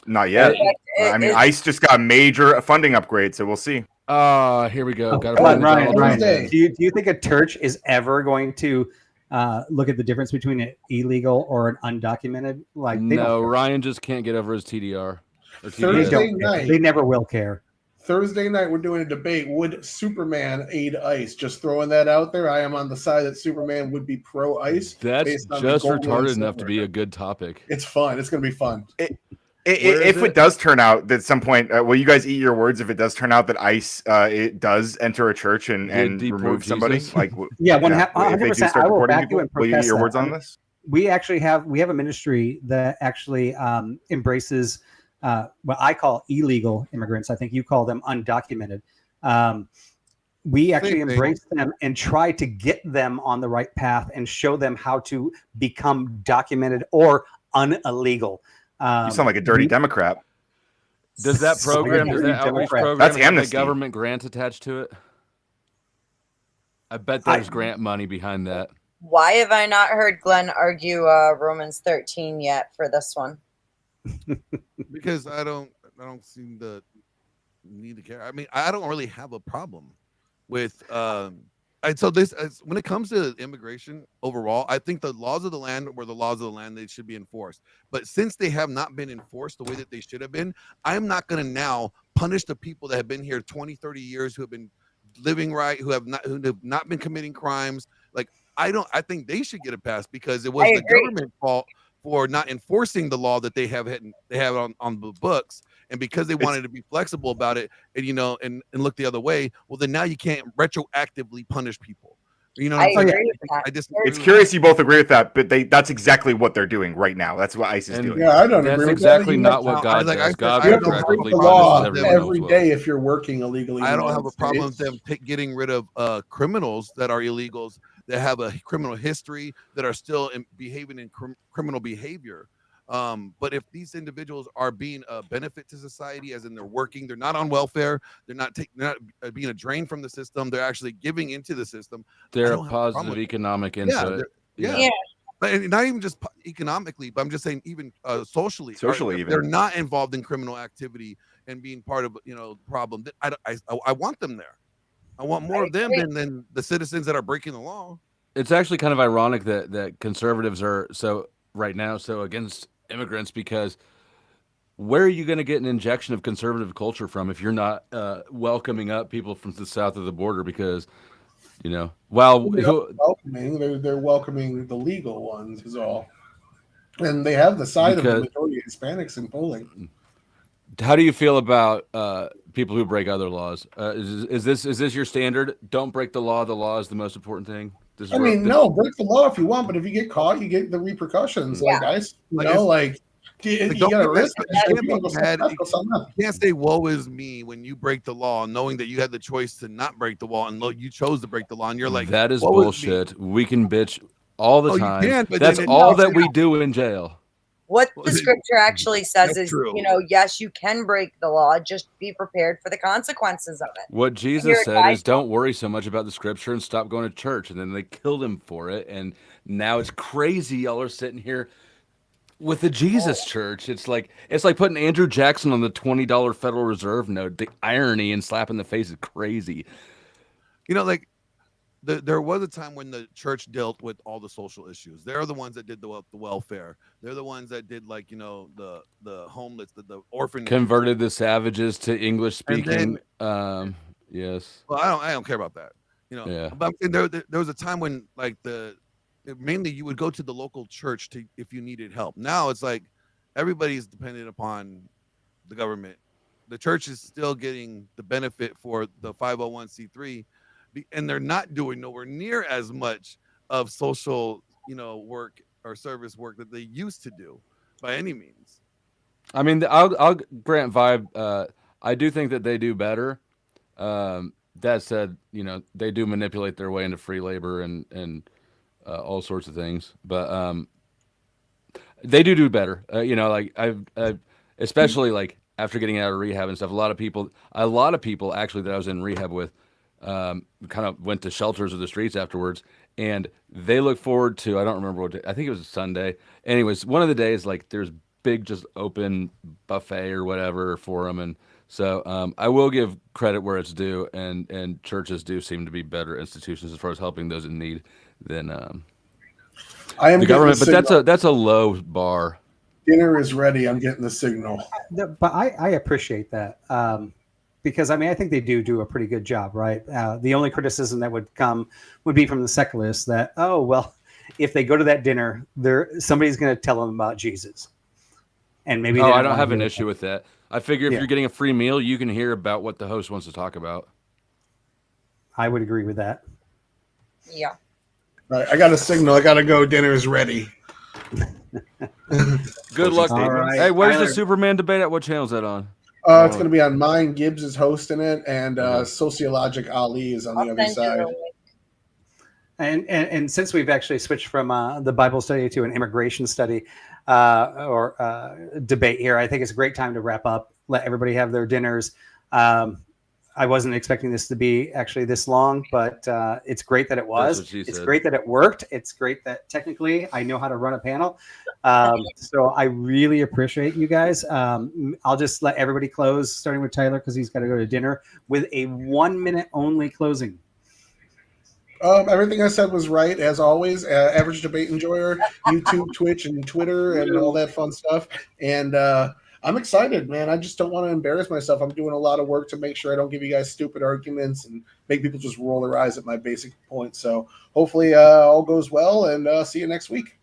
Not yet. I mean, ICE just got a major funding upgrade, so we'll see. Here we go. Ryan, do you think a church is ever going to look at the difference between an illegal or an undocumented? Like, no, Ryan just can't get over his TDR. Thursday night, they never will care. Thursday night, we're doing a debate. Would Superman aid ICE? Just throwing that out there. I am on the side that Superman would be pro ICE. That's just retarded enough to be a good topic. It's fun. It's going to be fun. If it does turn out that at some point, will you guys eat your words? If it does turn out that ICE it does enter a church and remove somebody, like 100%, I will back you and will you eat your words on this? We have a ministry that actually embraces what I call illegal immigrants. I think you call them undocumented. We actually embrace them and try to get them on the right path and show them how to become documented or unillegal. You sound like a dirty Democrat. Does that program, outreach program, that's have amnesty. a government grant attached to it? I bet there's grant money behind that. Why have I not heard Glenn argue Romans 13 yet for this one? Because I don't see need to care. I mean, I don't really have a problem with and so this when it comes to immigration overall, I think the laws of the land were the laws of the land. They should be enforced. But since they have not been enforced the way that they should have been, I'm not going to now punish the people that have been here 20, 30 years, who have been living right, who have not been committing crimes. Like, I think they should get a pass, because it was the government's fault for not enforcing the law that they have on the books. And because they wanted to be flexible about it, and and look the other way, well, then now you can't retroactively punish people. You know what I'm saying? It's curious you both agree with that, but that's exactly what they're doing right now. That's what ICE is doing. Yeah, I don't agree with that. That's exactly not what God does. God you have to break the law every day if you're working illegally. I don't have a problem with them getting rid of criminals that are illegals, that have a criminal history, that are still behaving in criminal behavior. But if these individuals are being a benefit to society, as in they're working, they're not on welfare, they're not being a drain from the system, they're actually giving into the system. They're a positive economic input. Yeah. And not even just economically, but I'm just saying even socially. Socially, even they're not involved in criminal activity and being part of the problem. I want them there. I want more of them than the citizens that are breaking the law. It's actually kind of ironic that conservatives are right now so against immigrants, because where are you going to get an injection of conservative culture from if you're not welcoming up people from the south of the border? Because they're welcoming the legal ones is all, and they have the side of the majority of Hispanics in polling. How do you feel about people who break other laws? Is this your standard? Don't break the law. The law is the most important thing. No, break the law if you want, but if you get caught, you get the repercussions. Yeah. You got a risk. You can't say "woe is me" when you break the law, knowing that you had the choice to not break the law, and you chose to break the law, and you're like, that is bullshit. We can bitch all the time. You can, but that's all that we do in jail. What the scripture actually says is, yes, you can break the law. Just be prepared for the consequences of it. What Jesus said is, don't worry so much about the scripture and stop going to church. And then they killed him for it. And now it's crazy. Y'all are sitting here with the Jesus church. It's like putting Andrew Jackson on the $20 Federal Reserve note. The irony and slap in the face is crazy. There was a time when the church dealt with all the social issues. They're the ones that did the welfare. They're the ones that did the homeless, the orphan. Converted the savages to English speaking. Yes. Well, I don't care about that. Yeah. But there was a time when mainly you would go to the local church if you needed help. Now it's like everybody's dependent upon the government. The church is still getting the benefit for the 501c3. And they're not doing nowhere near as much of social, work or service work that they used to do by any means. I mean, I'll grant Vibe. I do think that they do better. That said, they do manipulate their way into free labor and all sorts of things. But they do better. I've especially after getting out of rehab and stuff. A lot of people actually that I was in rehab with. Kind of went to shelters of the streets afterwards, and they look forward to, I don't remember what day, I think it was a Sunday. Anyways, one of the days, there's big, just open buffet or whatever for them. And so I will give credit where it's due, and churches do seem to be better institutions as far as helping those in need than the government. But that's a low bar. Dinner is ready. I'm getting the signal. But I appreciate that. Because I think they do a pretty good job, right? The only criticism that would be from the secularists that, if they go to that dinner, somebody's going to tell them about Jesus, and maybe. I don't have an issue with that. I figure if you're getting a free meal, you can hear about what the host wants to talk about. I would agree with that. Yeah. Right, I got a signal. I got to go. Dinner is ready. Good luck. Right. Hey, where's the Superman debate at? What channel is that on? It's going to be on mine. Gibbs is hosting it, and Sociologic Ali is on the other side. And since we've actually switched from the Bible study to an immigration study or debate here, I think it's a great time to wrap up. Let everybody have their dinners. I wasn't expecting this to be actually this long, but it's great that it was. That's what she It's said. great that it worked. It's great that technically I know how to run a panel. So I really appreciate you guys. I'll just let everybody close, starting with Tyler because he's got to go to dinner, with a 1 minute only closing. Everything I said was right, as always. Average debate enjoyer, YouTube, Twitch, and Twitter, and all that fun stuff. And I'm excited, man. I just don't want to embarrass myself. I'm doing a lot of work to make sure I don't give you guys stupid arguments and make people just roll their eyes at my basic points. So hopefully all goes well, and see you next week.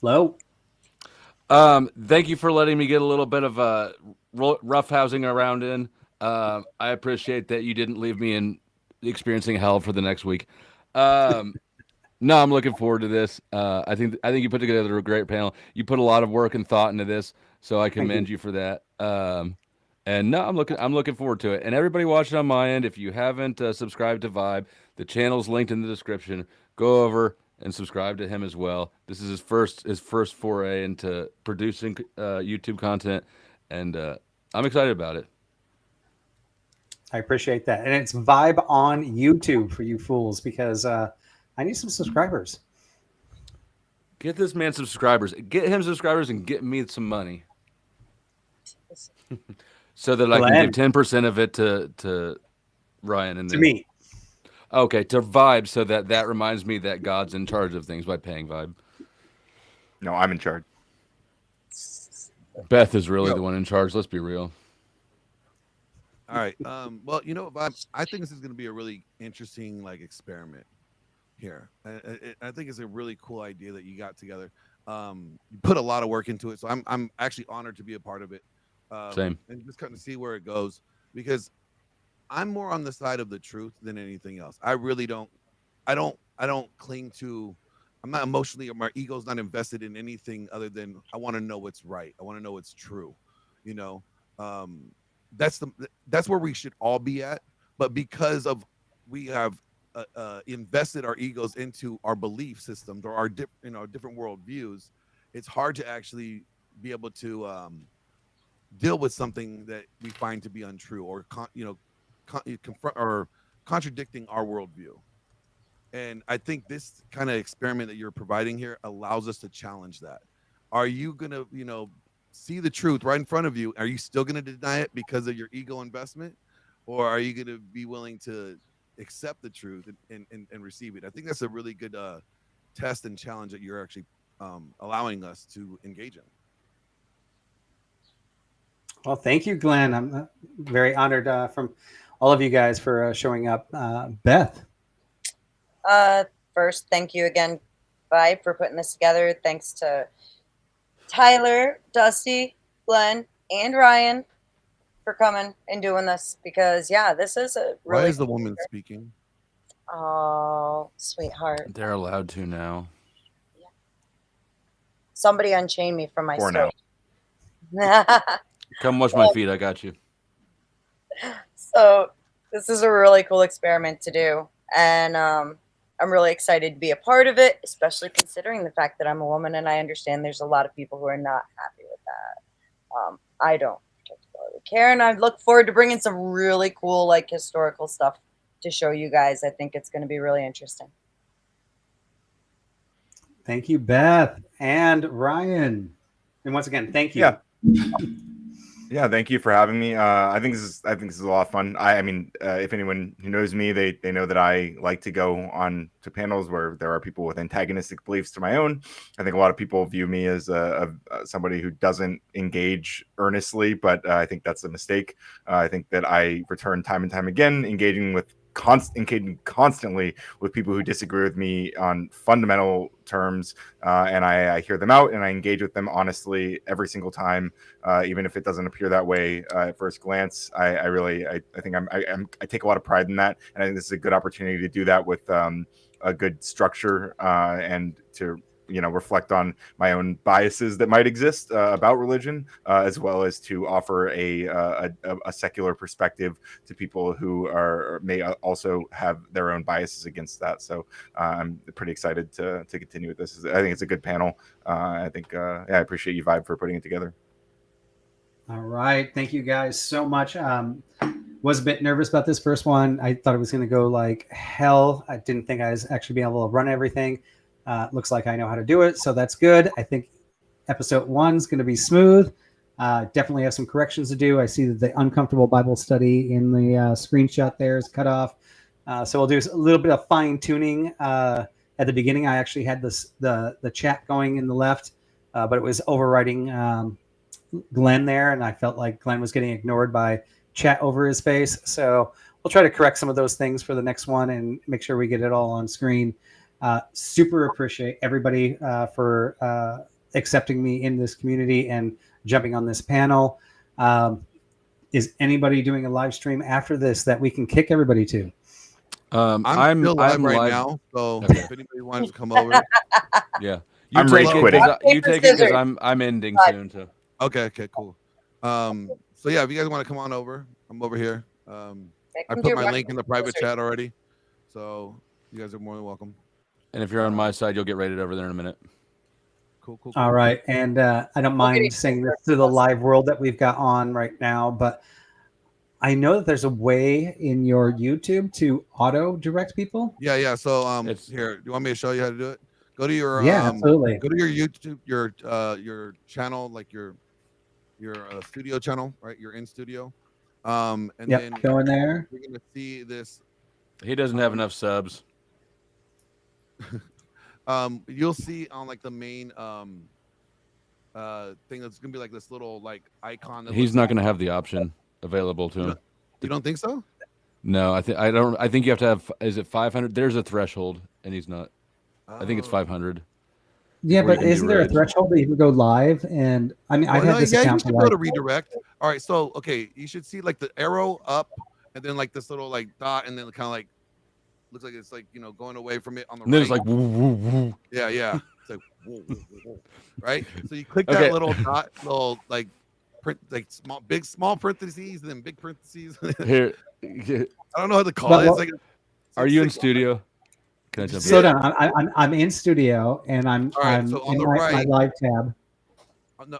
Flo. Thank you for letting me get a little bit of rough housing around in. I appreciate that you didn't leave me in experiencing hell for the next week. No, I'm looking forward to this. I think you put together a great panel. You put a lot of work and thought into this, so I commend you for that. And no, I'm looking forward to it. And everybody watching on my end, if you haven't subscribed to Vibe, the channel's linked in the description. Go over and subscribe to him as well. This is his first foray into producing YouTube content, and I'm excited about it. I appreciate that. And it's Vibe on YouTube for you fools, because I need some subscribers. Get this man subscribers. Get him subscribers and get me some money. So that I can give 10% of it to Ryan and to me. Okay, to Vibe, so that reminds me that God's in charge of things by paying Vibe. No, I'm in charge. Beth is really the one in charge. Let's be real. All right. Well, you know, I think this is going to be a really interesting experiment here. I think it's a really cool idea that you got together. You put a lot of work into it, so I'm actually honored to be a part of it. Same. And just kind of see where it goes, because I'm more on the side of the truth than anything else. I really don't. I don't cling to. I'm not emotionally, or my ego's not invested in anything other than I want to know what's right. I want to know what's true. You know. That's where we should all be at, but because of we have invested our egos into our belief systems or our different worldviews, it's hard to actually be able to deal with something that we find to be untrue or confront or contradicting our worldview. And I think this kind of experiment that you're providing here allows us to challenge that. Are you gonna see the truth right in front of you? Are you still going to deny it because of your ego investment, or are you going to be willing to accept the truth and receive it? I think that's a really good test and challenge that you're actually allowing us to engage in. Well, thank you, Glenn. I'm very honored from all of you guys for showing up. Beth. First, thank you again, Vibe, for putting this together. Thanks to Tyler, Dusty, Glenn, and Ryan for coming and doing this, because this is a really. Why is the woman speaking? Oh, sweetheart. They're allowed to now. Yeah. Somebody unchain me from my For story. Come wash my feet. I got you. So this is a really cool experiment to do, and I'm really excited to be a part of it, especially considering the fact that I'm a woman, and I understand there's a lot of people who are not happy with that. I don't particularly care, and I look forward to bringing some really cool, historical stuff to show you guys. I think it's going to be really interesting. Thank you, Beth and Ryan. And once again, thank you. Yeah, thank you for having me. I think this is a lot of fun. I mean, if anyone who knows me, they know that I like to go on to panels where there are people with antagonistic beliefs to my own. I think a lot of people view me as somebody who doesn't engage earnestly, but I think that's a mistake. I think that I return time and time again, engaging constantly with people who disagree with me on fundamental terms, and I hear them out and I engage with them honestly every single time, even if it doesn't appear that way at first glance. I think I take a lot of pride in that, and I think this is a good opportunity to do that with a good structure and to reflect on my own biases that might exist about religion, as well as to offer a secular perspective to people who may also have their own biases against that. So I'm pretty excited to continue with this. I think it's a good panel. I think I appreciate you, Vibe, for putting it together. All right. Thank you guys so much. Was a bit nervous about this first one. I thought it was going to go like hell. I didn't think I was actually being able to run everything. Looks like I know how to do it, so that's good. I think episode 1 is going to be smooth. Definitely have some corrections to do. I see that the uncomfortable Bible study in the screenshot there is cut off. So we'll do a little bit of fine tuning. At the beginning, I actually had the chat going in the left, but it was overriding Glenn there, and I felt like Glenn was getting ignored by chat over his face. So we'll try to correct some of those things for the next one and make sure we get it all on screen. Super appreciate everybody for accepting me in this community and jumping on this panel. Is anybody doing a live stream after this that we can kick everybody to? I'm still live right live now, so Okay. if anybody wants to come over, Yeah, I'm rage quitting. You take it because I'm ending soon. So okay, cool. So yeah, if you guys want to come on over, I'm over here. I put my link in the private chat already, so you guys are more than welcome. and if you're on my side, you'll get rated over there in a minute. Cool. All right. And I don't mind saying this to the live world that we've got on right now, but I know that there's a way in your YouTube to auto direct people. Yeah. So It's- here, do you want me to show you how to do it? Go to your Absolutely. Go to your YouTube, your channel, like your studio channel, right? Your in studio. And then Go in there. you're gonna see this. He doesn't have enough subs. You'll see on like the main thing that's gonna be like this little like icon. That He's looks not like- going to have the option available to him. You don't think so? No, I think you have to have. Is it 500? There's a threshold, and he's not. I think it's Oh. 500. Yeah, Before you but can do isn't there a raids. threshold that you can go live? And I mean, I've Oh, had no, this yeah, you account should for go to like, redirect. All right, so okay, you should see like the arrow up, and then like this little like dot, and then kind of like looks like it's like going away from it on the And then right. it's like, woo, woo, woo. yeah, it's like whoa, whoa, whoa, right. So you click Okay. that little dot, little like print, like small parentheses, and then big parentheses. Here. I don't know how to call But it. It's what- like Are you in it's like- studio? Can I jump slow in? down. I'm in studio and I'm All right, I'm so on in the my right- live tab.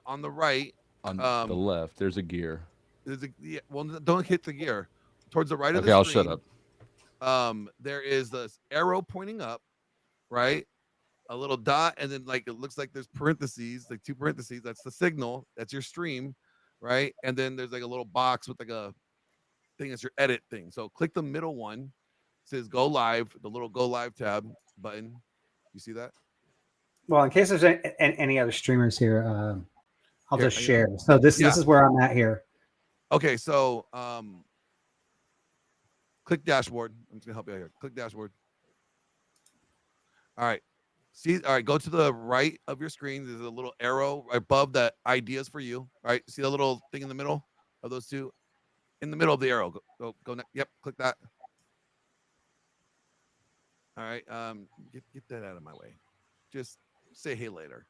on the right. On the Um, left, there's a gear. There's well, don't hit the gear. Towards the right of Okay, the I'll screen, shut up. there is this arrow pointing up, right? A little dot, and then like it looks like there's parentheses, like 2 parentheses. That's the signal. That's your stream, right? And then there's like a little box with like a thing that's your edit thing. So click the middle one. It says go live. The little go live tab button. You see that? Well, in case there's any other streamers here, I'll Here, just share. So this is where I'm at here. Okay, so click dashboard. I'm just gonna help you out here. Click dashboard. All right. Go to the right of your screen. There's a little arrow above that ideas for you. All right. See the little thing in the middle of those two? In the middle of the arrow. Go next. Yep, click that. All right. Get that out of my way. Just say hey later.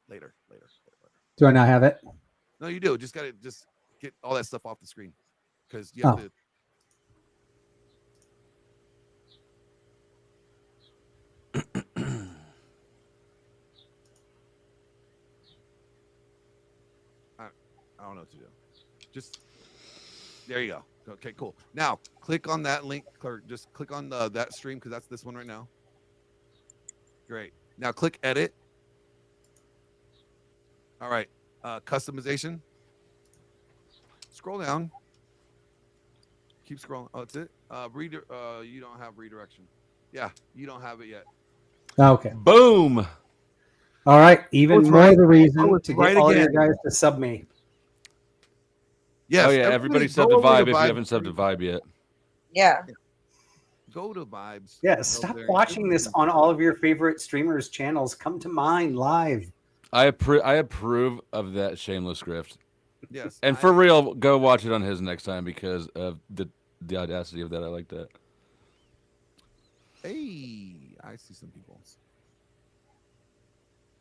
Do I not have it? No, you do. Just gotta get all that stuff off the screen. Because you have to. I don't know what to do. Just there you go. Okay, cool. Now click on that link, or just click on that stream because that's this one right now. Great. Now click edit. All right. Customization. Scroll down. Keep scrolling. Oh, that's it. You don't have redirection. Yeah, you don't have it yet. Okay. Boom. All right. Even it's more right. the reason Oh, it's to right get all your again. guys to sub me. Yes. Oh yeah, everybody sub to go over Vibe if you haven't subbed to Vibe yet. Yeah. Go to Vibes. Yeah. Go Stop there. watching this on all of your favorite streamers' channels. Come to mine live. I approve of that shameless grift. Yes. And for real, go watch it on his next time because of the audacity of that. I like that. Hey, I see some people.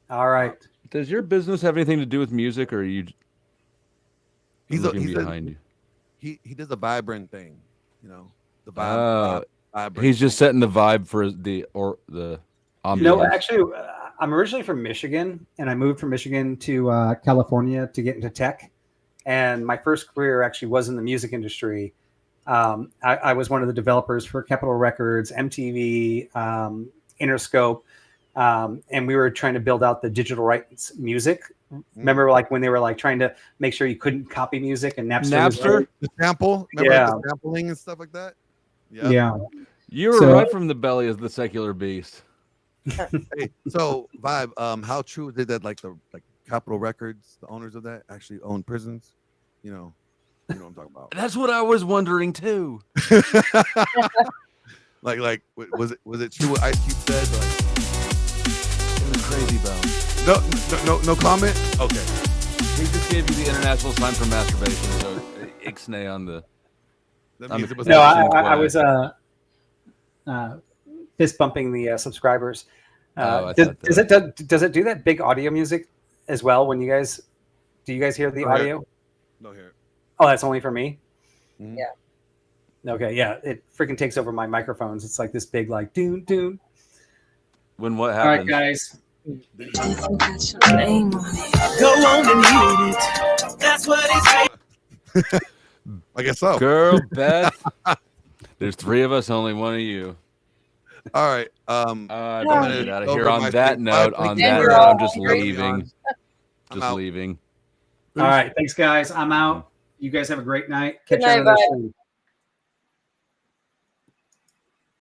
All right. Does your business have anything to do with music, or are you He's looking behind you? He does a vibrant thing, the vibe. Oh, vibrant. he's just setting the vibe for the ambiance. No, actually, I'm originally from Michigan, and I moved from Michigan to California to get into tech. And my first career actually was in the music industry. I was one of the developers for Capitol Records, MTV, Interscope, and we were trying to build out the digital rights music. Remember, like when they were like trying to make sure you couldn't copy music, and Napster. The sample, remember Yeah. the sampling and stuff like that. Yeah. You were So- right from the belly of the secular beast. Hey, so Vibe, how true is it that like Capitol Records, the owners of that, actually own prisons? You know what I'm talking about. That's what I was wondering too. like was it true what Ice Cube said? Like, It was crazy, Bell. no comment. Okay. He just gave you the international sign for masturbation. So ixnay on the. That I means mean, it was No, actually- I was fist bumping the subscribers. I Does thought it do that big audio music as well when you guys hear the Go ahead. audio? no here. Oh, that's only for me. Mhm. Yeah. Okay, yeah, it freaking takes over my microphones. It's like this big like doon doon. When what All right, happened? guys. Go on and hit it. That's what he said. I guess so. Girl, Beth. There's 3 of us, only one of you. All right. I'm Yeah. gonna get out of here Over on my that thing. note. Bye. On Yeah, that you're note, all I'm just great. leaving. I'm Just out. leaving. All right, thanks, guys. I'm out. You guys have a great night. Good Catch you night, on the bye. next one.